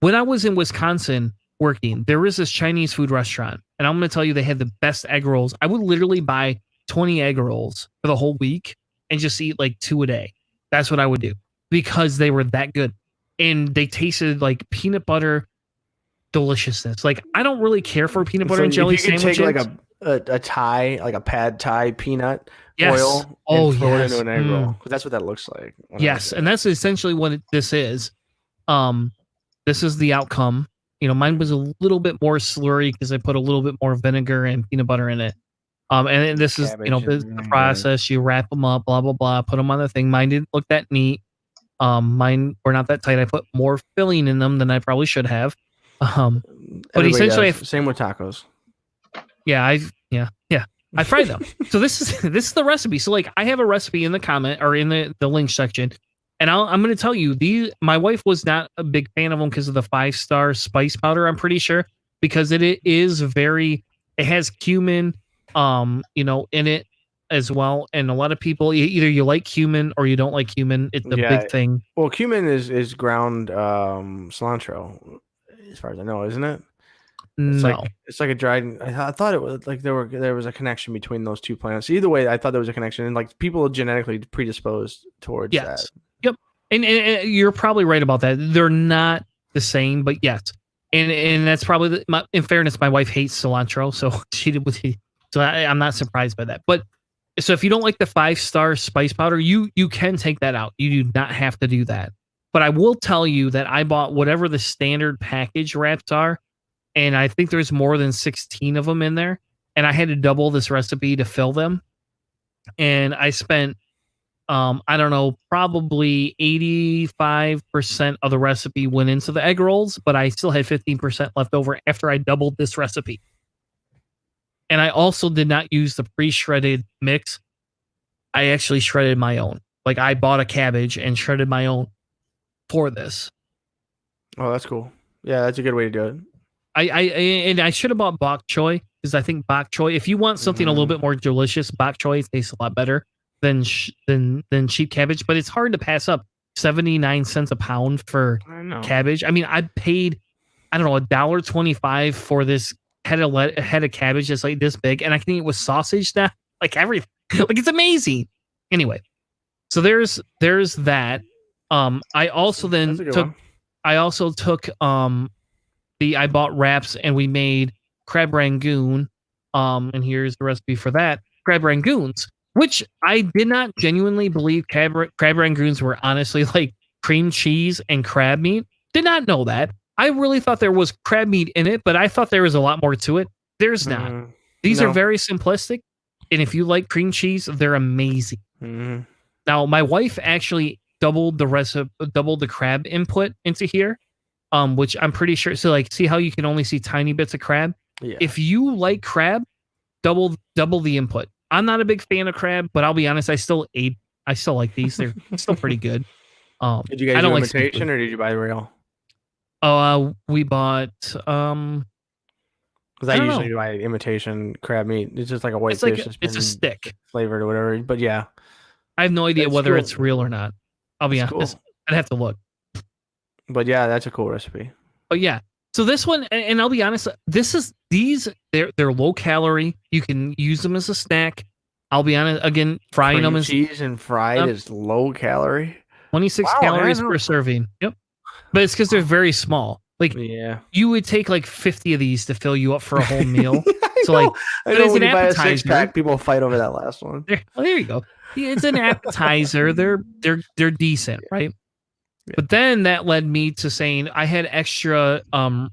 when I was in Wisconsin working, there was this Chinese food restaurant, and I'm going to tell you they had the best egg rolls. I would literally buy 20 egg rolls for the whole week and just eat like 2 a day. That's what I would do because they were that good, and they tasted like peanut butter deliciousness. Like, I don't really care for peanut butter and jelly sandwiches. Take like a Thai, like a pad Thai peanut oil, and throw it into an egg roll. Because that's what that looks like. Yes, and that's essentially what this is. This is the outcome. mine was a little bit more slurry because I put a little bit more vinegar and peanut butter in it. And this is, Cabbage the and vinegar. process. You wrap them up, blah, blah, blah, put them on the thing. Mine didn't look that neat. Mine were not that tight. I put more filling in them than I probably should have. But Everybody essentially, does. Same with tacos. yeah, I fried them. So this is the recipe. So like I have a recipe in the comment or in the link section, and I'm going to tell you my wife was not a big fan of them because of the 5-star spice powder. I'm pretty sure because it has cumin, in it as well. And a lot of people either you like cumin or you don't like cumin. It's a big thing. Well, cumin is ground cilantro, as far as I know, isn't it? It's like a dried. I thought it was like there was a connection between those two plants. Either way, I thought there was a connection, and like people are genetically predisposed towards that. Yep, and you're probably right about that. They're not the same, but yes, and that's probably in fairness, my wife hates cilantro, so she did with it. So I'm not surprised by that. But so if you don't like the 5-star spice powder, you can take that out. You do not have to do that. But I will tell you that I bought whatever the standard package wraps are. And I think there's more than 16 of them in there. And I had to double this recipe to fill them. And I spent, I don't know, probably 85% of the recipe went into the egg rolls, but I still had 15% left over after I doubled this recipe. And I also did not use the pre-shredded mix. I actually shredded my own. Like I bought a cabbage and shredded my own for this. Oh, that's cool. Yeah, that's a good way to do it. I should have bought bok choy because I think bok choy, if you want something a little bit more delicious, bok choy tastes a lot better than cheap cabbage, but it's hard to pass up 79 cents a pound for cabbage. I mean, I paid, I don't know, $1.25 for this head of cabbage that's like this big, and I can eat with sausage now, like everything. Like it's amazing. Anyway, so there's that. I also took I bought wraps and we made crab rangoon. And here's the recipe for that. Crab rangoons, which I did not genuinely believe crab rangoons were honestly like cream cheese and crab meat. Did not know that. I really thought there was crab meat in it, but I thought there was a lot more to it. There's not. These are very simplistic. And if you like cream cheese, they're amazing. Now, my wife actually doubled the crab input into here. Which I'm pretty sure. So like, see how you can only see tiny bits of crab? Yeah. If you like crab, double the input. I'm not a big fan of crab, but I'll be honest, I still like these. They're still pretty good. Did you guys do imitation or did you buy real? We bought because I usually buy imitation crab meat. It's just like a white fish. It's a stick flavored or whatever. But yeah, I have no idea whether it's real or not. I'll be honest. Cool. I'd have to look. But yeah, that's a cool recipe. But yeah, so this one, and I'll be honest, they're low calorie. You can use them as a snack. I'll be honest, again, frying them as cheese and fried is low calorie. 26 calories per serving. Yep, but it's because they're very small. Like you would take like 50 of these to fill you up for a whole meal. So like, I know when you buy a 6-pack, people fight over that last one. Well, there you go. It's an appetizer. They're decent, right? Yeah. But then that led me to saying I had extra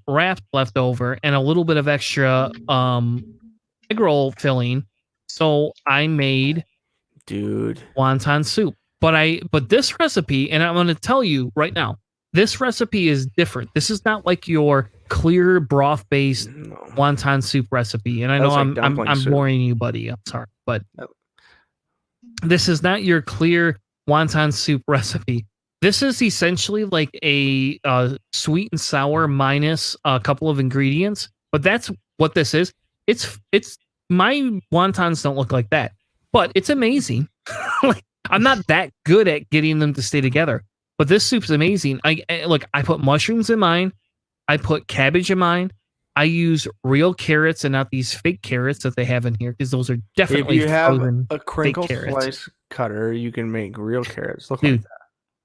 wrap left over and a little bit of extra egg roll filling. So I made wonton soup. But this recipe, and I'm going to tell you right now, this recipe is different. This is not like your clear broth-based wonton soup recipe. And I know I'm boring you, buddy. I'm sorry, but this is not your clear wonton soup recipe. This is essentially like a sweet and sour minus a couple of ingredients, but that's what this is. It's my wontons don't look like that, but it's amazing. Like, I'm not that good at getting them to stay together, but this soup's amazing. I put mushrooms in mine. I put cabbage in mine. I use real carrots and not these fake carrots that they have in here because those are definitely if you have a crinkle slice cutter, you can make real carrots look like that.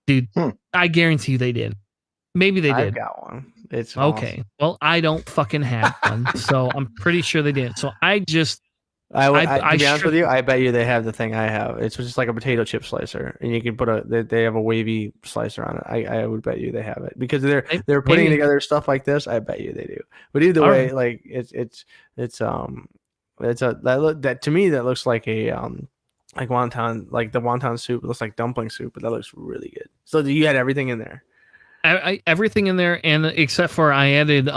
Dude, I guarantee you they did. Maybe they did. I've got one. It's okay. Awesome. Well, I don't fucking have one, so I'm pretty sure they did. So I just To be honest with you, I bet you they have the thing I have. It's just like a potato chip slicer, and you can put they have a wavy slicer on it. I would bet you they have it because they're putting together stuff like this. I bet you they do. But either way, like that to me that looks like a like wonton, like the wonton soup. It looks like dumpling soup, but that looks really good. So you had everything in there. Everything in there, and except for I added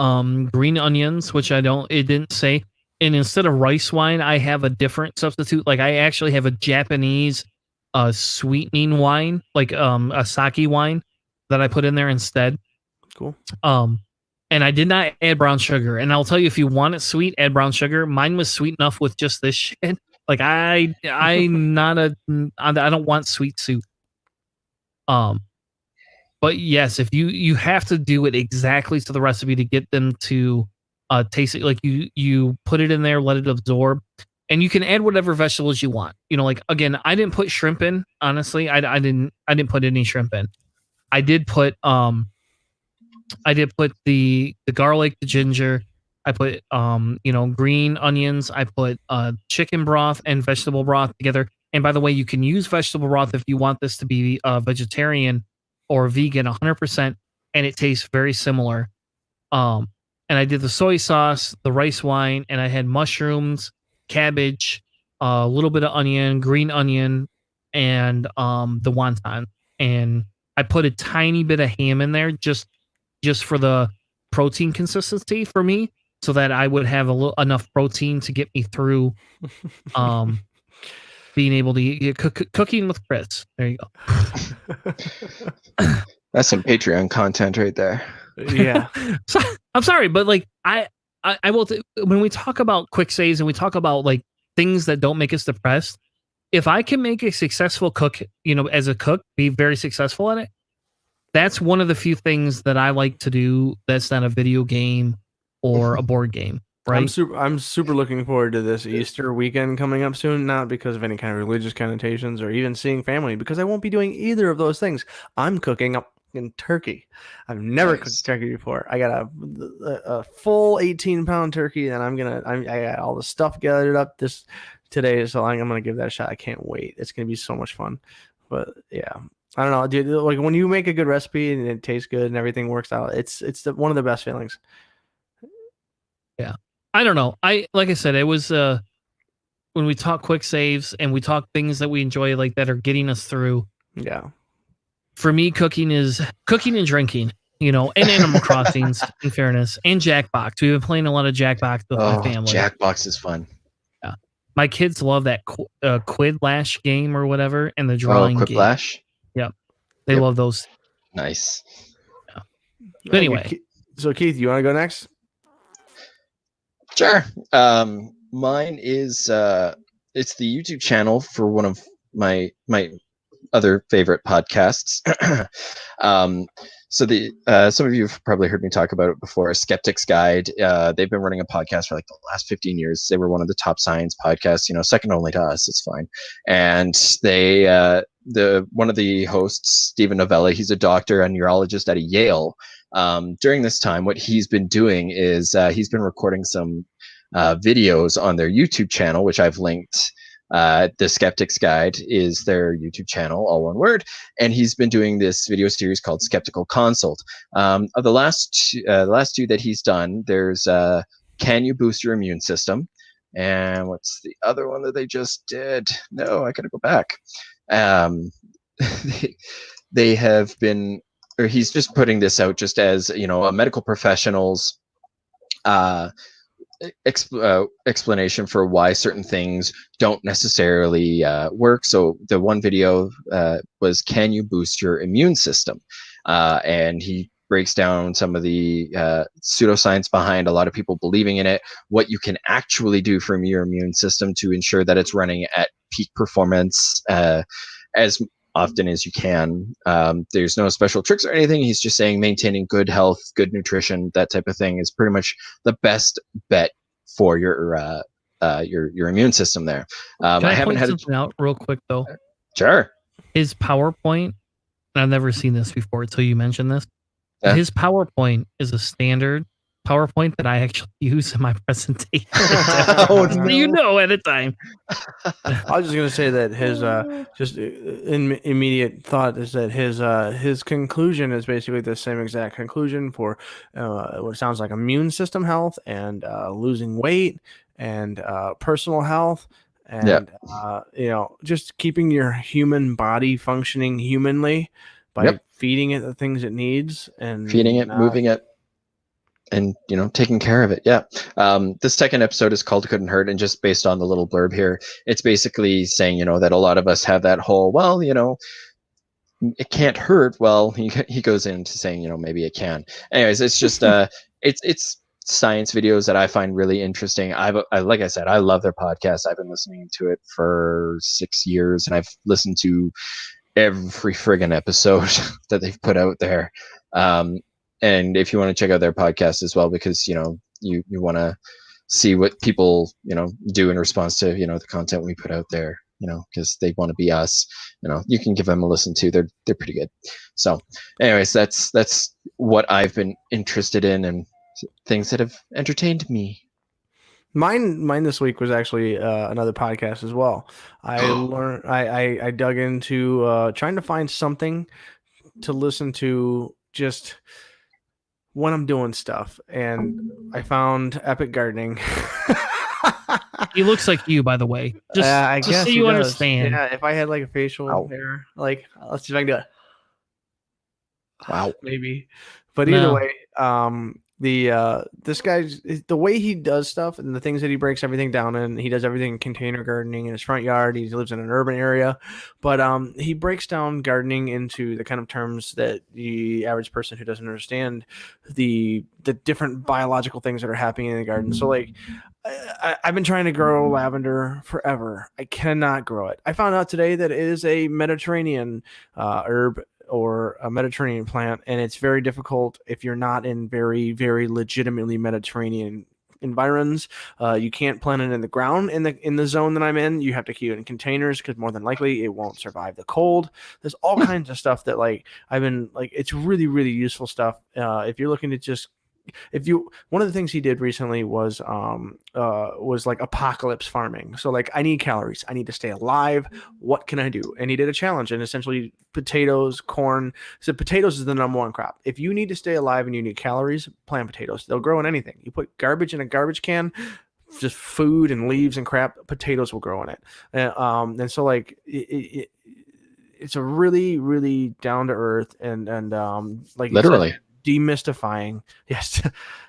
green onions, which it didn't say. And instead of rice wine, I have a different substitute. Like I actually have a Japanese sweetening wine, like a sake wine that I put in there instead. Cool. And I did not add brown sugar. And I'll tell you, if you want it sweet, add brown sugar. Mine was sweet enough with just this shit. Like I don't want sweet soup. But yes, if you have to do it exactly to the recipe to get them to taste it. Like you put it in there, let it absorb, and you can add whatever vegetables you want. You know, like again, I didn't put shrimp in. Honestly, I didn't put any shrimp in. I did put the garlic, the ginger. I put green onions. I put chicken broth and vegetable broth together. And by the way, you can use vegetable broth if you want this to be vegetarian or vegan 100%, and it tastes very similar. And I did the soy sauce, the rice wine, and I had mushrooms, cabbage, a little bit of onion, green onion, and the wonton. And I put a tiny bit of ham in there just for the protein consistency for me, so that I would have enough protein to get me through being able to eat cooking with Chris. There you go. That's some Patreon content right there. Yeah. So, I'm sorry, but like I will when we talk about Quicksaves and we talk about like things that don't make us depressed, if I can make a successful cook, as a cook, be very successful at it, that's one of the few things that I like to do that's not a video game or a board game. Right. I'm super looking forward to this Easter weekend coming up soon, not because of any kind of religious connotations or even seeing family, because I won't be doing either of those things. I'm cooking up in turkey. I've never cooked turkey before. I got a full 18-pound turkey, and I got all the stuff gathered up today, so I'm gonna give that a shot. I can't wait. It's gonna be so much fun. But yeah, I don't know, dude. Like when you make a good recipe and it tastes good and everything works out, it's one of the best feelings. Yeah, I don't know. Like I said, it was when we talk Quicksaves and we talk things that we enjoy, like that are getting us through. Yeah. For me, cooking and drinking, and Animal Crossings, in fairness, and Jackbox. We've been playing a lot of Jackbox with my family. Jackbox is fun. Yeah, my kids love that Quidlash game or whatever, and the drawing game. Quidlash? Yep, they love those. Nice. Yeah. But anyway, so Keith, you want to go next? Sure. Mine is it's the YouTube channel for one of my other favorite podcasts. So some of you have probably heard me talk about it before. Skeptics Guide. They've been running a podcast for like the last 15 years. They were one of the top science podcasts, second only to us. It's fine. And they one of the hosts, Stephen Novella, he's a doctor and neurologist at Yale. During this time, what he's been doing is he's been recording some videos on their YouTube channel, which I've linked. The Skeptics Guide is their YouTube channel, all one word, and he's been doing this video series called Skeptical Consult. Of the last two that he's done, there's Can You Boost Your Immune System? And what's the other one that they just did? No, I gotta go back. They have been, or he's just putting this out just as a medical professional's explanation for why certain things don't necessarily work. So the one video was, Can you boost your immune system? And he breaks down some of the pseudoscience behind a lot of people believing in it, what you can actually do from your immune system to ensure that it's running at peak performance as often as you can. There's no special tricks or anything. He's just saying maintaining good health, good nutrition, that type of thing is pretty much the best bet for your immune system there. Can I haven't point something out real quick though? Sure. His PowerPoint, I've never seen this before until you mentioned this. His PowerPoint is a standard PowerPoint that I actually use in my presentation. Oh, So you know at a time. I was just gonna say that his immediate thought is that his conclusion is basically the same exact conclusion for what sounds like immune system health and losing weight and personal health and just keeping your human body functioning humanly by feeding it the things it needs and feeding it, moving it, and taking care of it. The second episode is called Couldn't Hurt, and just based on the little blurb here, it's basically saying that a lot of us have that whole, well, it can't hurt. Well, he goes into saying maybe it can. Anyways, it's just it's science videos that I find really interesting. I like I said, I love their podcast. I've been listening to it for 6 years, and I've listened to every friggin' episode that they've put out there. And if you want to check out their podcast as well, because you want to see what people do in response to the content we put out there, because they want to be us. You can give them a listen too. They're pretty good. So, anyways, that's what I've been interested in and things that have entertained me. Mine this week was actually another podcast as well. I learned I dug into trying to find something to listen to just when I'm doing stuff, and I found Epic Gardening. He looks like you, by the way. I guess so you understand. Yeah, if I had like a facial hair, like let's see if I can do it. Wow, maybe. But either way, this guy, the way he does stuff and the things that he breaks everything down in, he does everything in container gardening in his front yard. He lives in an urban area, but he breaks down gardening into the kind of terms that the average person who doesn't understand the different biological things that are happening in the garden. So like, I've been trying to grow lavender forever. I cannot grow it. I found out today that it is a Mediterranean herb or a Mediterranean plant, and it's very difficult if you're not in very, very legitimately Mediterranean environs. You can't plant it in the ground in the zone that I'm in. You have to keep it in containers because more than likely it won't survive the cold. There's all kinds of stuff that I've been it's really, really useful stuff. If you're looking to just one of the things he did recently was like apocalypse farming. So like, I need calories, I need to stay alive. What can I do? And he did a challenge, and essentially potatoes, corn. So potatoes is the number one crop. If you need to stay alive and you need calories, plant potatoes. They'll grow in anything. You put garbage in a garbage can, just food and leaves and crap, potatoes will grow in it. And so like it's a really, really down to earth and like literally demystifying,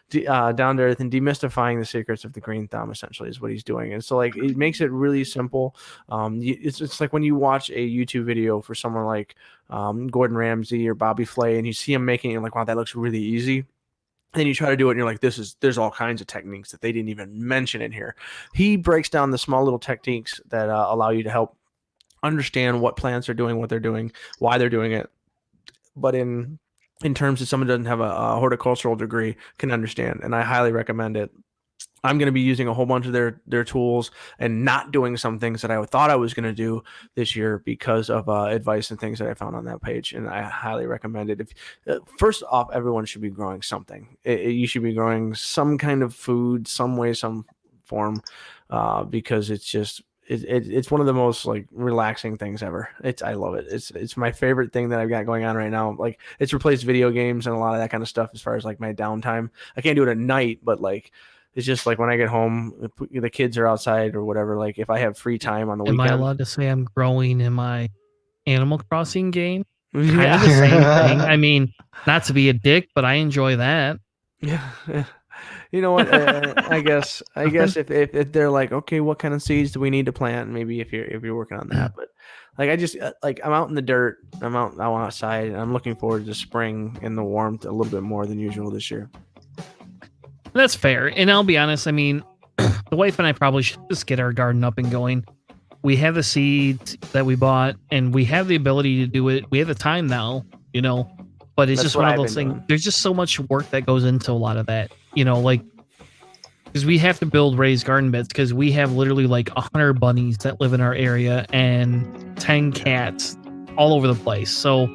down to earth and demystifying the secrets of the green thumb essentially is what he's doing. And so like, it makes it really simple. It's like when you watch a YouTube video for someone like Gordon Ramsay or Bobby Flay, and you see him making it, like, wow, that looks really easy. Then you try to do it and you're like, there's all kinds of techniques that they didn't even mention in here. He breaks down the small little techniques that allow you to help understand what plants are doing, what they're doing, why they're doing it, but in terms that someone doesn't have a horticultural degree can understand. And I highly recommend it. I'm going to be using a whole bunch of their tools and not doing some things that I thought I was going to do this year because of advice and things that I found on that page. And I highly recommend it. First off, everyone should be growing something. You should be growing some kind of food, some way, some form, because it's just, it's one of the most like relaxing things ever. I love it. It's my favorite thing that I've got going on right now. Like, it's replaced video games and a lot of that kind of stuff as far as like my downtime. I can't do it at night, but like, it's just like when I get home, the kids are outside or whatever. Like, if I have free time on the weekend. Am I allowed to say I'm growing in my Animal Crossing game? Kind of the same thing. I mean, not to be a dick, but I enjoy that. Yeah. You know what? I guess if they're like, okay, what kind of seeds do we need to plant? Maybe if you're working on that, but like, I just like, I'm out in the dirt. I'm outside, and I'm looking forward to spring and the warmth a little bit more than usual this year. That's fair. And I'll be honest, I mean, the wife and I probably should just get our garden up and going. We have the seeds that we bought, and we have the ability to do it. We have the time now, but it's just one of those things. There's just so much work that goes into a lot of that, like, because we have to build raised garden beds because we have literally like 100 bunnies that live in our area and 10 cats all over the place. So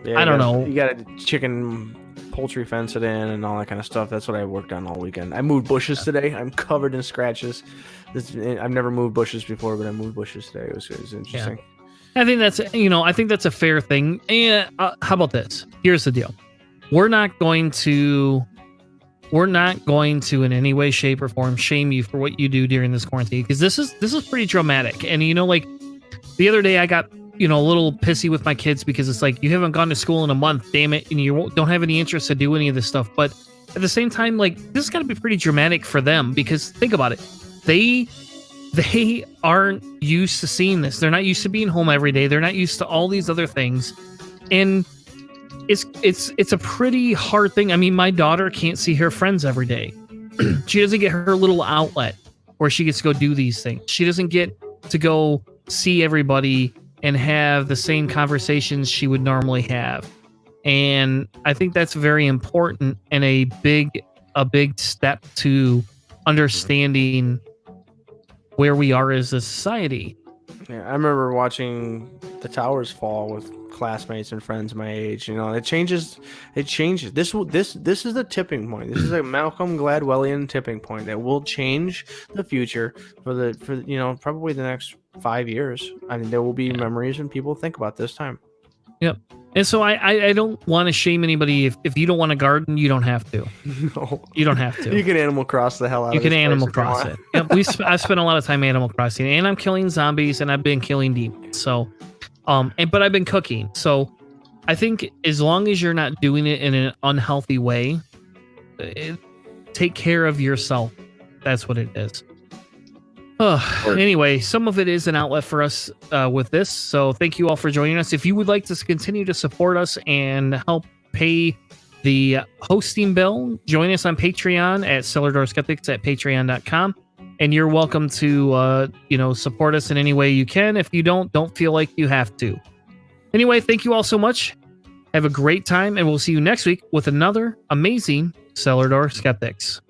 yeah, I don't know. You got a chicken poultry fence it in and all that kind of stuff. That's what I worked on all weekend. I moved bushes today. I'm covered in scratches. I've never moved bushes before, but I moved bushes today. It was interesting. I think that's a fair thing. And how about this? Here's the deal. We're not going to in any way, shape, or form shame you for what you do during this quarantine, because this is pretty dramatic. And like the other day I got a little pissy with my kids because it's like, you haven't gone to school in a month, damn it, and you don't have any interest to do any of this stuff. But at the same time, like, this is got to be pretty dramatic for them, because think about it. They aren't used to seeing this. They're not used to being home every day. They're not used to all these other things. And it's a pretty hard thing. I mean, my daughter can't see her friends every day. She doesn't get her little outlet where she gets to go do these things. She doesn't get to go see everybody and have the same conversations she would normally have. And I think that's very important and a big step to understanding where we are as a society. Yeah, I remember watching the towers fall with classmates and friends my age. It changes. This is the tipping point. This is a Malcolm Gladwellian tipping point that will change the future for probably the next 5 years. I mean, there will be memories and people think about this time. Yep. And so I don't want to shame anybody. If you don't want to garden, you don't have to. No, you don't have to. You can Animal Cross the hell out of it. You can Animal Cross it. Yep, I've spent a lot of time Animal Crossing, and I'm killing zombies, and I've been killing demons. So, but I've been cooking. So, I think as long as you're not doing it in an unhealthy way, take care of yourself. That's what it is. Anyway, some of it is an outlet for us with this. So thank you all for joining us. If you would like to continue to support us and help pay the hosting bill, join us on Patreon at Cellar Door Skeptics at patreon.com. And you're welcome to, support us in any way you can. If you don't feel like you have to. Anyway, thank you all so much. Have a great time, and we'll see you next week with another amazing Cellar Door Skeptics.